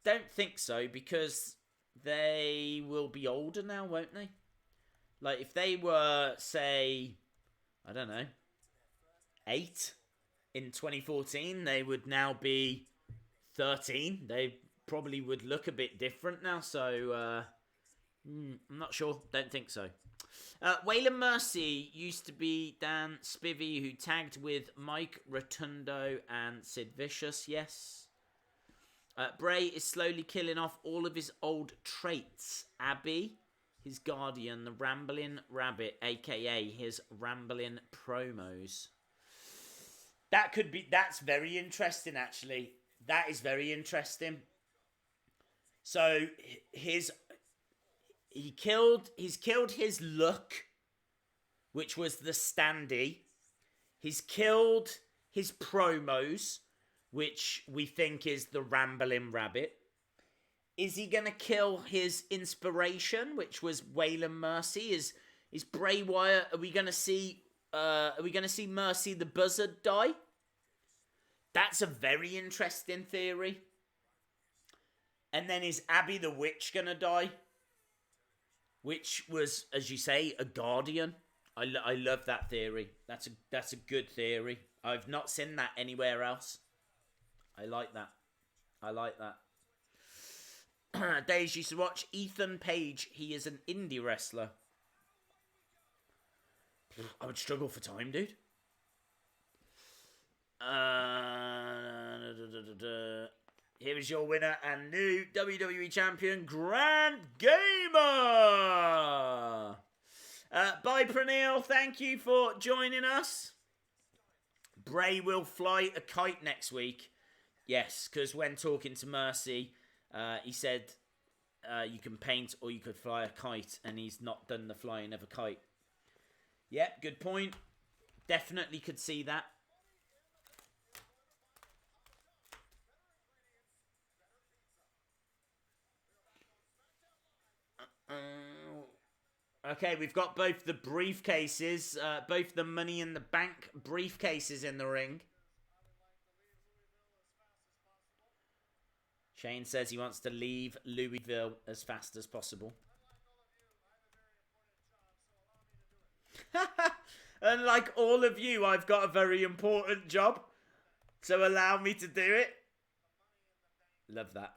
Don't think so, because they will be older now, won't they? Like, if they were, say, I don't know, 8 in 2014, they would now be 13. They probably would look a bit different now, so I'm not sure. Don't think so. Waylon Mercy used to be Dan Spivey, who tagged with Mike Rotundo and Sid Vicious, yes. Bray is slowly killing off all of his old traits. Abby, his guardian, the Rambling Rabbit, aka his rambling promos. That's very interesting, actually. That is very interesting. So he's killed his look, which was the standee. He's killed his promos, which we think is the Rambling Rabbit. Is he gonna kill his inspiration, which was Waylon Mercy? Is Bray Wyatt? Are we gonna see Mercy the Buzzard die? That's a very interesting theory. And then is Abby the Witch gonna die? Which was, as you say, a guardian. I love that theory. That's a good theory. I've not seen that anywhere else. I like that. Days used to watch Ethan Page. He is an indie wrestler. I would struggle for time, dude. Here is your winner and new WWE Champion, Grant Gamer. Bye, Pranil. Thank you for joining us. Bray will fly a kite next week. Yes, because when talking to Mercy, he said you can paint or you could fly a kite, and he's not done the flying of a kite. Yep, good point. Definitely could see that. Okay, we've got both the briefcases, both the Money in the Bank briefcases in the ring. Shane says he wants to leave Louisville as fast as possible. And like all of you, I've got a very important job, so allow me to do it. Love that.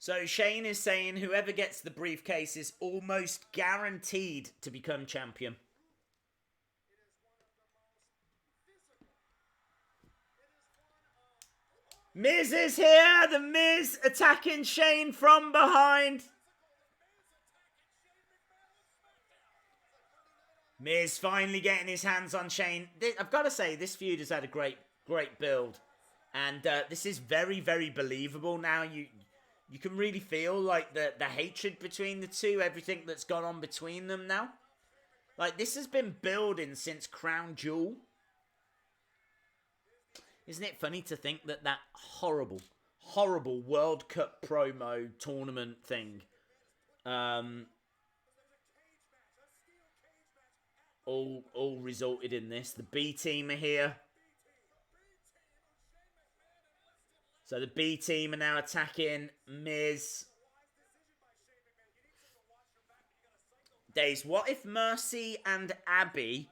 So Shane is saying whoever gets the briefcase is almost guaranteed to become champion. Miz is here! The Miz attacking Shane from behind. Miz finally getting his hands on Shane. I've got to say, this feud has had a great build. And this is very, very believable now. You can really feel like the hatred between the two, everything that's gone on between them now. Like, this has been building since Crown Jewel. Isn't it funny to think that horrible World Cup promo tournament thing all resulted in this? The B team are here. So the B team are now attacking Miz. Days, what if Mercy and Abby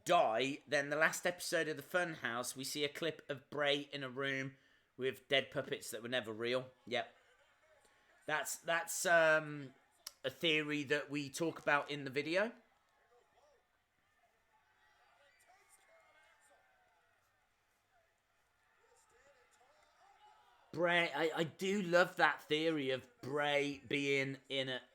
die? Then the last episode of the Funhouse, we see a clip of Bray in a room with dead puppets that were never real. Yep. That's a theory that we talk about in the video. Bray, I do love that theory of Bray being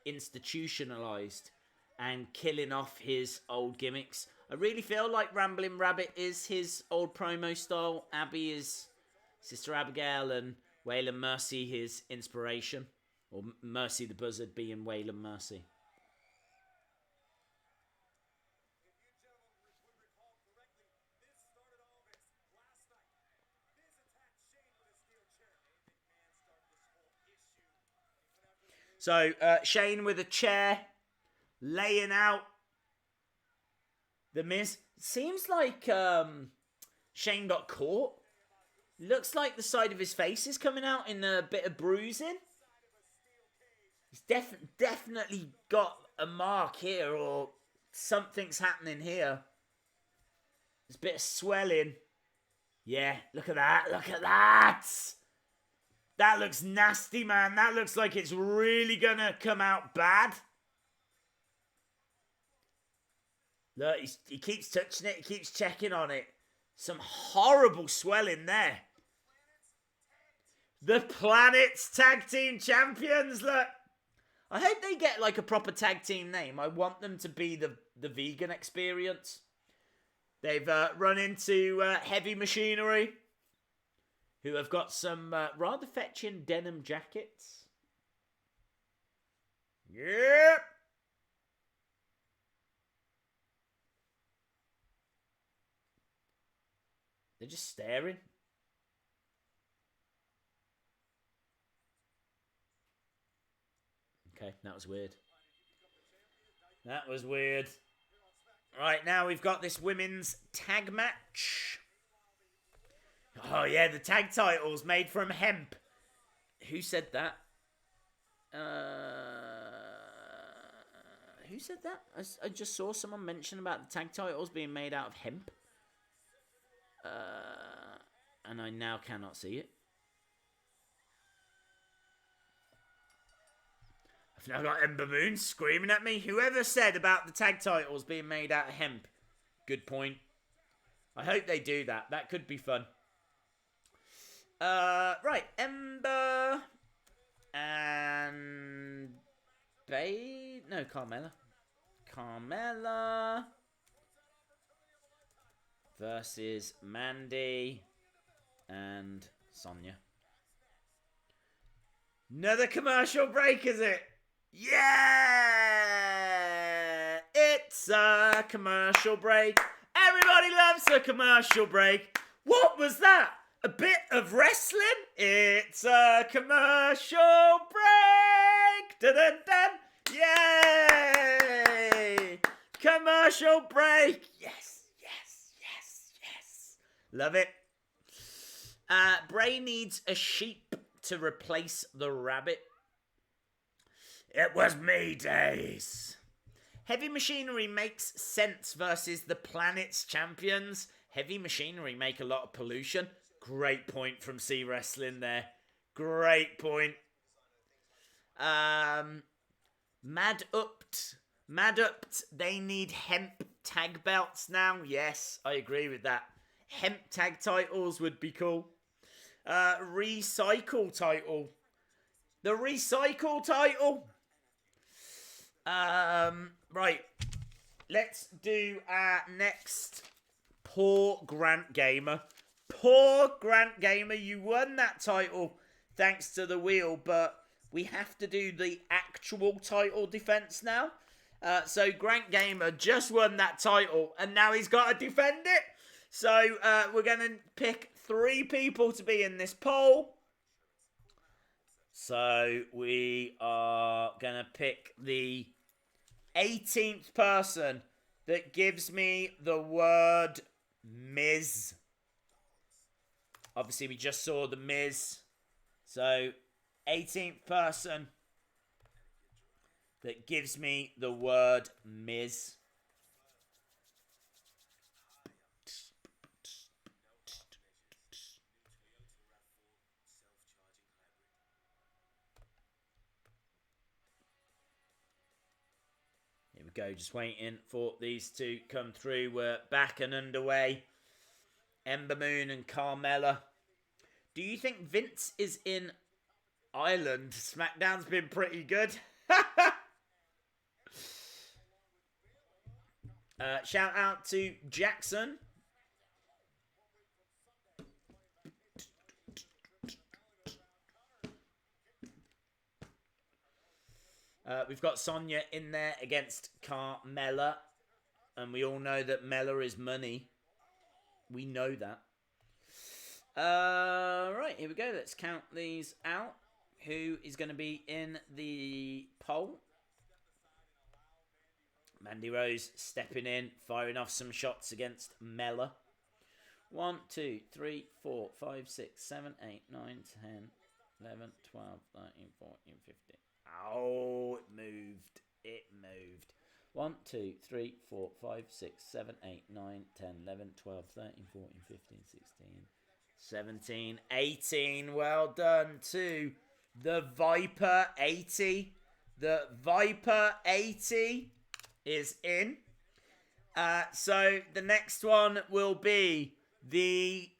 institutionalized and killing off his old gimmicks. I really feel like Rambling Rabbit is his old promo style. Abby is Sister Abigail and Waylon Mercy his inspiration. Or Mercy the Buzzard being Waylon Mercy. So, Shane with a chair, laying out the Miz. Seems like Shane got caught. Looks like the side of his face is coming out in a bit of bruising. He's definitely got a mark here, or something's happening here. There's a bit of swelling. Yeah, look at that. Look at that. That looks nasty, man. That looks like it's really going to come out bad. Look, he keeps touching it. He keeps checking on it. Some horrible swelling there. The Planet's Tag Team Champions, look. I hope they get like a proper tag team name. I want them to be the Vegan Experience. They've run into Heavy Machinery, who have got some rather fetching denim jackets. Yep. They're just staring. Okay, that was weird. That was weird. Right, now we've got this women's tag match. Oh, yeah, the tag titles made from hemp. Who said that? Who said that? I just saw someone mention about the tag titles being made out of hemp. And I now cannot see it. I've now got Ember Moon screaming at me. Whoever said about the tag titles being made out of hemp? Good point. I hope they do that. That could be fun. Right. Ember and Carmella. Carmella versus Mandy and Sonya. Another commercial break, is it? Yeah! It's a commercial break. Everybody loves a commercial break. What was that? A bit of wrestling? It's a commercial break. Dun-dun-dun. Yay! Commercial break. Yes, yes, yes, yes. Love it. Bray needs a sheep to replace the rabbit. It was me days. Heavy Machinery makes sense versus the Planet's Champions. Heavy Machinery make a lot of pollution. Great point from C Wrestling there. Great point. Mad Upped, they need hemp tag belts now. Yes, I agree with that. Hemp tag titles would be cool. Recycle title. The recycle title. Right. Let's do our next. Poor Grant Gamer. Poor Grant Gamer, you won that title thanks to the wheel, but we have to do the actual title defense now. So Grant Gamer just won that title, and now he's got to defend it. So we're going to pick 3 people to be in this poll. So we are going to pick the 18th person that gives me the word Miz. Obviously, we just saw the Miz. So, 18th person that gives me the word Miz. Here we go, just waiting for these to come through. We're back and underway. Ember Moon and Carmella. Do you think Vince is in Ireland? SmackDown's been pretty good. Shout out to Jackson. We've got Sonya in there against Carmella. And we all know that Mella is money. We know that. Right, here we go. Let's count these out. Who is going to be in the poll? Mandy Rose stepping in, firing off some shots against Mella. 1, 2, 3, 4, 5, 6, 7, 8, 9, 10, 11, 12, 13, 14, 15. Oh, it moved. It moved. 1, 2, 3, 4, 5, 6, 7, 8, 9, 10, 11, 12, 13, 14, 15, 16, 17, 18. Well done to the Viper 80. The Viper 80 is in. So the next one will be the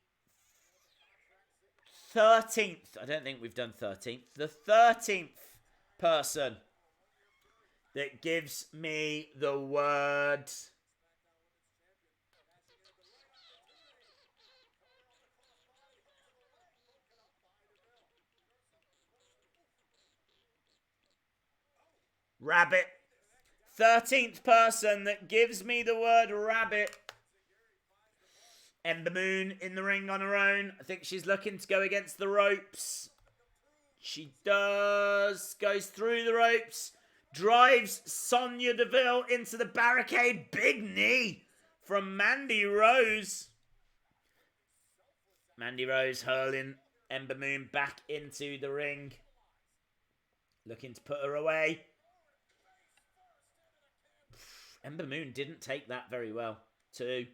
13th. I don't think we've done 13th. The 13th person that gives me the word rabbit. 13th person that gives me the word rabbit. Ember Moon in the ring on her own. I think she's looking to go against the ropes. She does. Goes through the ropes. Drives Sonya Deville into the barricade. Big knee from Mandy Rose. Mandy Rose hurling Ember Moon back into the ring. Looking to put her away. Ember Moon didn't take that very well, too.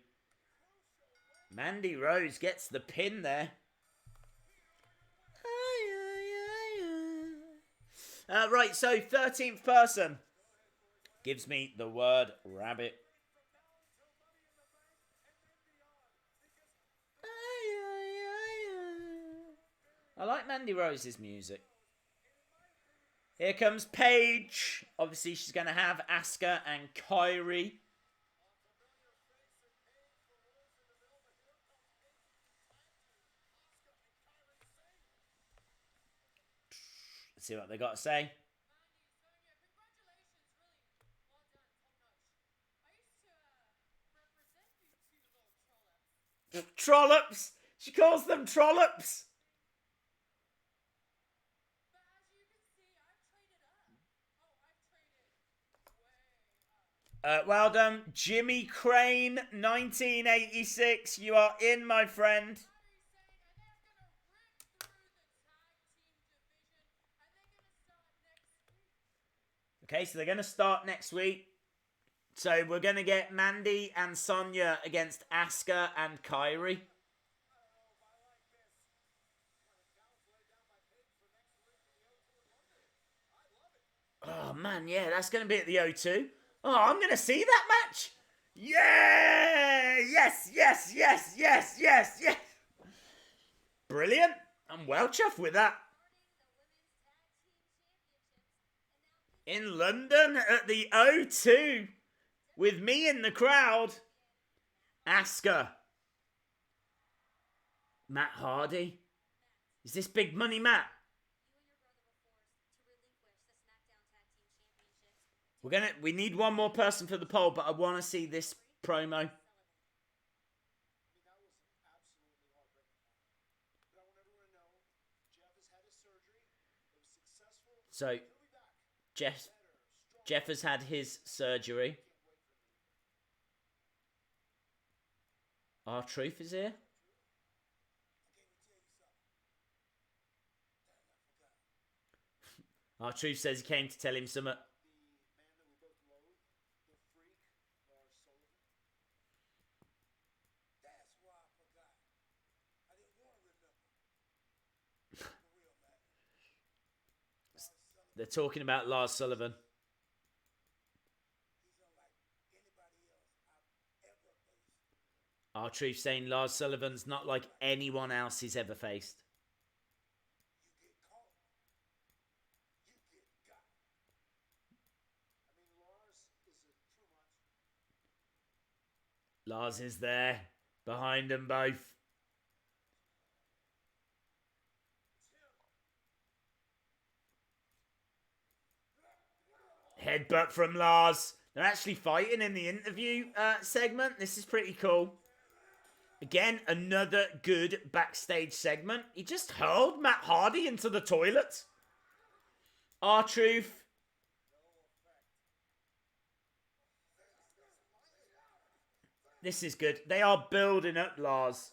Mandy Rose gets the pin there. Right, so 13th person gives me the word rabbit. I like Mandy Rose's music. Here comes Paige. Obviously, she's going to have Asuka and Kairi. Let's see what they got to say. Trollops. She calls them trollops. Well done, Jimmy Crane, 1986. You are in, my friend. Okay, so they're going to start next week. So we're going to get Mandy and Sonya against Asuka and Kairi. Oh, man, yeah, that's going to be at the O2. Oh, I'm going to see that match. Yeah! Yes, yes, yes, yes, yes, yes. Brilliant. I'm well chuffed with that. In London at the O2 with me in the crowd. Asuka. Matt Hardy. Is this big money, Matt? We need one more person for the poll, but I want to see this promo. So, Jeff has had his surgery. R-Truth is here. R-Truth says he came to tell him something. They're talking about Lars Sullivan. R-Truth saying Lars Sullivan's not like anyone else he's ever faced. Lars is there, behind them both. Headbutt from Lars. They're actually fighting in the interview segment. This is pretty cool. Again, another good backstage segment. He just hurled Matt Hardy into the toilet. R-Truth. This is good. They are building up Lars.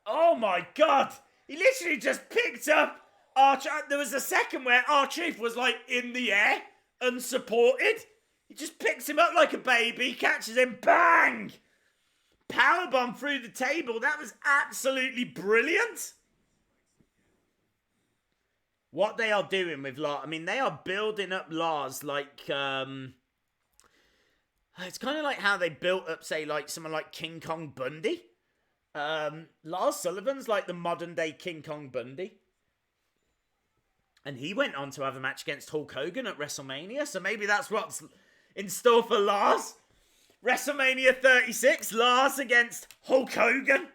Oh my god. He literally just picked up R-Truth. There was a second where R-Truth was like in the air, unsupported. He just picks him up like a baby, catches him, bang! Powerbomb through the table. That was absolutely brilliant. What they are doing with Lars, I mean, they are building up Lars like, it's kind of like how they built up, say, like someone like King Kong Bundy. Lars Sullivan's like the modern day King Kong Bundy. And he went on to have a match against Hulk Hogan at WrestleMania, so maybe that's what's in store for Lars. WrestleMania 36, Lars against Hulk Hogan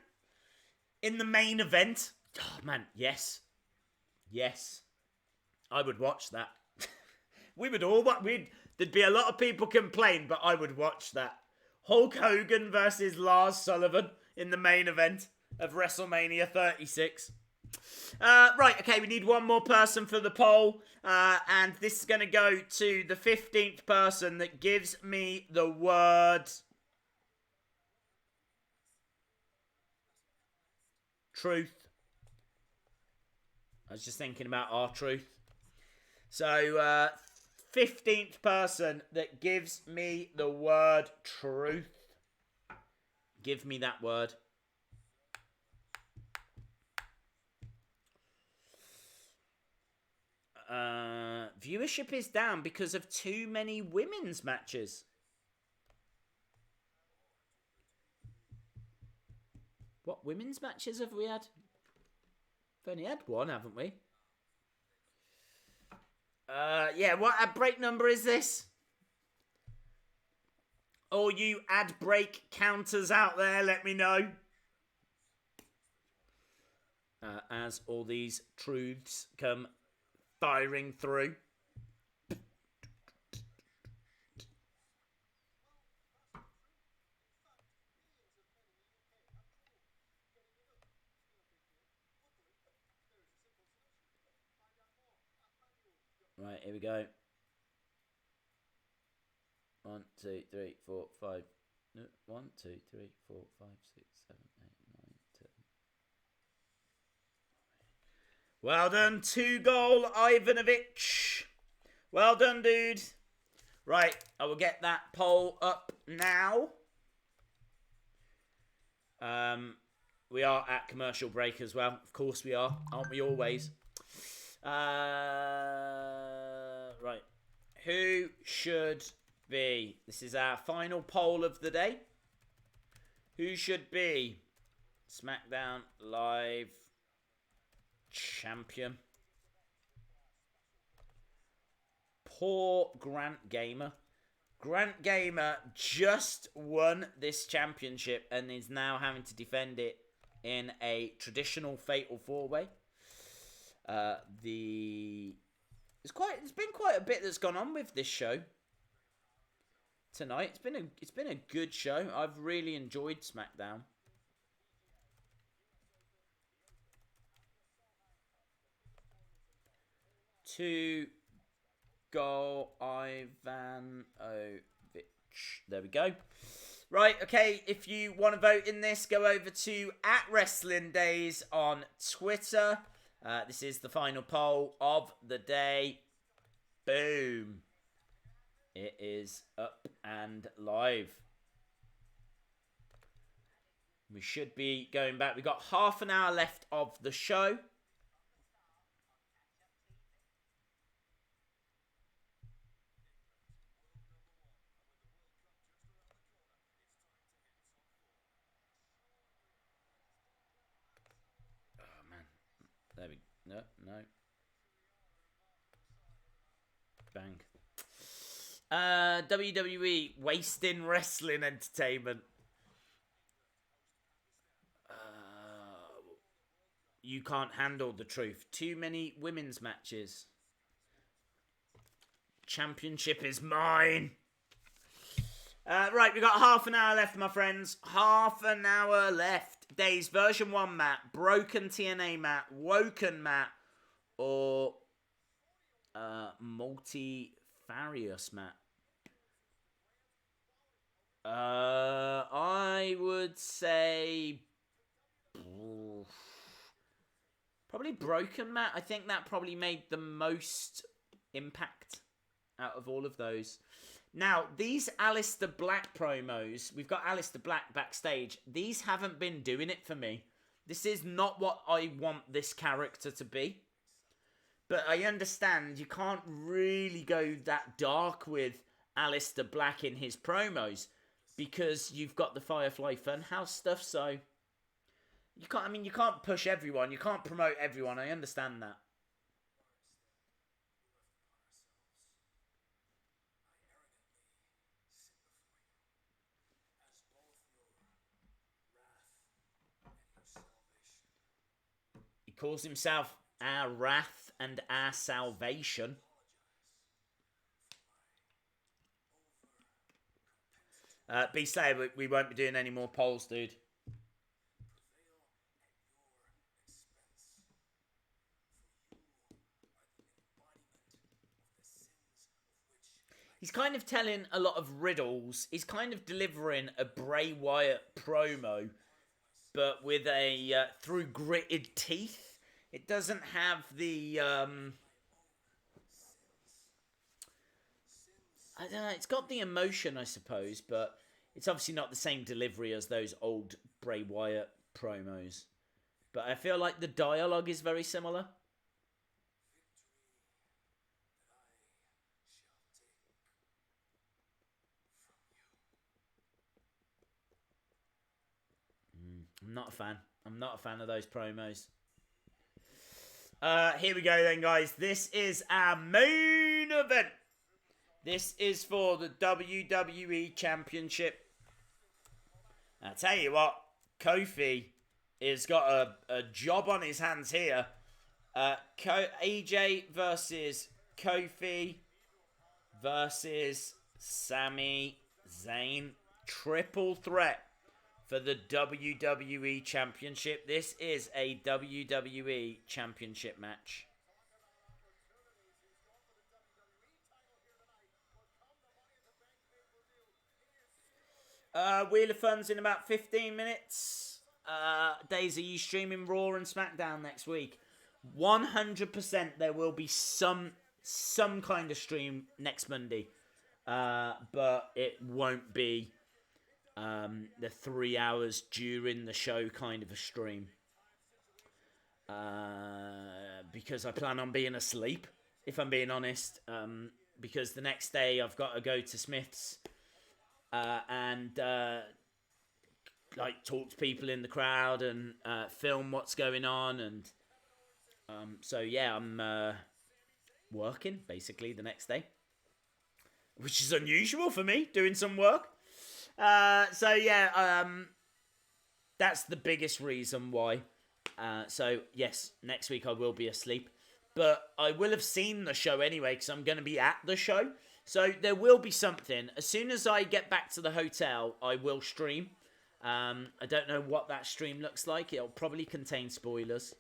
in the main event. Oh, man, yes. Yes. I would watch that. We would all... There'd be a lot of people complain, but I would watch that. Hulk Hogan versus Lars Sullivan in the main event of WrestleMania 36. Right, okay, we need one more person for the poll. And this is going to go to the 15th person that gives me the word truth. I was just thinking about R-Truth. So, 15th person that gives me the word truth. Give me that word. Viewership is down because of too many women's matches. What women's matches have we had? We've only had one, haven't we? Yeah, what ad break number is this? All you ad break counters out there, let me know. As all these truths come firing through. Right, here we go. 1, 2, 3, 4, 5. No, 1, 2, 3, 4, 5, 6, 7, 8, 9, 10. Well done, 2-goal Ivanovic. Well done, dude. Right, I will get that poll up now. We are at commercial break as well. Of course we are, aren't we always? Right. Who should be? This is our final poll of the day. Who should be SmackDown Live champion? Poor Grant Gamer. Grant Gamer just won this championship and is now having to defend it in a traditional fatal four-way. It's been quite a bit that's gone on with this show tonight. It's been a good show. I've really enjoyed SmackDown. To go Ivanovic. There we go. Right, okay, if you want to vote in this, go over to @WrestlingDays on Twitter. This is the final poll of the day. Boom. It is up and live. We should be going back. We've got half an hour left of the show. There we go. No. Bang. WWE wasting wrestling entertainment. You can't handle the truth. Too many women's matches. championship is mine. Right, we got half an hour left, my friends. Half an hour left. Days version 1 mat, broken TNA mat, woken mat, or multifarious mat. I would say probably broken mat. I think that probably made the most impact out of all of those. Now, these Aleister Black promos, we've got Aleister Black backstage. These haven't been doing it for me. This is not what I want this character to be. But I understand you can't really go that dark with Aleister Black in his promos because you've got the Firefly Funhouse stuff, so you can't push everyone, you can't promote everyone. I understand that. He calls himself our wrath and our salvation. Be safe, we won't be doing any more polls, dude. He's kind of telling a lot of riddles. He's kind of delivering a Bray Wyatt promo, but with a through gritted teeth. It doesn't have the I don't know. It's got the emotion, I suppose, but it's obviously not the same delivery as those old Bray Wyatt promos. But I feel like the dialogue is very similar. I'm not a fan. I'm not a fan of those promos. Here we go then, guys. This is our main event. This is for the WWE Championship. I tell you what, Kofi has got a job on his hands here. AJ versus Kofi versus Sami Zayn. Triple threat for the WWE Championship. This is a WWE Championship match. Wheel of Fun's in about 15 minutes. Days, are you streaming Raw and Smackdown next week? 100% there will be some kind of stream next Monday. But it won't be the 3 hours during the show kind of a stream. Because I plan on being asleep, if I'm being honest. Because the next day I've got to go to Smith's and like talk to people in the crowd and film what's going on. And so yeah, I'm working basically the next day, which is unusual for me, doing some work. So yeah, that's the biggest reason why. So yes, next week I will be asleep, but I will have seen the show anyway because I'm going to be at the show. So there will be something. As soon as I get back to the hotel, I will stream. I don't know what that stream looks like. It'll probably contain spoilers.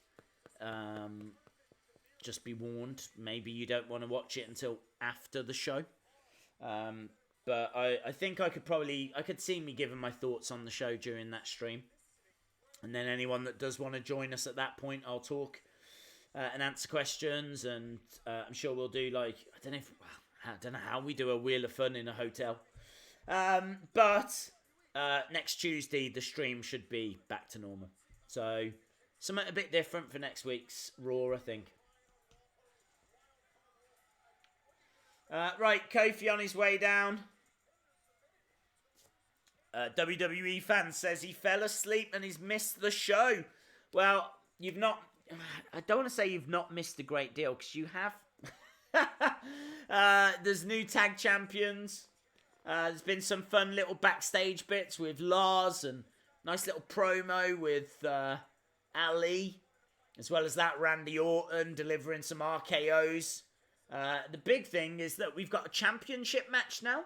Just be warned. Maybe you don't want to watch it until after the show. But I think I could see me giving my thoughts on the show during that stream. And then anyone that does want to join us at that point, I'll talk and answer questions. And I'm sure we'll do I don't know how we do a Wheel of Fun in a hotel. But next Tuesday, the stream should be back to normal. So something a bit different for next week's Raw, I think. Right, Kofi on his way down. WWE fan says he fell asleep and he's missed the show. Well, you've not... I don't want to say you've not missed a great deal, because you have. There's new tag champions. There's been some fun little backstage bits with Lars, and nice little promo with Ali. As well as that, Randy Orton delivering some RKOs. The big thing is that we've got a championship match now.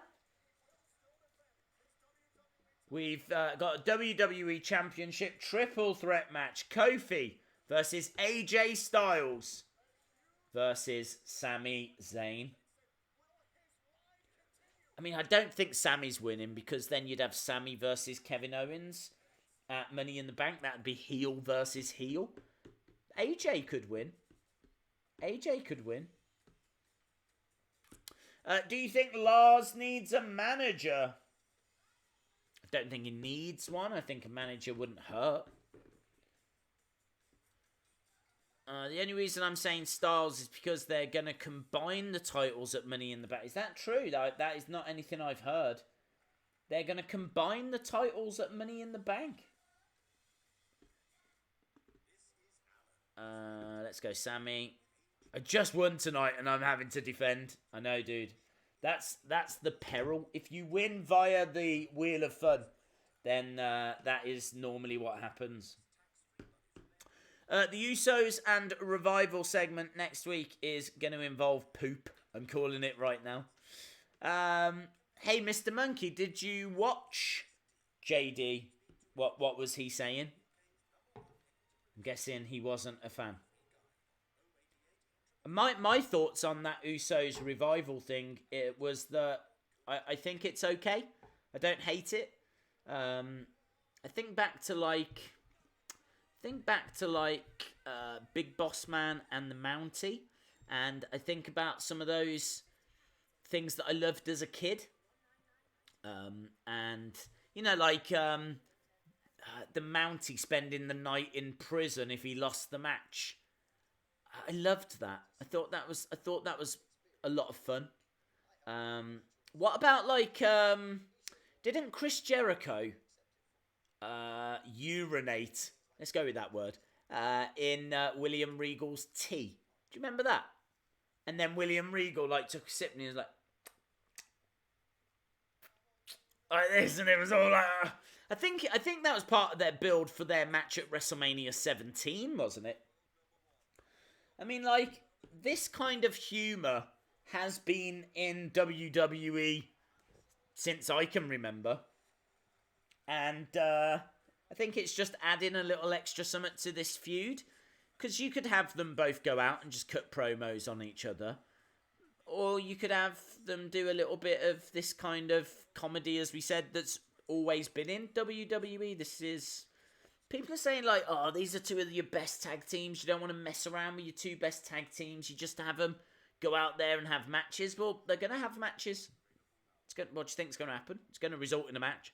We've got a WWE Championship triple threat match. Kofi versus AJ Styles versus Sami Zayn. I mean, I don't think Sami's winning because then you'd have Sami versus Kevin Owens at Money in the Bank. That'd be heel versus heel. AJ could win. AJ could win. Do you think Lars needs a manager? I don't think he needs one. I think a manager wouldn't hurt. The only reason I'm saying Styles is because they're going to combine the titles at Money in the Bank. Is that true? That is not anything I've heard. They're going to combine the titles at Money in the Bank. Let's go, Sami. I just won tonight and I'm having to defend. I know, dude. That's the peril. If you win via the Wheel of Fun, then that is normally what happens. The Usos and Revival segment next week is going to involve poop. I'm calling it right now. Hey, Mr. Monkey, did you watch JD? What was he saying? I'm guessing he wasn't a fan. My thoughts on that Usos Revival thing, it was that I think it's okay. I don't hate it. I think back to Big Boss Man and the Mountie, and I think about some of those things that I loved as a kid. And you know, like the Mountie spending the night in prison if he lost the match. I loved that. I thought that was a lot of fun. What about didn't Chris Jericho urinate? Let's go with that word. In William Regal's tea. Do you remember that? And then William Regal took a sip and he was like this, and it was all like. I think that was part of their build for their match at WrestleMania 17, wasn't it? I mean, this kind of humour has been in WWE since I can remember. And I think it's just adding a little extra something to this feud. Because you could have them both go out and just cut promos on each other. Or you could have them do a little bit of this kind of comedy, as we said, that's always been in WWE. This is... People are saying, these are two of your best tag teams. You don't want to mess around with your two best tag teams. You just have them go out there and have matches. Well, they're going to have matches. What do you think is going to happen? It's going to result in a match.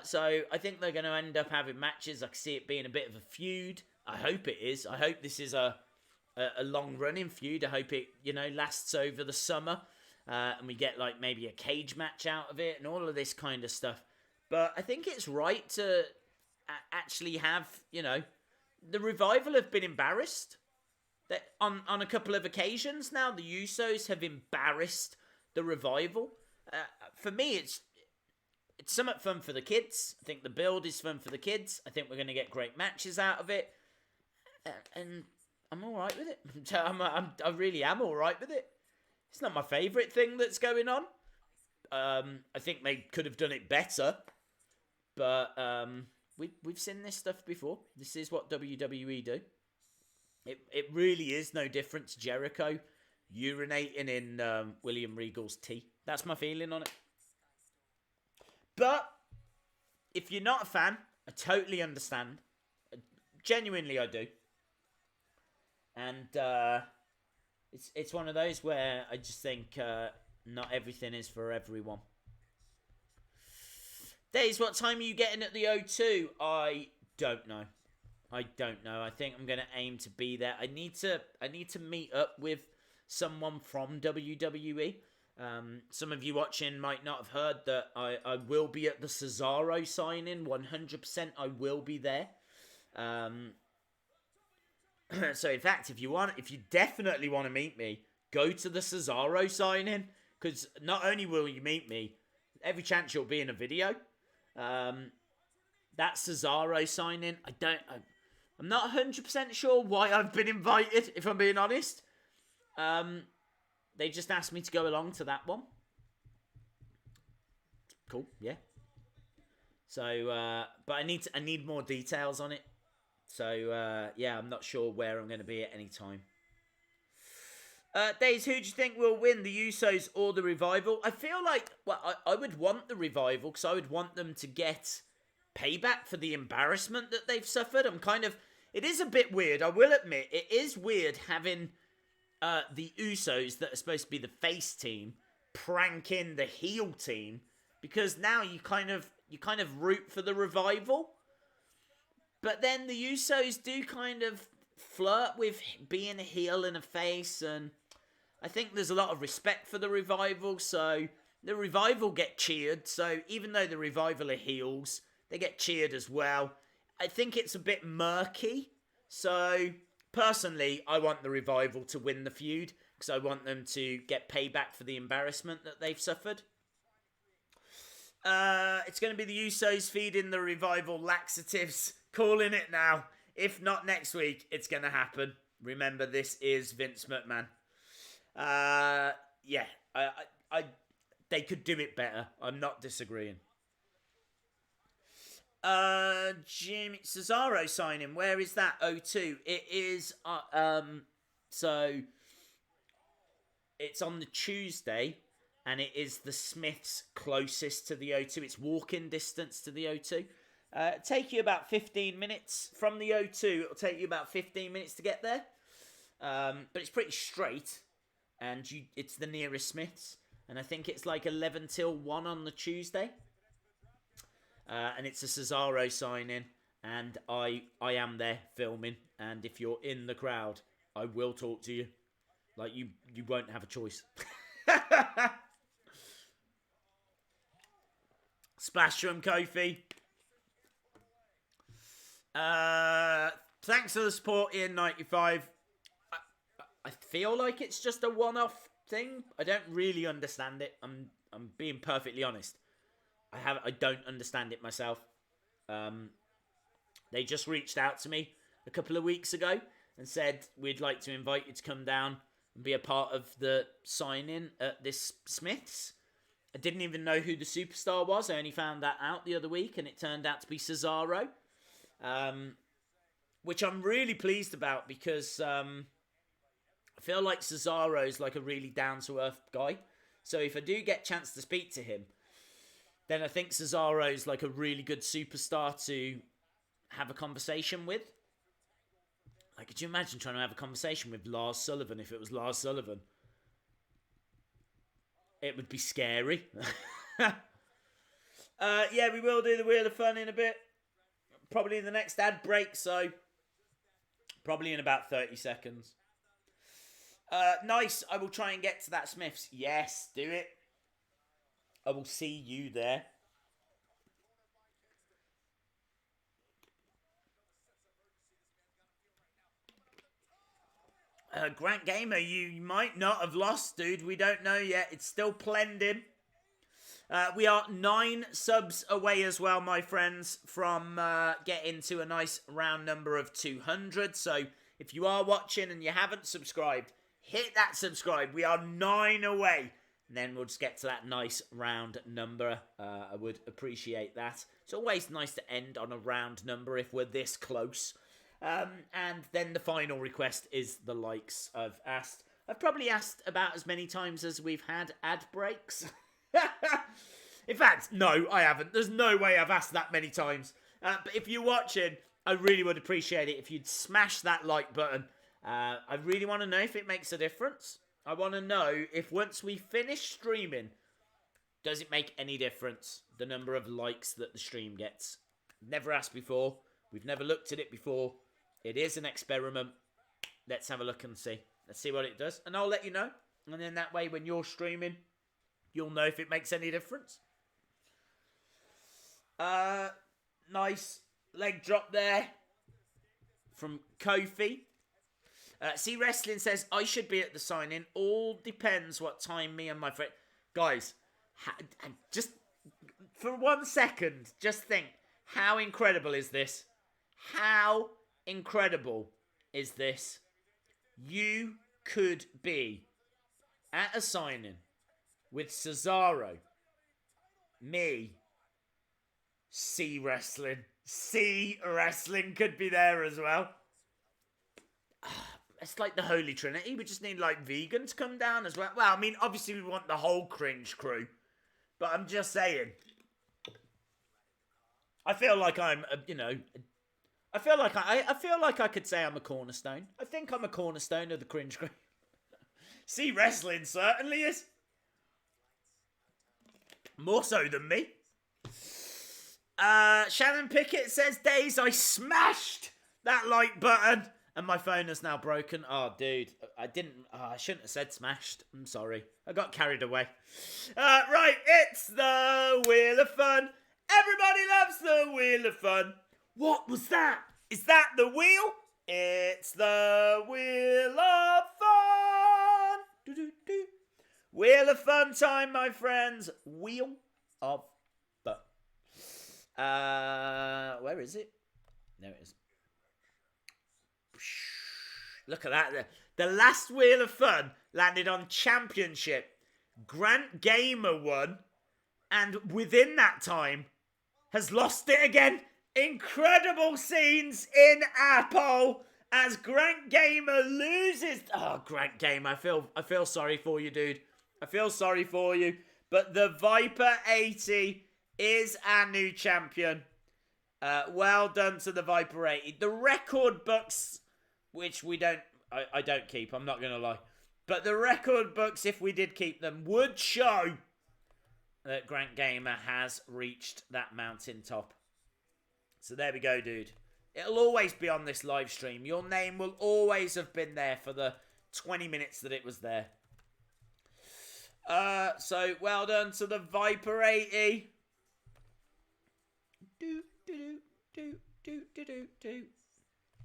So I think they're going to end up having matches. I can see it being a bit of a feud. I hope it is. I hope this is a long-running feud. I hope it, lasts over the summer. And we get, maybe a cage match out of it and all of this kind of stuff. But I think it's right to... actually have, the Revival have been embarrassed. That on a couple of occasions now, the Usos have embarrassed the Revival. For me, it's somewhat fun for the kids. I think the build is fun for the kids. I think we're going to get great matches out of it. And I'm all right with it. I really am all right with it. It's not my favourite thing that's going on. I think they could have done it better. But... We've seen this stuff before. This is what WWE do. It really is no different to Jericho urinating in William Regal's tea. That's my feeling on it. But if you're not a fan, I totally understand. Genuinely, I do. And it's one of those where I just think not everything is for everyone. Days, what time are you getting at the O2? I don't know. I think I'm going to aim to be there. I need to meet up with someone from WWE. Some of you watching might not have heard that I will be at the Cesaro signing. 100% I will be there. So in fact, if you definitely want to meet me, go to the Cesaro signing. Because not only will you meet me, every chance you'll be in a video. That Cesaro signing, I'm not 100% sure why I've been invited, if I'm being honest. they just asked me to go along to that one. Cool, yeah. So, but I need more details on it. So, yeah, I'm not sure where I'm going to be at any time. Days, who do you think will win, the Usos or the Revival? I feel like, well, I would want the Revival because I would want them to get payback for the embarrassment that they've suffered. It is a bit weird, I will admit. It is weird having the Usos that are supposed to be the face team pranking the heel team, because now you kind of root for the Revival. But then the Usos do kind of flirt with being a heel and a face, and I think there's a lot of respect for the Revival, so the Revival get cheered. So even though the Revival are heels, they get cheered as well. I think it's a bit murky. So personally, I want the Revival to win the feud because I want them to get payback for the embarrassment that they've suffered. It's going to be the Usos feeding the Revival laxatives. Calling it now. If not next week, it's going to happen. Remember, this is Vince McMahon. Yeah, they could do it better. I'm not disagreeing. Jimmy Cesaro signing. Where is that? O2. It is. So it's on the Tuesday, and it is the Smiths closest to the O2. It's walking distance to the O2. It'll take you about 15 minutes from the O2. It'll take you about 15 minutes to get there. But it's pretty straight. And it's the nearest Smiths. And I think it's like 11 till 1 on the Tuesday. And it's a Cesaro signing. And I am there filming. And if you're in the crowd, I will talk to you. Like, you won't have a choice. Splash from Kofi. Thanks for the support, Ian95. I feel like it's just a one-off thing. I don't really understand it. I'm being perfectly honest. I don't understand it myself. They just reached out to me a couple of weeks ago and said, we'd like to invite you to come down and be a part of the signing at this Smiths. I didn't even know who the superstar was. I only found that out the other week, and it turned out to be Cesaro. Which I'm really pleased about because I feel like Cesaro's like a really down-to-earth guy. So if I do get a chance to speak to him, then I think Cesaro's like a really good superstar to have a conversation with. Like, could you imagine trying to have a conversation with Lars Sullivan if it was Lars Sullivan? It would be scary. Yeah, we will do the Wheel of Fun in a bit. Probably in the next ad break, so probably in about 30 seconds. Nice. I will try and get to that Smiths. Yes, do it. I will see you there. Grant Gamer, you might not have lost, dude. We don't know yet. It's still blending. We are 9 subs away as well, my friends, from getting to a nice round number of 200. So if you are watching and you haven't subscribed, hit that subscribe. We are 9 away. And then we'll just get to that nice round number. I would appreciate that. It's always nice to end on a round number if we're this close. And then the final request is the likes. I've probably asked about as many times as we've had ad breaks. In fact, no, I haven't. There's no way I've asked that many times. But if you're watching, I really would appreciate it if you'd smash that like button. I really want to know if it makes a difference. I want to know if once we finish streaming, does it make any difference, the number of likes that the stream gets? Never asked before. We've never looked at it before. It is an experiment. Let's have a look and see. Let's see what it does. And I'll let you know. And then that way, when you're streaming, you'll know if it makes any difference. Nice leg drop there from Kofi. See Wrestling says, I should be at the sign-in. All depends what time me and my friend... Guys, just for 1 second, just think, how incredible is this? How incredible is this? You could be at a signing with Cesaro, me, C Wrestling. C Wrestling could be there as well. It's like the Holy Trinity. We just need like vegan to come down as well. Well, I mean, obviously we want the whole cringe crew, but I'm just saying. I feel like I'm, I feel like I could say I'm a cornerstone. I think I'm a cornerstone of the cringe crew. C Wrestling certainly is. More so than me. Shannon Pickett says, Days, I smashed that like button and my phone is now broken. Oh, dude, I shouldn't have said smashed. I'm sorry. I got carried away. Right, it's the Wheel of Fun. Everybody loves the Wheel of Fun. What was that? Is that the wheel? It's the Wheel of Fun. Do-do-do. Wheel of Fun time, my friends. Wheel of Fun. Where is it? There it is. Look at that. The last Wheel of Fun landed on Championship. Grant Gamer won. And within that time, has lost it again. Incredible scenes in Apple as Grant Gamer loses. Oh, Grant Gamer, I feel sorry for you, dude. I feel sorry for you. But the Viper 80 is our new champion. Well done to the Viper 80. The record books, which I don't keep, I'm not going to lie. But the record books, if we did keep them, would show that Grant Gamer has reached that mountaintop. So there we go, dude. It'll always be on this live stream. Your name will always have been there for the 20 minutes that it was there. So well done to the Viper 80. Do, do, do, do, do, do, do.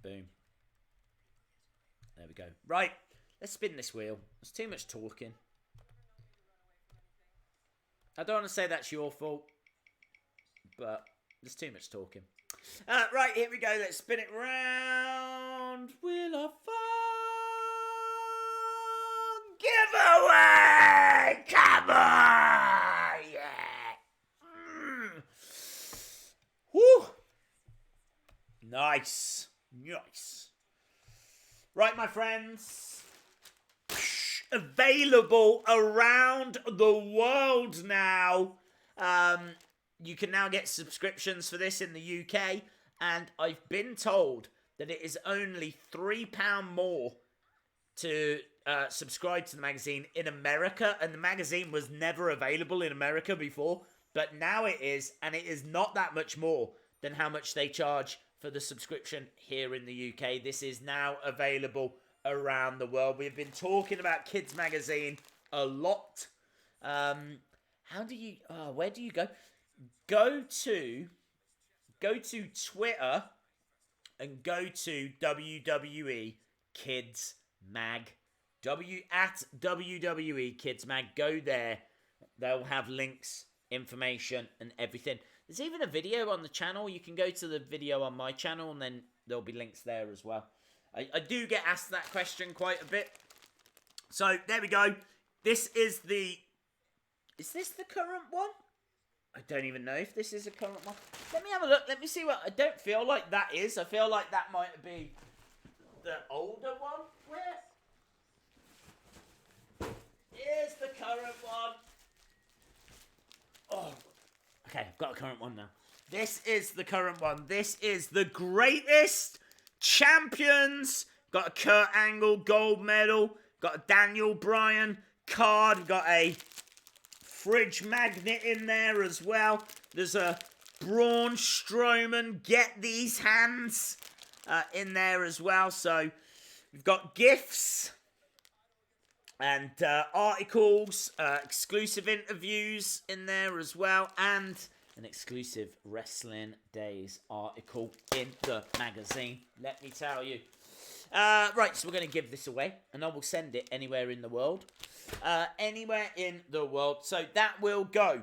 Boom. There we go. Right, let's spin this wheel. There's too much talking. I don't want to say that's your fault, but there's too much talking. Right, here we go. Let's spin it round. Wheel of Fun giveaway. Come on, yeah. Woo. Nice. Right, my friends. Available around the world now. You can now get subscriptions for this in the UK, and I've been told that it is only £3 more to subscribe to the magazine in America, and the magazine was never available in America before, but now it is, and it is not that much more than how much they charge for the subscription here in the UK. This is now available around the world. We've been talking about Kids Magazine a lot. Where do you go? Go to Twitter and go to WWE Kids Mag. At WWE Kids Mag. Go there. They'll have links, information, and everything. There's even a video on the channel. You can go to the video on my channel, and then there'll be links there as well. I do get asked that question quite a bit. So, there we go. Is this the current one? I don't even know if this is a current one. Let me have a look. Let me see what... I don't feel like that is. I feel like that might be the older one. Where? Here's the current one. Oh. Okay, I've got a current one now. This is the current one. This is the greatest champions. Got a Kurt Angle gold medal. Got a Daniel Bryan card. Got a fridge magnet in there as well. There's a Braun Strowman get these hands in there as well. So we've got gifts and articles, exclusive interviews in there as well, and an exclusive Wrestling Days article in the magazine, let me tell you. Right, so we're going to give this away, and I will send it anywhere in the world. Anywhere in the world. So that will go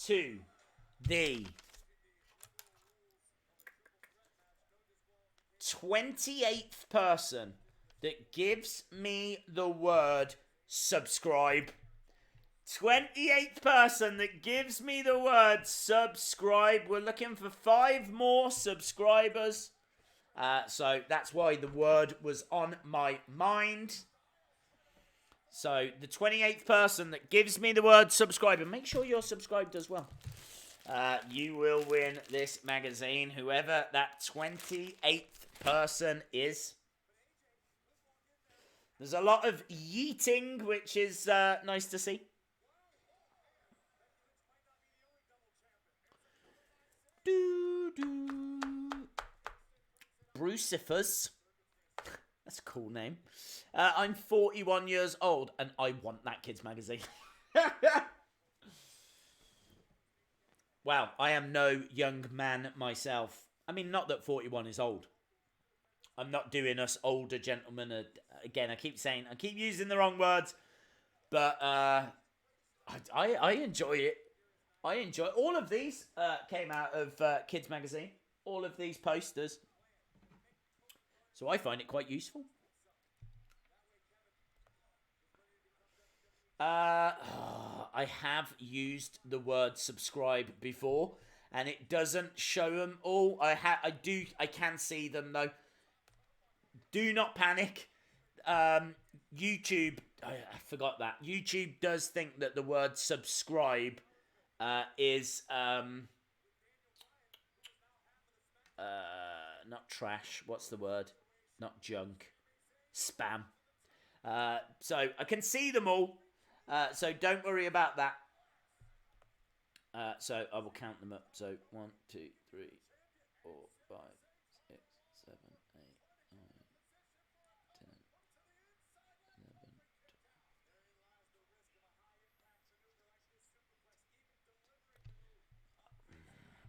to the 28th person that gives me the word subscribe. 28th person that gives me the word subscribe. We're looking for 5 more subscribers. So that's why the word was on my mind. So the 28th person that gives me the word subscribe, and make sure you're subscribed as well. You will win this magazine, whoever that 28th person is. There's a lot of yeeting, which is nice to see. Brucifers. That's a cool name. I'm 41 years old, and I want that kid's magazine. Wow, I am no young man myself. I mean, not that 41 is old. I'm not doing us older gentlemen. Again, I keep using the wrong words. But I enjoy it. I enjoy it. All of these came out of Kids Magazine. All of these posters. So I find it quite useful. I have used the word subscribe before, and it doesn't show them all. I can see them though. Do not panic. YouTube, I forgot that. YouTube does think that the word subscribe is not trash. What's the word? Not junk. Spam. So I can see them all. So don't worry about that. So I will count them up. So 1, 2, 3, 4, 5, 6, 7, 8, 9, 10, 11,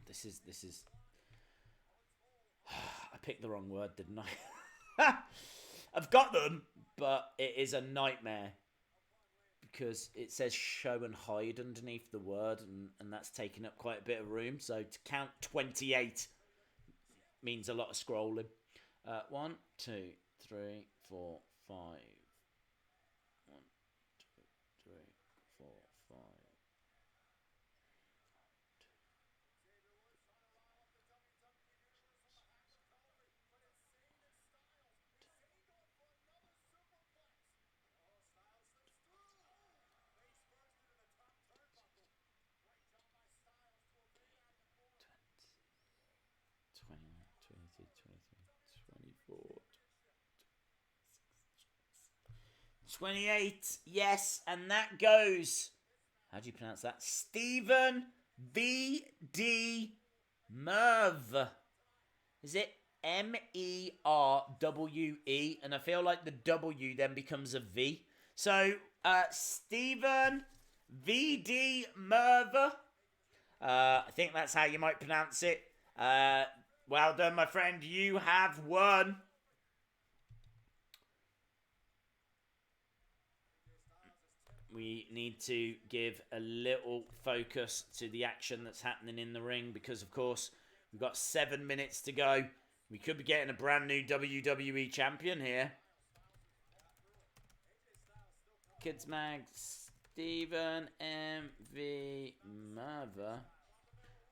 12. This is. I picked the wrong word, didn't I? I've got them, but it is a nightmare. Because it says show and hide underneath the word, and that's taking up quite a bit of room. So to count 28 means a lot of scrolling. 1, 2, 3, 4, 5. 1, 2, 3, 4, 5. 28, yes, and that goes, how do you pronounce that? Stephen V.D. Merv. Is it Merwe? And I feel like the W then becomes a V. So, Stephen V.D. Merv. I think that's how you might pronounce it. Well done, my friend. You have won. We need to give a little focus to the action that's happening in the ring because, of course, we've got 7 minutes to go. We could be getting a brand new WWE champion here. Kids Mag, Stephen M.V. Merver.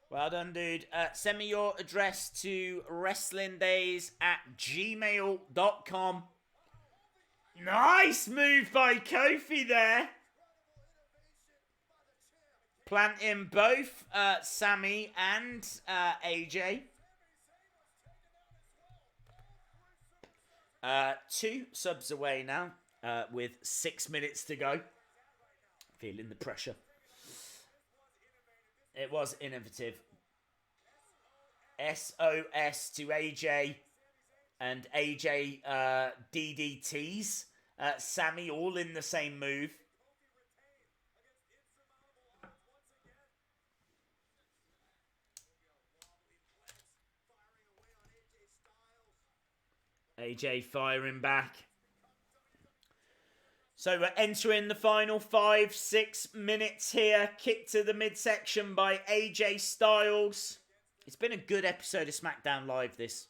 Well done, dude. Send me your address to wrestlingdays@gmail.com. Nice move by Kofi there. Planting both Sami and AJ. 2 subs away now with 6 minutes to go. Feeling the pressure. It was innovative. SOS to AJ and AJ DDTs. Sami all in the same move. AJ firing back. So we're entering the final 5-6 minutes here. Kick to the midsection by AJ Styles. It's been a good episode of SmackDown Live, this.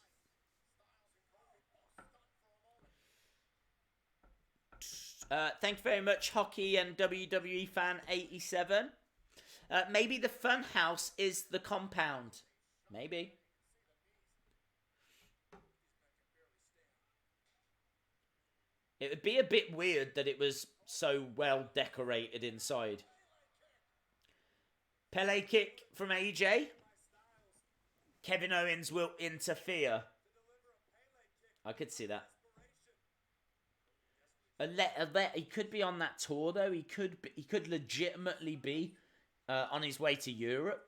Thank you very much, Hockey and WWE Fan 87. Maybe the fun house is the compound. Maybe. It would be a bit weird that it was so well decorated inside. Pele kick from AJ. Kevin Owens will interfere. I could see that. He could be on that tour though. He could legitimately be on his way to Europe.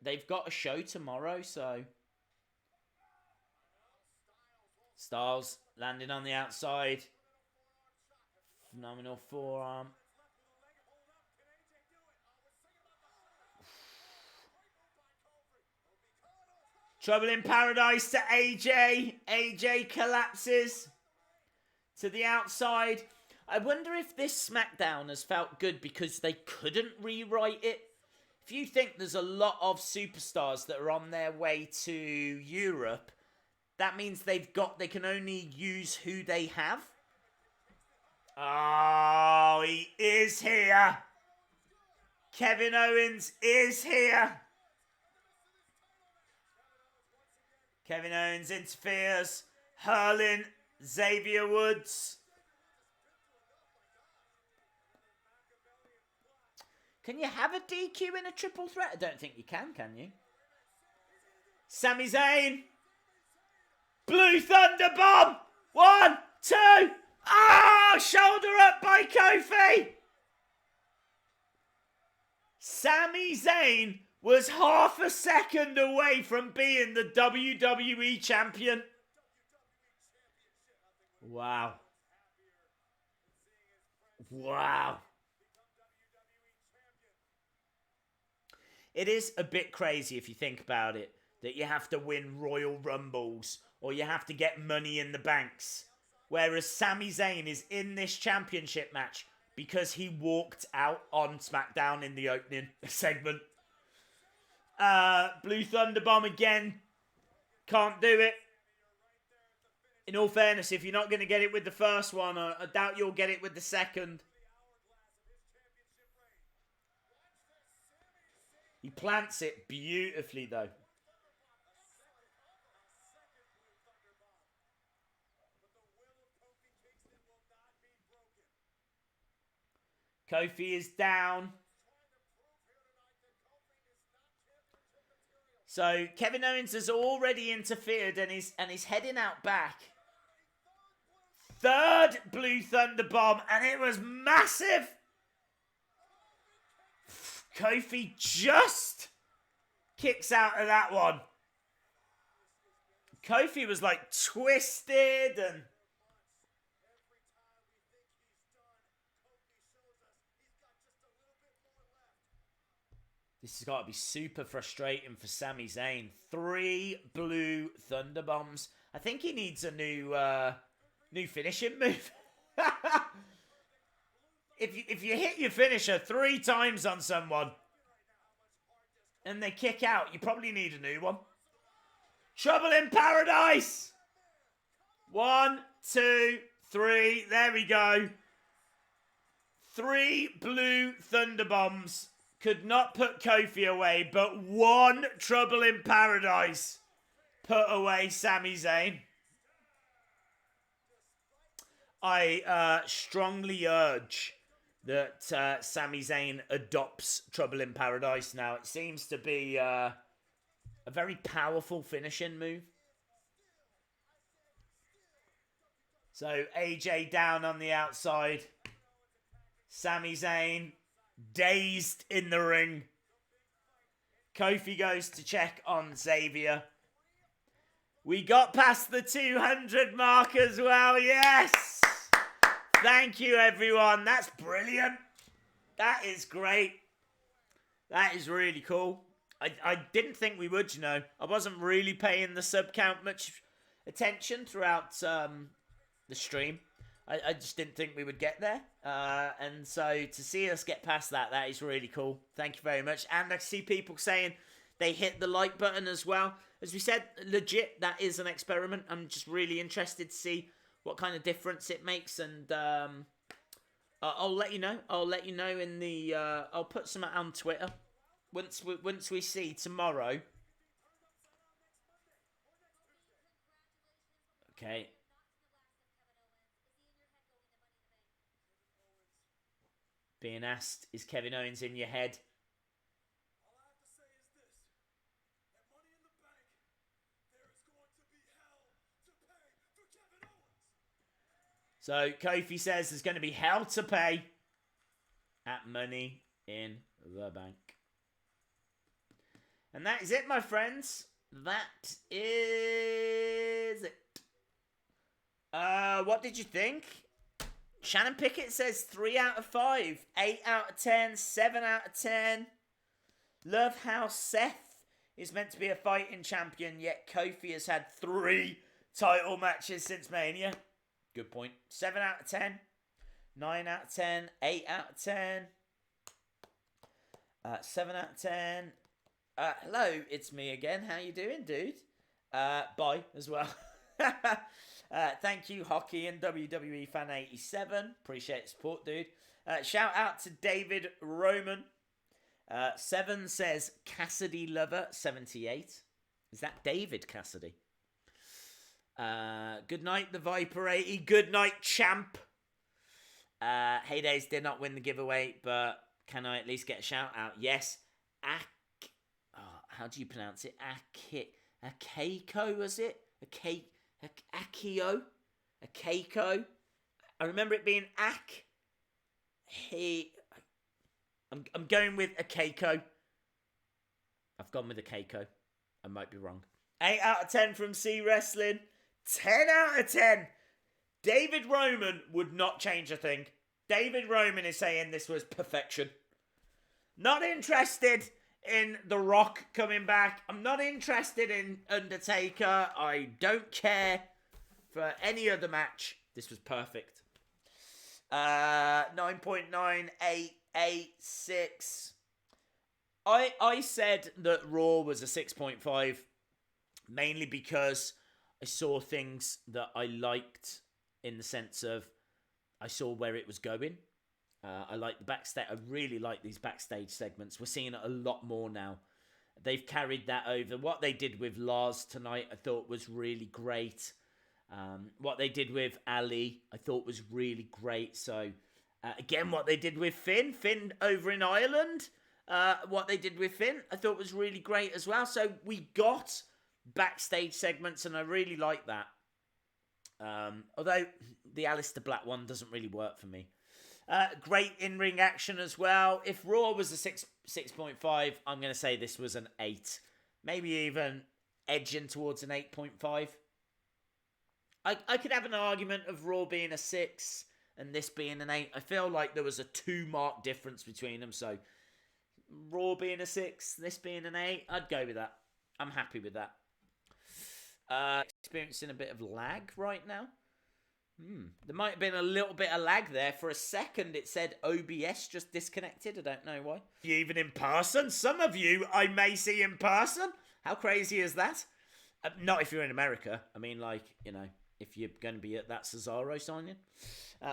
They've got a show tomorrow, so Styles landing on the outside. Phenomenal forearm. Trouble in Paradise to AJ. AJ collapses to the outside. I wonder if this SmackDown has felt good because they couldn't rewrite it. If you think there's a lot of superstars that are on their way to Europe, that means they can only use who they have. Oh, he is here. Kevin Owens is here. Kevin Owens interferes, hurling Xavier Woods. Can you have a DQ in a triple threat? I don't think you can you? Sami Zayn. Blue Thunder Bomb. 1, 2. Ah! Shoulder up by Kofi. Sami Zayn was half a second away from being the WWE champion. Wow. Wow. It is a bit crazy if you think about it, that you have to win Royal Rumbles or you have to get Money in the Banks. Whereas Sami Zayn is in this championship match because he walked out on SmackDown in the opening segment. Blue Thunder Bomb again. Can't do it. In all fairness, if you're not going to get it with the first one, I doubt you'll get it with the second. He plants it beautifully, though. Kofi is down. So Kevin Owens has already interfered and he's heading out back. Third Blue Thunder Bomb, and it was massive. Kofi just kicks out of that one. Kofi was like twisted and this has got to be super frustrating for Sami Zayn. 3 Blue Thunder Bombs. I think he needs a new finishing move. If you hit your finisher 3 times on someone and they kick out, you probably need a new one. Trouble in Paradise. 1, 2, 3. There we go. 3 Blue Thunder Bombs. Could not put Kofi away, but 1 Trouble in Paradise put away Sami Zayn. I strongly urge that Sami Zayn adopts Trouble in Paradise now. It seems to be a very powerful finishing move. So AJ down on the outside. Sami Zayn dazed in the ring. Kofi goes to check on Xavier. We got past the 200 mark as well. Yes! Thank you, everyone. That's brilliant. That is great. That is really cool. I didn't think we would, you know. I wasn't really paying the sub count much attention throughout the stream. I just didn't think we would get there. And so to see us get past that is really cool. Thank you very much. And I see people saying they hit the like button as well. As we said, legit, that is an experiment. I'm just really interested to see what kind of difference it makes, and I'll let you know. I'll let you know in the. I'll put some on Twitter once we see tomorrow. Okay. Being asked, is Kevin Owens in your head? All I have to say is this. At Money in the Bank, there is going to be hell to pay for Kevin Owens. So Kofi says there's going to be hell to pay at Money in the Bank. And that is it, my friends. That is it. What did you think? Shannon Pickett says 3 out of 5, 8 out of 10, 7 out of 10. Love how Seth is meant to be a fighting champion, yet Kofi has had 3 title matches since Mania. Good point. 7 out of 10, 9 out of 10, 8 out of 10, 7 out of 10. Hello, it's me again. How you doing, dude? Bye as well. Thank you, Hockey and WWE Fan 87. Appreciate the support, dude. Shout out to David Roman. 7 says Cassidy Lover 78. Is that David Cassidy? Good night, the Viper 80. Good night, champ. Heydays did not win the giveaway, but can I at least get a shout out? Yes. How do you pronounce it? Akeiko, was it? Akio? Akeiko? I remember it being I'm going with Akeiko. I've gone with Akeiko. I might be wrong. 8 out of 10 from C Wrestling. 10 out of 10. David Roman would not change a thing. David Roman is saying this was perfection. Not interested in The Rock coming back. I'm not interested in Undertaker. I don't care for any other match. This was perfect. 9.9886. I said that Raw was a 6.5 mainly because I saw things that I liked in the sense of I saw where it was going. I like the backstage. I really like these backstage segments. We're seeing it a lot more now. They've carried that over. What they did with Lars tonight, I thought was really great. What they did with Ali, I thought was really great. So, again, what they did with Finn over in Ireland, what they did with Finn, I thought was really great as well. So we got backstage segments, and I really like that. Although the Aleister Black one doesn't really work for me. Great in-ring action as well. If Raw was a 6.5, I'm going to say this was an 8. Maybe even edging towards an 8.5. I could have an argument of Raw being a 6 and this being an 8. I feel like there was a 2-mark difference between them. So Raw being a 6, this being an 8, I'd go with that. I'm happy with that. Experiencing a bit of lag right now. There might have been a little bit of lag there. For a second, it said OBS just disconnected. I don't know why. Even in person? Some of you I may see in person. How crazy is that? Not if you're in America. I mean, like, you know, if you're going to be at that Cesaro signing.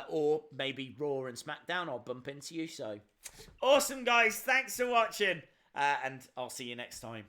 Or maybe Raw and SmackDown, I'll bump into you. So, awesome, guys. Thanks for watching. And I'll see you next time.